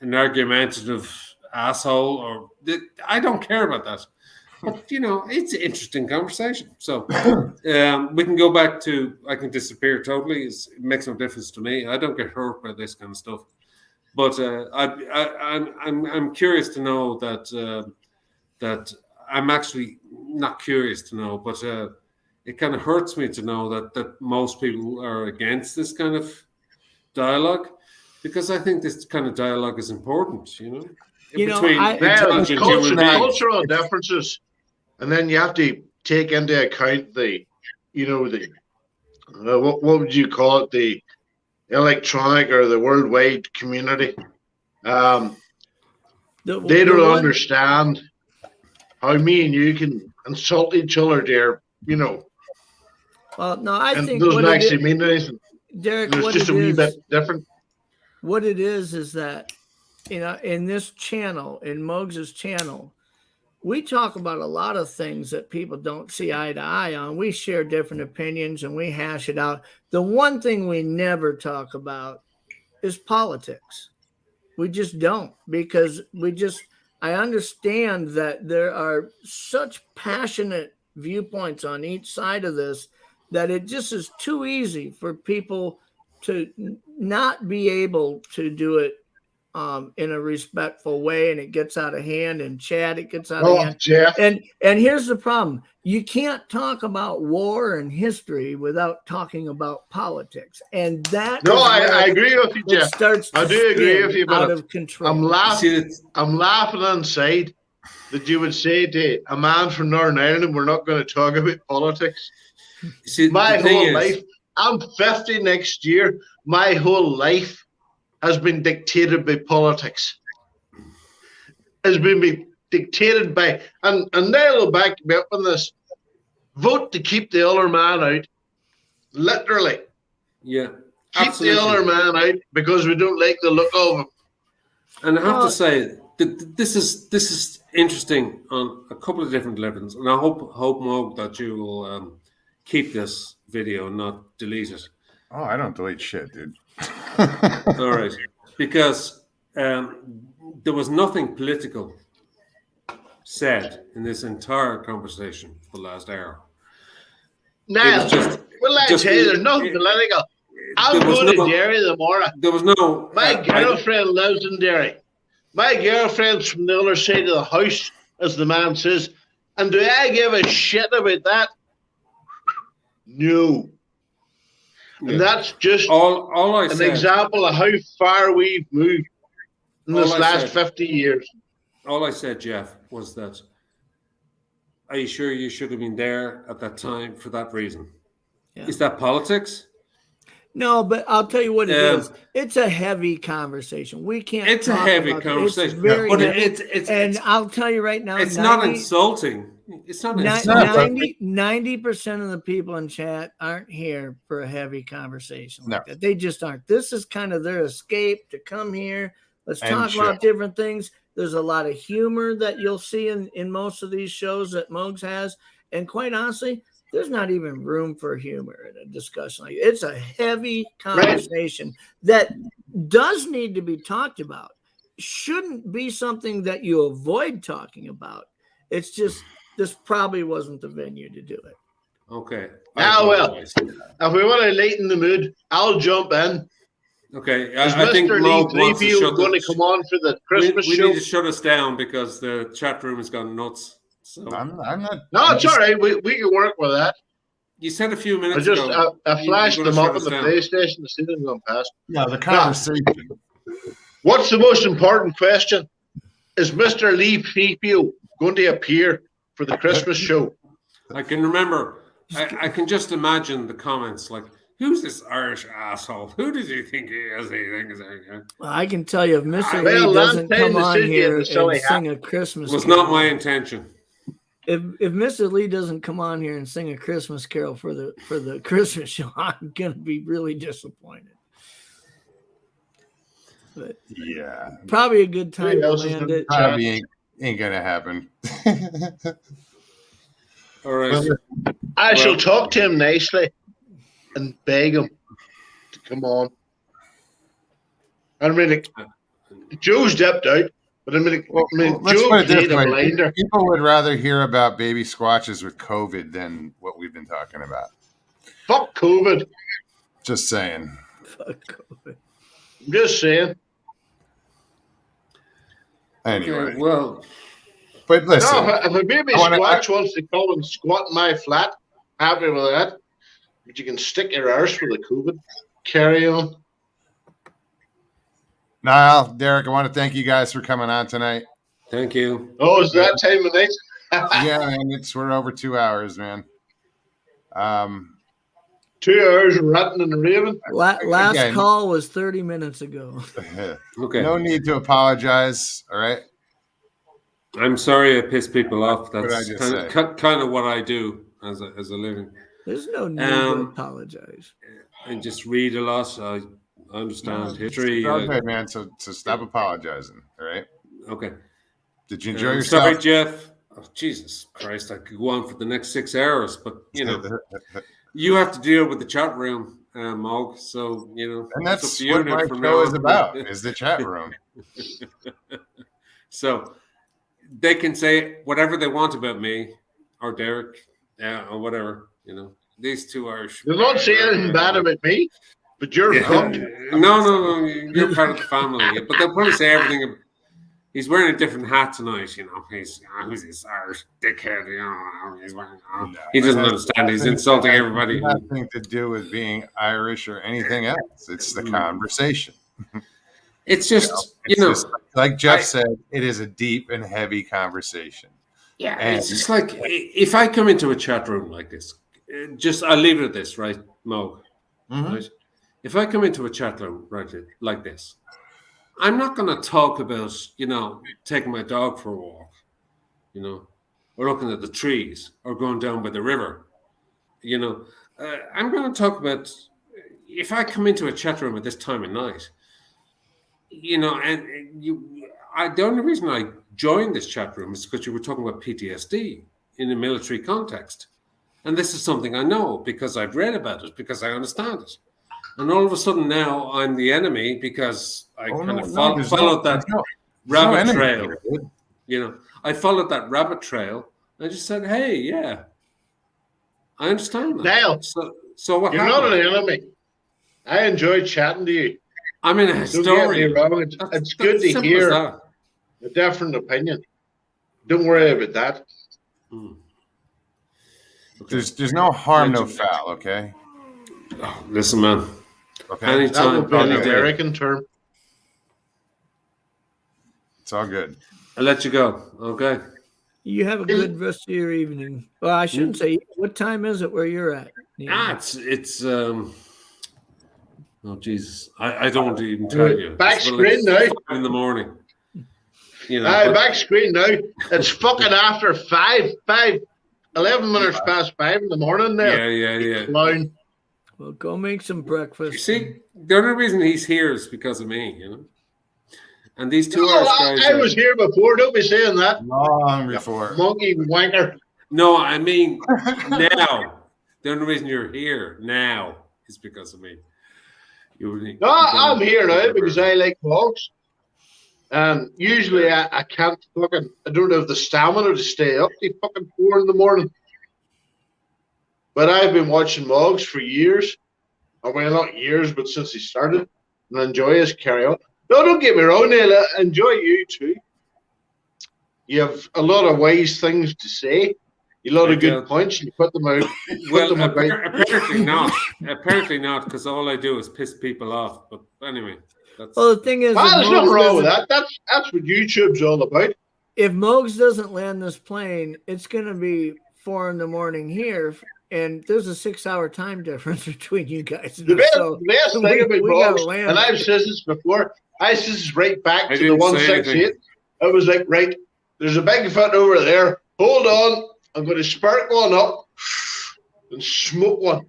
an argumentative asshole, or I don't care about that. But it's an interesting conversation. So we can go back to I can disappear totally. It makes no difference to me. I don't get hurt by this kind of stuff. But I'm curious to know that I'm actually not curious to know, but it kind of hurts me to know that most people are against this kind of dialogue, because I think this kind of dialogue is important. Between intelligent human beings. Cultural differences, and then you have to take into account the what would you call it, the electronic or the worldwide community. They don't understand how me and you can insult each other there, Well, no, I and think it doesn't what actually mean anything. Derek, It's what just it a wee is, bit different. what it is that, in this channel, in Muggs's channel, we talk about a lot of things that people don't see eye to eye on. We share different opinions and we hash it out. The one thing we never talk about is politics. We just don't, because I understand that there are such passionate viewpoints on each side of this that it just is too easy for people to not be able to do it in a respectful way, and it gets out of hand. And Chad, it gets out of hand. Jeff. And here's the problem: you can't talk about war and history without talking about politics, and that. No, I agree with you, Jeff. I do agree with you, but out of control. I'm laughing inside that you would say to a man from Northern Ireland, we're not going to talk about politics. See, my whole life, I'm 50 next year. My whole life has been dictated by politics. Has been dictated by, and they'll back me up on this. Vote to keep the other man out. Literally. Yeah. Keep absolutely. the other man out because we don't like the look of him. And I have to say that this is interesting on a couple of different levels, and I hope Mog that you will keep this video and not delete it. Oh, I don't delete shit, dude. All right, because there was nothing political said in this entire conversation for the last hour. Now, well, I tell you, there's nothing political. I'll go to Derry tomorrow. There was no. My girlfriend lives in Derry. My girlfriend's from the other side of the house, as the man says. And do I give a shit about that? No. Yeah. And that's just all I an said, example of how far we've moved in this last 50 years. All I said, Jeff, was that, are you sure you should have been there at that time for that reason? Yeah. Is that politics? No, but I'll tell you what it is. It's a heavy conversation. We can't. It's a heavy conversation. It's very but it's I'll tell you right now. It's not insulting. It's not insulting. 90% of the people in chat aren't here for a heavy conversation like that. They just aren't. This is kind of their escape to come here. Let's talk about different things. There's a lot of humor that you'll see in most of these shows that Muggs has. And quite honestly, there's not even room for humor in a discussion like it's a heavy conversation that does need to be talked about. Shouldn't be something that you avoid talking about. It's just this probably wasn't the venue to do it. Okay. Well, if we want to lighten the mood, I'll jump in. Okay, I think Mr. Lee Threefield going to come on for the Christmas show. We need to shut us down because the chat room has gone nuts. So I'm not. No, it's all right. We can work with that. You said a few minutes ago. I flashed them up on the PlayStation to see them going past. Yeah, the conversation. What's the most important question? Is Mr. Lee Pipio going to appear for the Christmas show? I can remember. I can just imagine the comments like, "Who's this Irish asshole? Who does he think he is? I can tell you, if Mr. Well, Lee doesn't Lance come Payne, on the city here and the silly and sing a Christmas was carol, not my intention. if Mr. Lee doesn't come on here and sing a Christmas carol for the Christmas show, I'm gonna be really disappointed. But Yeah, probably a good time to else is land gonna it. probably ain't gonna happen. All right. Well, I shall talk to him nicely and beg him to come on. I mean, Joe's dipped out, but Let's Joe put it played this a way. blinder. People would rather hear about baby squatches with COVID than what we've been talking about. Fuck COVID. Just saying. Fuck COVID. I'm just saying. Anyway, Okay, well, but listen, No, if a baby squatch wants to come and squat in my flat, happy with that. But you can stick your arse with the COVID. Carry on. Niall, Derek, I want to thank you guys for coming on tonight. thank you. Oh, is that time of night? Yeah, man, we're over 2 hours, man. 2 hours ratting and raving. Last Again. call was 30 minutes ago. Okay. No need to apologize. All right. I'm sorry I pissed people off. What did I That's just kind of what I do as a living. There's no need to apologize. I just read a lot. I understand history. It's all good, man. So stop apologizing. All right. Okay. Did you enjoy yourself? Sorry, Jeff. Oh, Jesus Christ, I could go on for the next 6 hours, but you have to deal with the chat room, Mog. So And that's up to you what now my from show now is on. about, is the chat room. So they can say whatever they want about me or Derek or whatever. These two are. They're not saying anything bad about me, but you're fucked. No, you're part of the family. But they'll probably say everything. He's wearing a different hat tonight. He's who's this Irish dickhead? He's wearing. He doesn't understand. He's insulting everybody. Nothing to do with being Irish or anything else. It's the conversation. It's just It's just, like Jeff said, it is a deep and heavy conversation. Yeah, And it's just like if I come into a chat room like this, I'll leave it at this, right, Mo? Right? If I come into a chat room like this, I'm not going to talk about, taking my dog for a walk, or looking at the trees or going down by the river. I'm going to talk about if I come into a chat room at this time of night, the only reason I joined this chat room is because you were talking about PTSD in a military context. And this is something I know because I've read about it, because I understand it. And all of a sudden now I'm the enemy because I followed that rabbit trail. I followed that rabbit trail. I just said, hey, yeah, I understand that. Now, so what you're happened? not an enemy. I enjoy chatting to you. I'm in a Don't get me historian. wrong. It's good to simple hear as a different opinion. Don't worry about that. Okay. There's no harm, no foul. Okay. Oh, listen, man. Okay. That Anytime, would be an any day. American term. It's all good. I'll let you go. Okay. You have a good rest of your evening. Well, I shouldn't say. What time is it where you're at? It's oh Jesus, I don't want to even tell you. Back It's screen like now. in the morning. Back screen now. It's fucking after 11 minutes past 5 in the morning now. Yeah. Clown. Well, go make some breakfast. You see, the only reason he's here is because of me, And these two No, Irish guys. I was here before. Don't be saying that. Long before. Monkey wanker. No, I mean now. The only reason you're here now is because of me. No, I'm here now because I like dogs. Usually I can't I don't have the stamina to stay up till fucking 4 in the morning. But I've been watching Moggs for years. Or well, not years, but since he started. And I enjoy his carry on. No, don't get me wrong, Neil. I enjoy you too. You have a lot of wise things to say. A lot of good points. You put them out. Apparently not. Apparently not, because all I do is piss people off. But anyway. Well, the thing is, Well, if there's nothing Mogs wrong with doesn't- that. That's what YouTube's all about. if Mogs doesn't land this plane, it's going to be 4 a.m. here, and there's a 6-hour time difference between you guys. The best thing about Mogs, and I've said this before, I said this right back to the 168. I was like, right, there's a Bigfoot over there. Hold on, I'm going to spark one up and smoke one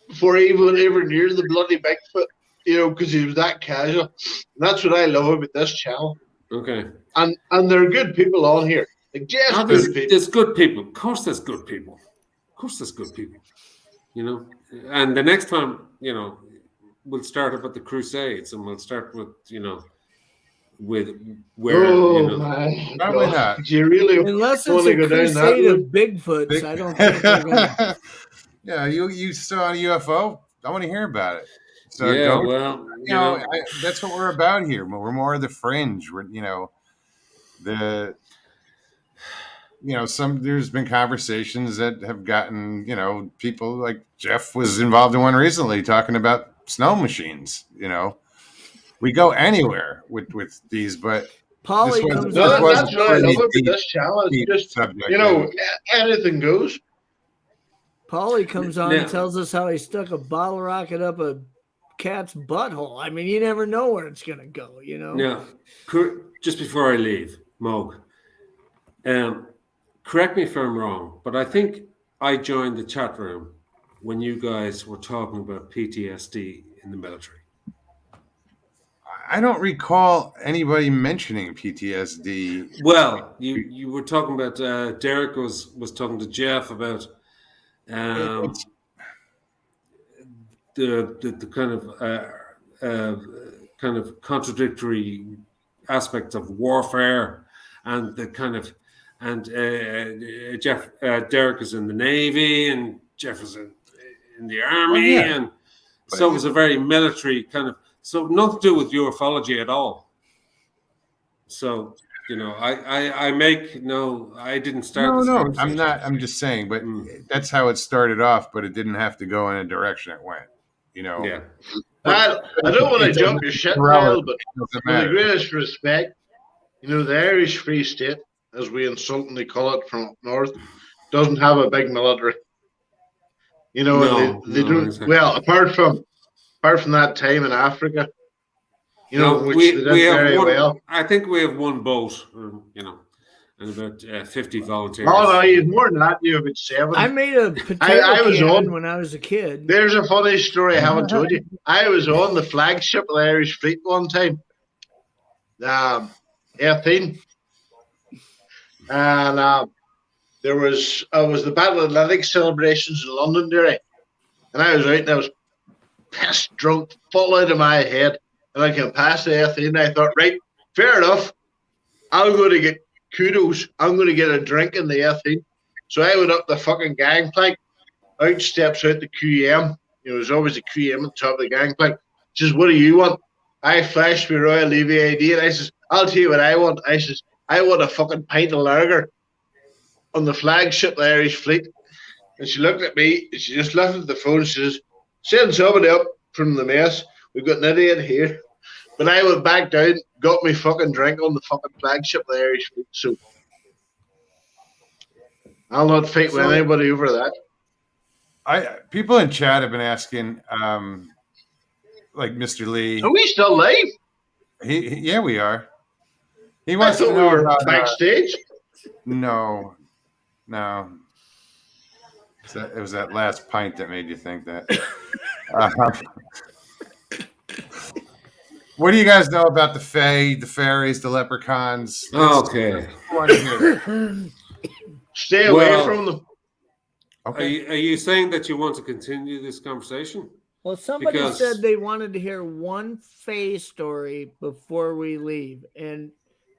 before I even ever near the bloody Bigfoot, you know, because he was that casual. And that's what I love about this channel. Okay. And there are good people on here. Like, just there's good people. Of course there's good people. Of course there's good people. You know? And the next time, you know, we'll start up at the Crusades and we'll start with, you know, with where, you know. My Probably God. not. Do you really Unless want it's to a go down that crusade of road? Bigfoots, I don't think they're going to. Yeah, you saw a UFO? I want to hear about it. So Yeah, don't, well, you know, that's what we're about here. We're more of the fringe. We're, you know, there's been conversations that have gotten, you know, people like Jeff was involved in one recently talking about snow machines. You know, we go anywhere with these, but Polly this comes No, on. that's what I love about deep- this channel. deep It's just, subject, you know, anything goes. Paulie comes on Now- and tells us how he stuck a bottle rocket up a cat's butthole. I mean, you never know where it's going to go, you know? Now, just before I leave, Moog, correct me if I'm wrong, but I think I joined the chat room when you guys were talking about PTSD in the military. I don't recall anybody mentioning PTSD. Well, you were talking about Derek was talking to Jeff about the kind of contradictory aspects of warfare, and the kind of Derek is in the Navy and Jeff is in the Army, and so it was a very military kind of, so nothing to do with ufology at all. So, you know, I didn't start this No, conversation. I'm not. I'm just saying, but that's how it started off. But it didn't have to go in a direction it went. You know. Yeah. I don't want to jump your shit, Kyle, but Doesn't with the matter. greatest respect, you know, the Irish Free State, as we insultingly call it from up north, doesn't have a big military. You know, they don't. Exactly. Well, apart from that time in Africa, you know, which we they did have very one. well. I think we have one boat, you know, and about 50 volunteers. Oh no, you've more than that. You have about 7. I made a potato I was cannon on- when I was a kid. There's a funny story I haven't told you. I was on the flagship of the Irish Fleet one time, 18, and I was the Battle Atlantic celebrations in Londonderry, and I was out and I was pissed drunk, full out of my head, and I came past the 18, and I thought, right, fair enough, I'm going to get kudos, I'm going to get a drink in the 18. So I went up the fucking gangplank. Out steps out the QM. You know, there's always a QM on top of the gangplank. Says, what do you want? I flashed my Royal Navy ID, and I says, I'll tell you what I want. I says, I want a fucking pint of lager on the flagship of the Irish Fleet. And she looked at me, and she just lifted the phone. She says, send somebody up from the mess. We've got an idiot here. But I went back down, got me fucking drink on the fucking flagship of the Irish Fleet. So I'll not fight with anybody over that. People in chat have been asking, like Mr. Lee. Are we still live? Yeah, we are. He I wants to thought we know were about backstage. No. It was that last pint that made you think that. What do you guys know about the Fae, the fairies, the leprechauns? Okay. Stay away from them. Okay. Are you saying that you want to continue this conversation? Well, somebody Because- said they wanted to hear one Faye story before we leave, and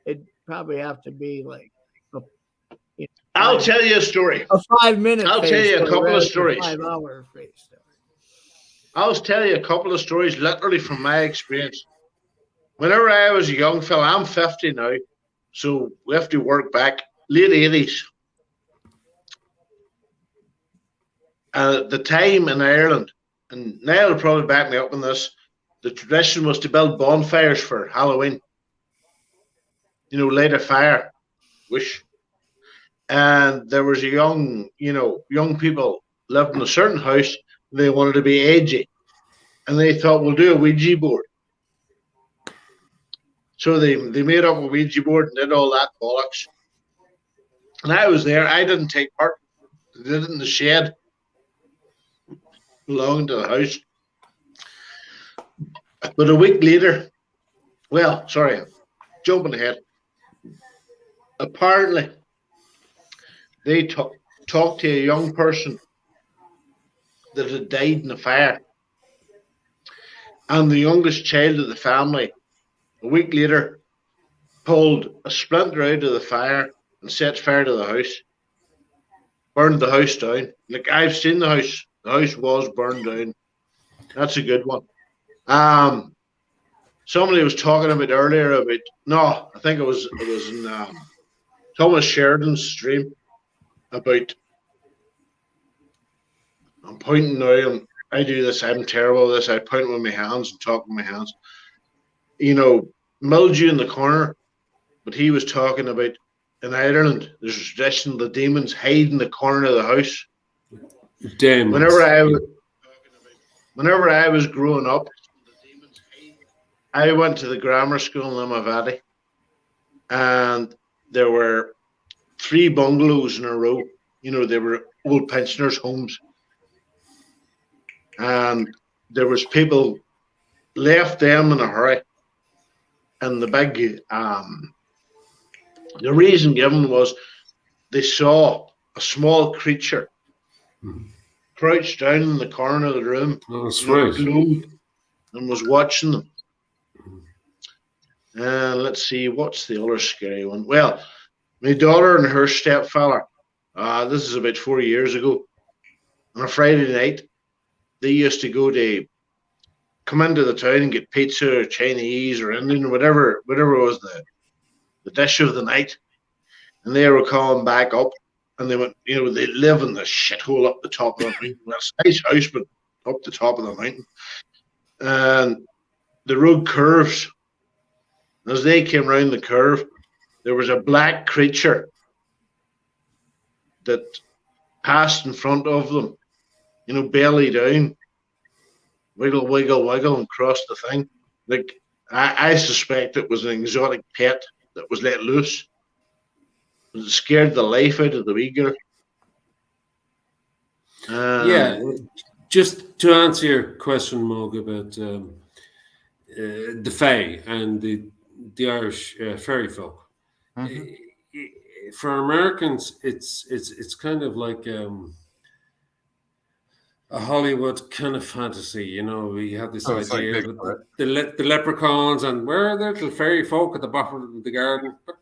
it'd probably have to be like I'll tell you a story. a 5-minute. I'll Faye tell you a story couple of rather than stories. 5-hour Faye story. I'll tell you a couple of stories literally from my experience. Whenever I was a young fella, I'm 50 now, so we have to work back, late 80s. At the time in Ireland, and Niall will probably back me up on this, the tradition was to build bonfires for Halloween. You know, light a fire, wish. And there was a young people lived in a certain house. They wanted to be edgy, and they thought, we'll do a Ouija board. So they made up a Ouija board and did all that bollocks. And I was there. I didn't take part. They did it in the shed belonging to the house. But a week later, well, sorry, jumping ahead. Apparently, they talked to a young person that had died in a fire. And the youngest child of the family, a week later, pulled a splinter out of the fire and set fire to the house. Burned the house down. Like, I've seen the house. The house was burned down. That's a good one. Somebody was talking about earlier about, no, I think it was in Thomas Sheridan's stream about, I'm pointing now, I do this, I'm terrible at this, I point with my hands and talk with my hands. You know, mildew in the corner, but he was talking about in Ireland, there's a tradition the demons hide in the corner of the house. Demons. Whenever I was growing up, I went to the grammar school in Limavady, and there were 3 bungalows in a row. You know, they were old pensioners' homes. And there was people left them in a hurry. And the big, the reason given was they saw a small creature crouched down in the corner of the room. Oh, that's right. And was watching them. Let's see, what's the other scary one? Well, my daughter and her stepfather, this is about 4 years ago, on a Friday night, they used to come into the town and get pizza or Chinese or Indian or whatever was the dish of the night. And they were coming back up, and they went, you know, they live in the shithole up the top of the mountain. It's a nice house, but up the top of the mountain. And the road curves. As they came round the curve, there was a black creature that passed in front of them, you know, belly down, wiggle, wiggle, wiggle, and crossed the thing. Like, I suspect it was an exotic pet that was let loose. It scared the life out of the wee girl. Yeah, just to answer your question, Mog, about the Fae and the Irish fairy folk. For Americans, it's kind of like a Hollywood kind of fantasy. You know, we have this idea of the leprechauns and where are the little fairy folk at the bottom of the garden, but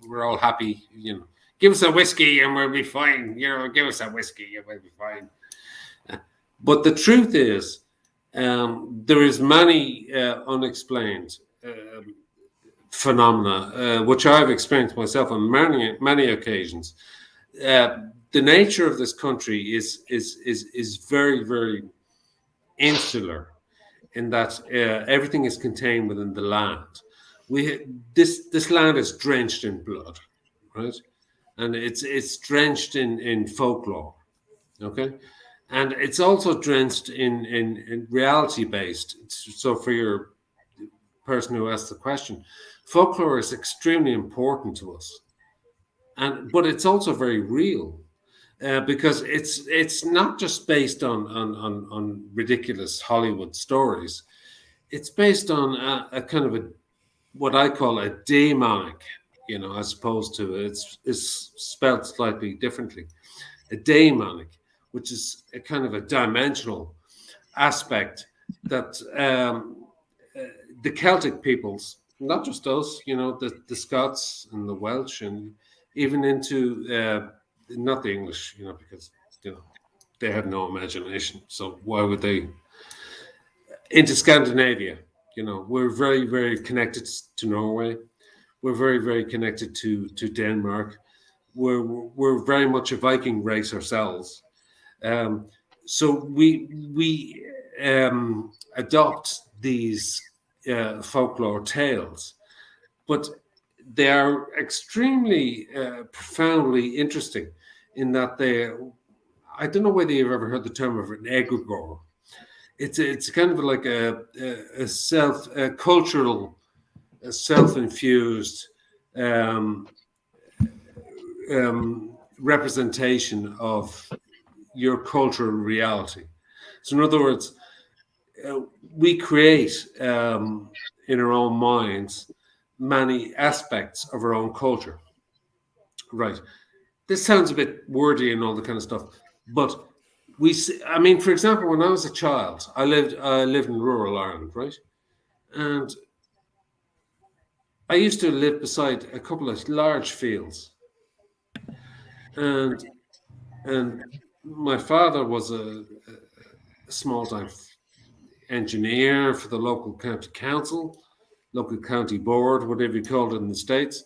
we're all happy. You know, give us a whiskey and we'll be fine. You know, give us a whiskey and we'll be fine. But the truth is, there is many unexplained phenomena, which I've experienced myself on many occasions. The nature of this country is very, very insular, in that everything is contained within the land. This land is drenched in blood, right? And it's drenched in folklore, okay? And it's also drenched in reality-based. So for your person who asked the question, folklore is extremely important to us, but it's also very real, because it's not just based on ridiculous Hollywood stories. It's based on a kind of what I call a daemonic, you know, as opposed to it's spelled slightly differently, a daemonic, which is a kind of a dimensional aspect that the Celtic peoples, not just us, you know, the Scots and the Welsh, and even into not the English, you know, because, you know, they had no imagination. So why would they? Into Scandinavia, you know, we're very, very connected to Norway. We're very, very connected to Denmark. We're very much a Viking race ourselves. So we adopt these folklore tales, but they are extremely profoundly interesting in that I don't know whether you've ever heard the term of an egregore. It's kind of like a cultural, self-infused representation of your cultural reality. So in other words, we create in our own minds many aspects of our own culture. Right. This sounds a bit wordy and all the kind of stuff, but I mean, for example, when I was a child, I lived in rural Ireland, right? And I used to live beside a couple of large fields. And my father was a small-time engineer for the local county council, local county board, whatever you call it in the States.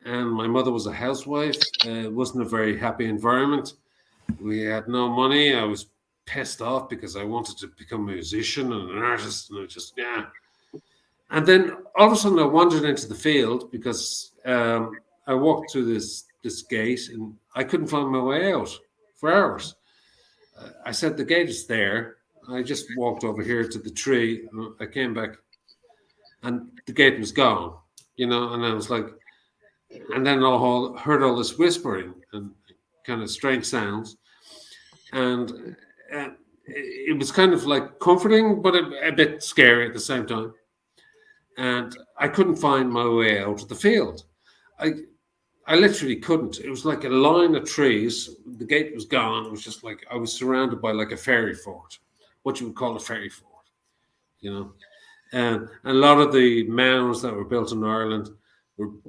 And my mother was a housewife. It wasn't a very happy environment. We had no money. I was pissed off because I wanted to become a musician and an artist, and I just, yeah. And then all of a sudden I wandered into the field because I walked through this gate and I couldn't find my way out for hours. I said, the gate is there. I just walked over here to the tree. I came back and the gate was gone, and I was like, and then I heard all this whispering and kind of strange sounds. And it was kind of like comforting, but a bit scary at the same time. And I couldn't find my way out of the field. I literally couldn't. It was like a line of trees. The gate was gone. It was just like I was surrounded by like a fairy fort, what you would call a fairy fort, And a lot of the mounds that were built in Ireland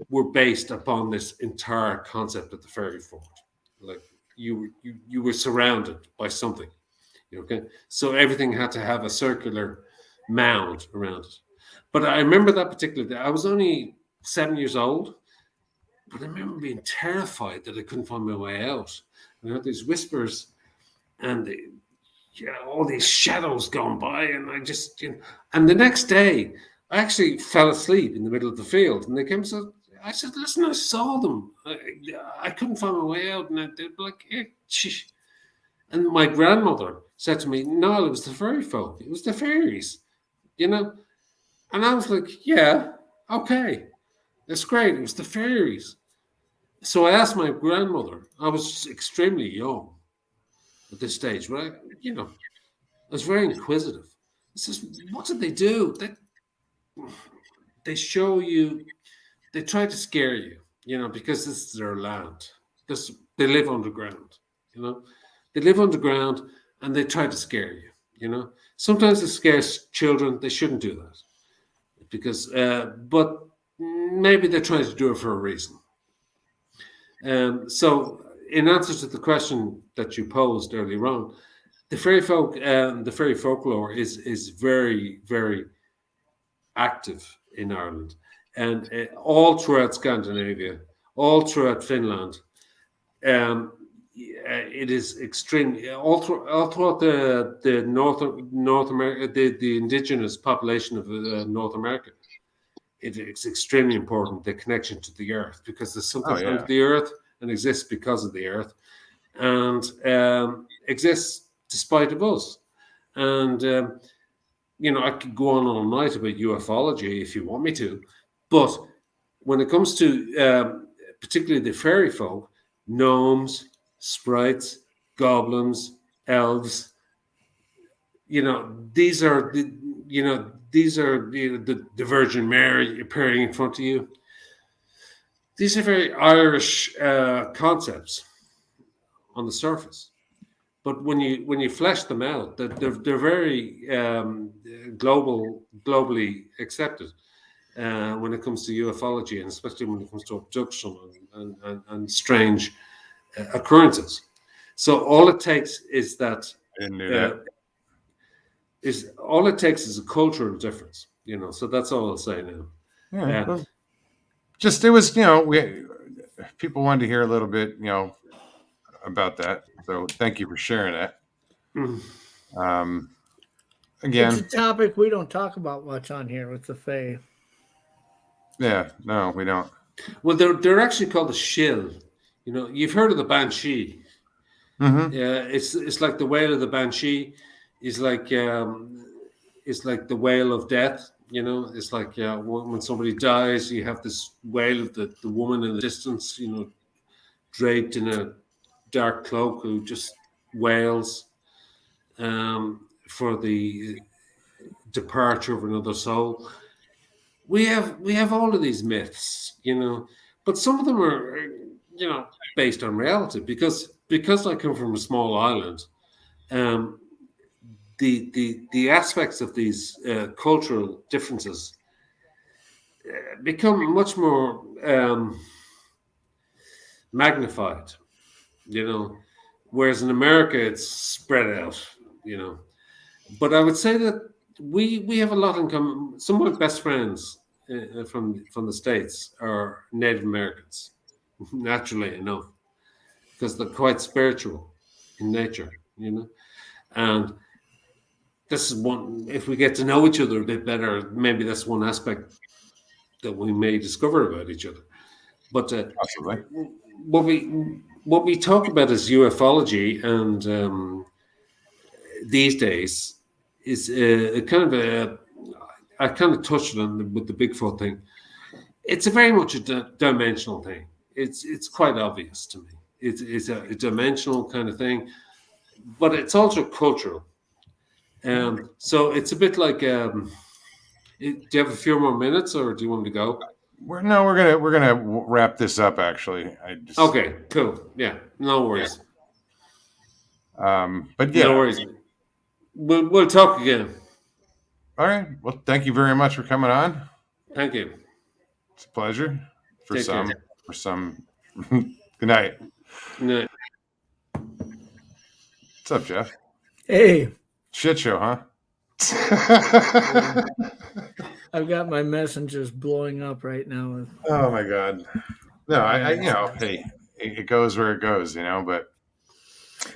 were based upon this entire concept of the fairy fort. Like you were surrounded by something, okay? So everything had to have a circular mound around it. But I remember that particular day. I was only 7 years old, but I remember being terrified that I couldn't find my way out. And I heard these whispers and all these shadows going by, and I just, and the next day, I actually fell asleep in the middle of the field, and they came and said, I said, listen, I saw them. I couldn't find my way out, and they'd be like, hey, shh. And my grandmother said to me, no, it was the fairy folk. It was the fairies, And I was like, yeah, okay. That's great. It was the fairies. So I asked my grandmother. I was extremely young at this stage, right? I was very inquisitive. I says, what did they do? They show you, they try to scare you, because this is their land. They live underground, They live underground and they try to scare you, Sometimes it scares children. They shouldn't do that because, but maybe they're trying to do it for a reason. So in answer to the question that you posed earlier on, the fairy folk and the fairy folklore is very, very active in Ireland, and all throughout Scandinavia, all throughout Finland. It is extremely all throughout the North America, the indigenous population of North America. It's extremely important, the connection to the earth, because there's something under the earth and exists because of the earth, and exists despite of us. And I could go on all night about ufology if you want me to, but when it comes to particularly the fairy folk, gnomes, sprites, goblins, elves, these are the Virgin Mary appearing in front of you. These are very Irish concepts on the surface, but when you flesh them out, they're very globally accepted when it comes to ufology, and especially when it comes to abduction and strange occurrences. So all it takes is that. I didn't do that. All it takes is a cultural difference, So that's all I'll say now. Yeah, it was, people wanted to hear a little bit, about that. So thank you for sharing that. Again, it's a topic we don't talk about much on here with the Fae. Yeah, no, we don't. Well, they're actually called the shill. You know, you've heard of the banshee. Mm-hmm. Yeah, it's like the wail of the banshee is like it's like the wail of death. You know, it's like when somebody dies, you have this wail of the woman in the distance. You know, draped in a dark cloak who just wails for the departure of another soul. We have all of these myths, you know, but some of them are, you know, based on reality because I come from a small island. The aspects of these cultural differences become much more magnified, you know, whereas in America it's spread out, you know. But I would say that we have a lot in common. Some of my best friends from the States are Native Americans, naturally enough, because they're quite spiritual in nature, you know. And this is one, if we get to know each other a bit better, maybe that's one aspect that we may discover about each other. But what we talk about is ufology, and these days is I kind of touched on with the Bigfoot thing. It's very much a dimensional thing. It's quite obvious to me. It's a dimensional kind of thing, but it's also cultural. So it's a bit like. Do you have a few more minutes, or do you want me to go? We're gonna wrap this up. Actually, okay, cool. Yeah, no worries. But yeah, no worries. We'll talk again. All right. Well, thank you very much for coming on. Thank you. It's a pleasure. Take care. For some. Good night. Good night. What's up, Jeff? Hey. Shit show, huh? I've got my messengers blowing up right now. Oh my God. No, I you know, hey, it goes where it goes, you know, but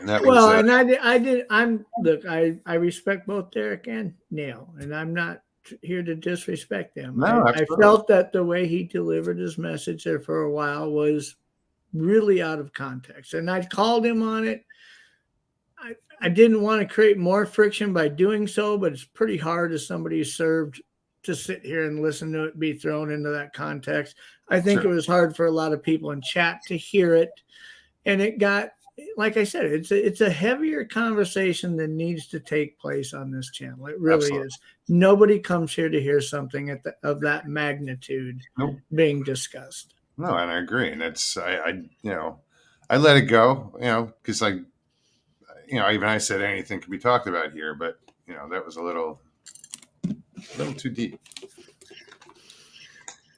well, and I respect both Derek and Neil, and I'm not here to disrespect them. No, I felt that the way he delivered his message there for a while was really out of context, and I called him on it. I didn't want to create more friction by doing so, but it's pretty hard as somebody who's served to sit here and listen to it be thrown into that context. I think it was hard for a lot of people in chat to hear it, and it got, like I said, it's a heavier conversation than needs to take place on this channel. It really is. Nobody comes here to hear something of that magnitude being discussed. No, and I agree, and it's I you know, I let it go, you know, because you know, even I said anything can be talked about here, but you know, that was a little too deep.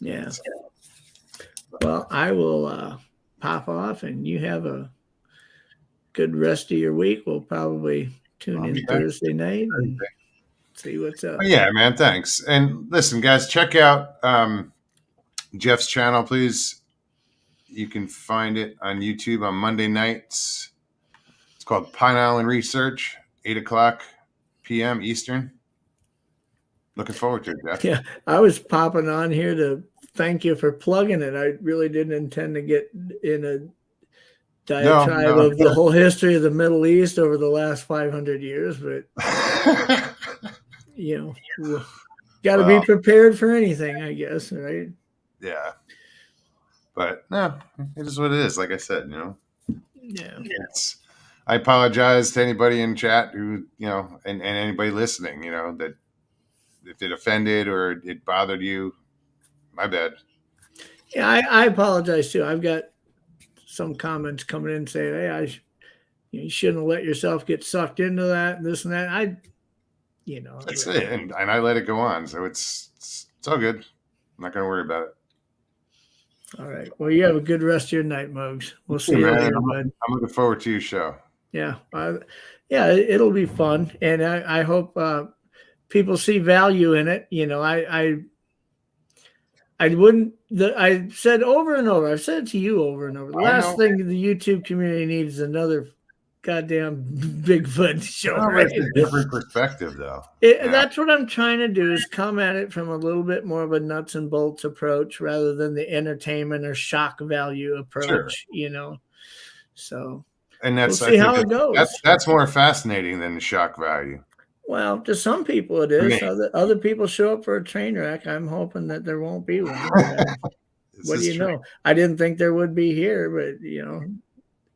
Yeah. Well, I will pop off, and you have a good rest of your week. We'll probably tune in Thursday night and see what's up. Yeah, man. Thanks. And listen, guys, check out Jeff's channel, please. You can find it on YouTube on Monday nights. It's called Pine Island Research, 8:00 p.m. Eastern. Looking forward to it, Jeff. Yeah, I was popping on here to thank you for plugging it. I really didn't intend to get in a diatribe of the whole history of the Middle East over the last 500 years, but you know, got to be prepared for anything, I guess, right? Yeah. But no, it is what it is. Like I said, you know. Yeah. I apologize to anybody in chat who, you know, and anybody listening, you know, that if it offended or it bothered you, my bad. Yeah, I apologize too. I've got some comments coming in saying, "Hey, you shouldn't have let yourself get sucked into that, and this and that." You know, that's it, and I let it go on, so it's all good. I'm not going to worry about it. All right. Well, you have a good rest of your night, Mugs. We'll see you later, bud. I'm looking forward to your show. Yeah, it'll be fun, and I hope people see value in it. You know, I wouldn't. I said over and over. I've said it to you over and over. The last thing the YouTube community needs is another goddamn Bigfoot show. Oh, Right? it's a different perspective, though. That's what I'm trying to do, is come at it from a little bit more of a nuts and bolts approach rather than the entertainment or shock value approach, So, and that's, we'll see how it goes. That's more fascinating than the shock value. Well, to some people it is. Other people show up for a train wreck. I'm hoping that there won't be one. What do you know? I didn't think there would be here, but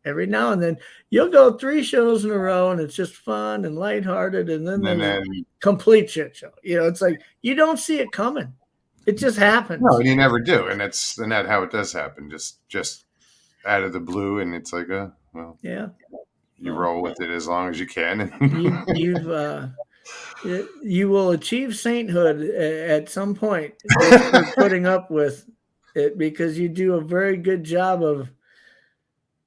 every now and then you'll go 3 shows in a row and it's just fun and lighthearted, and then there's a complete shit show. It's like you don't see it coming. It just happens. No, and you never do. And that's how it does happen. Just out of the blue, and it's like, you roll with it as long as you can. You will achieve sainthood at some point just for putting up with it, because you do a very good job of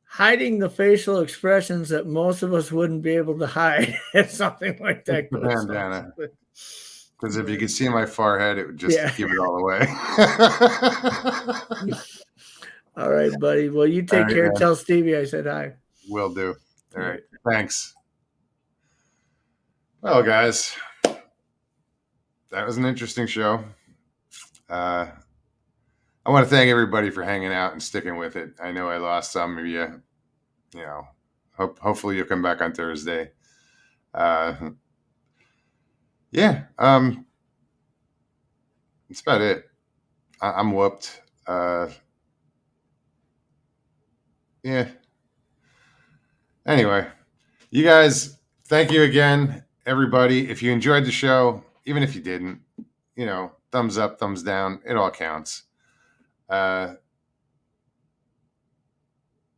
hiding the facial expressions that most of us wouldn't be able to hide if something like that goes on. Bandana. Because if you could see my forehead, it would just give it all away. All right, buddy. Well, you take care. Man. Tell Stevie I said hi. Will do. All right. Thanks. Well, guys, that was an interesting show. I want to thank everybody for hanging out and sticking with it. I know I lost some of you. Hopefully you'll come back on Thursday. That's about it. I'm whooped. Anyway, you guys, thank you again, everybody. If you enjoyed the show, even if you didn't, thumbs up, thumbs down, it all counts.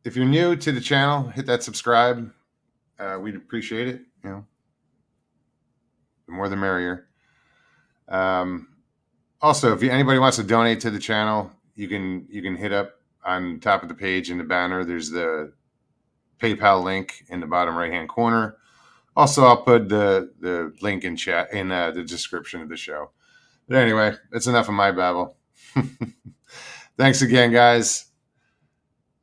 If you're new to the channel, hit that subscribe. We'd appreciate it. The more the merrier. Also, if anybody wants to donate to the channel, you can hit up on top of the page in the banner. There's the PayPal link in the bottom right hand corner. Also, I'll put the link in chat in the description of the show. But anyway, that's enough of my babble. Thanks again, guys.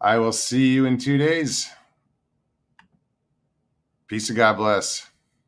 I will see you in 2 days. Peace and God bless.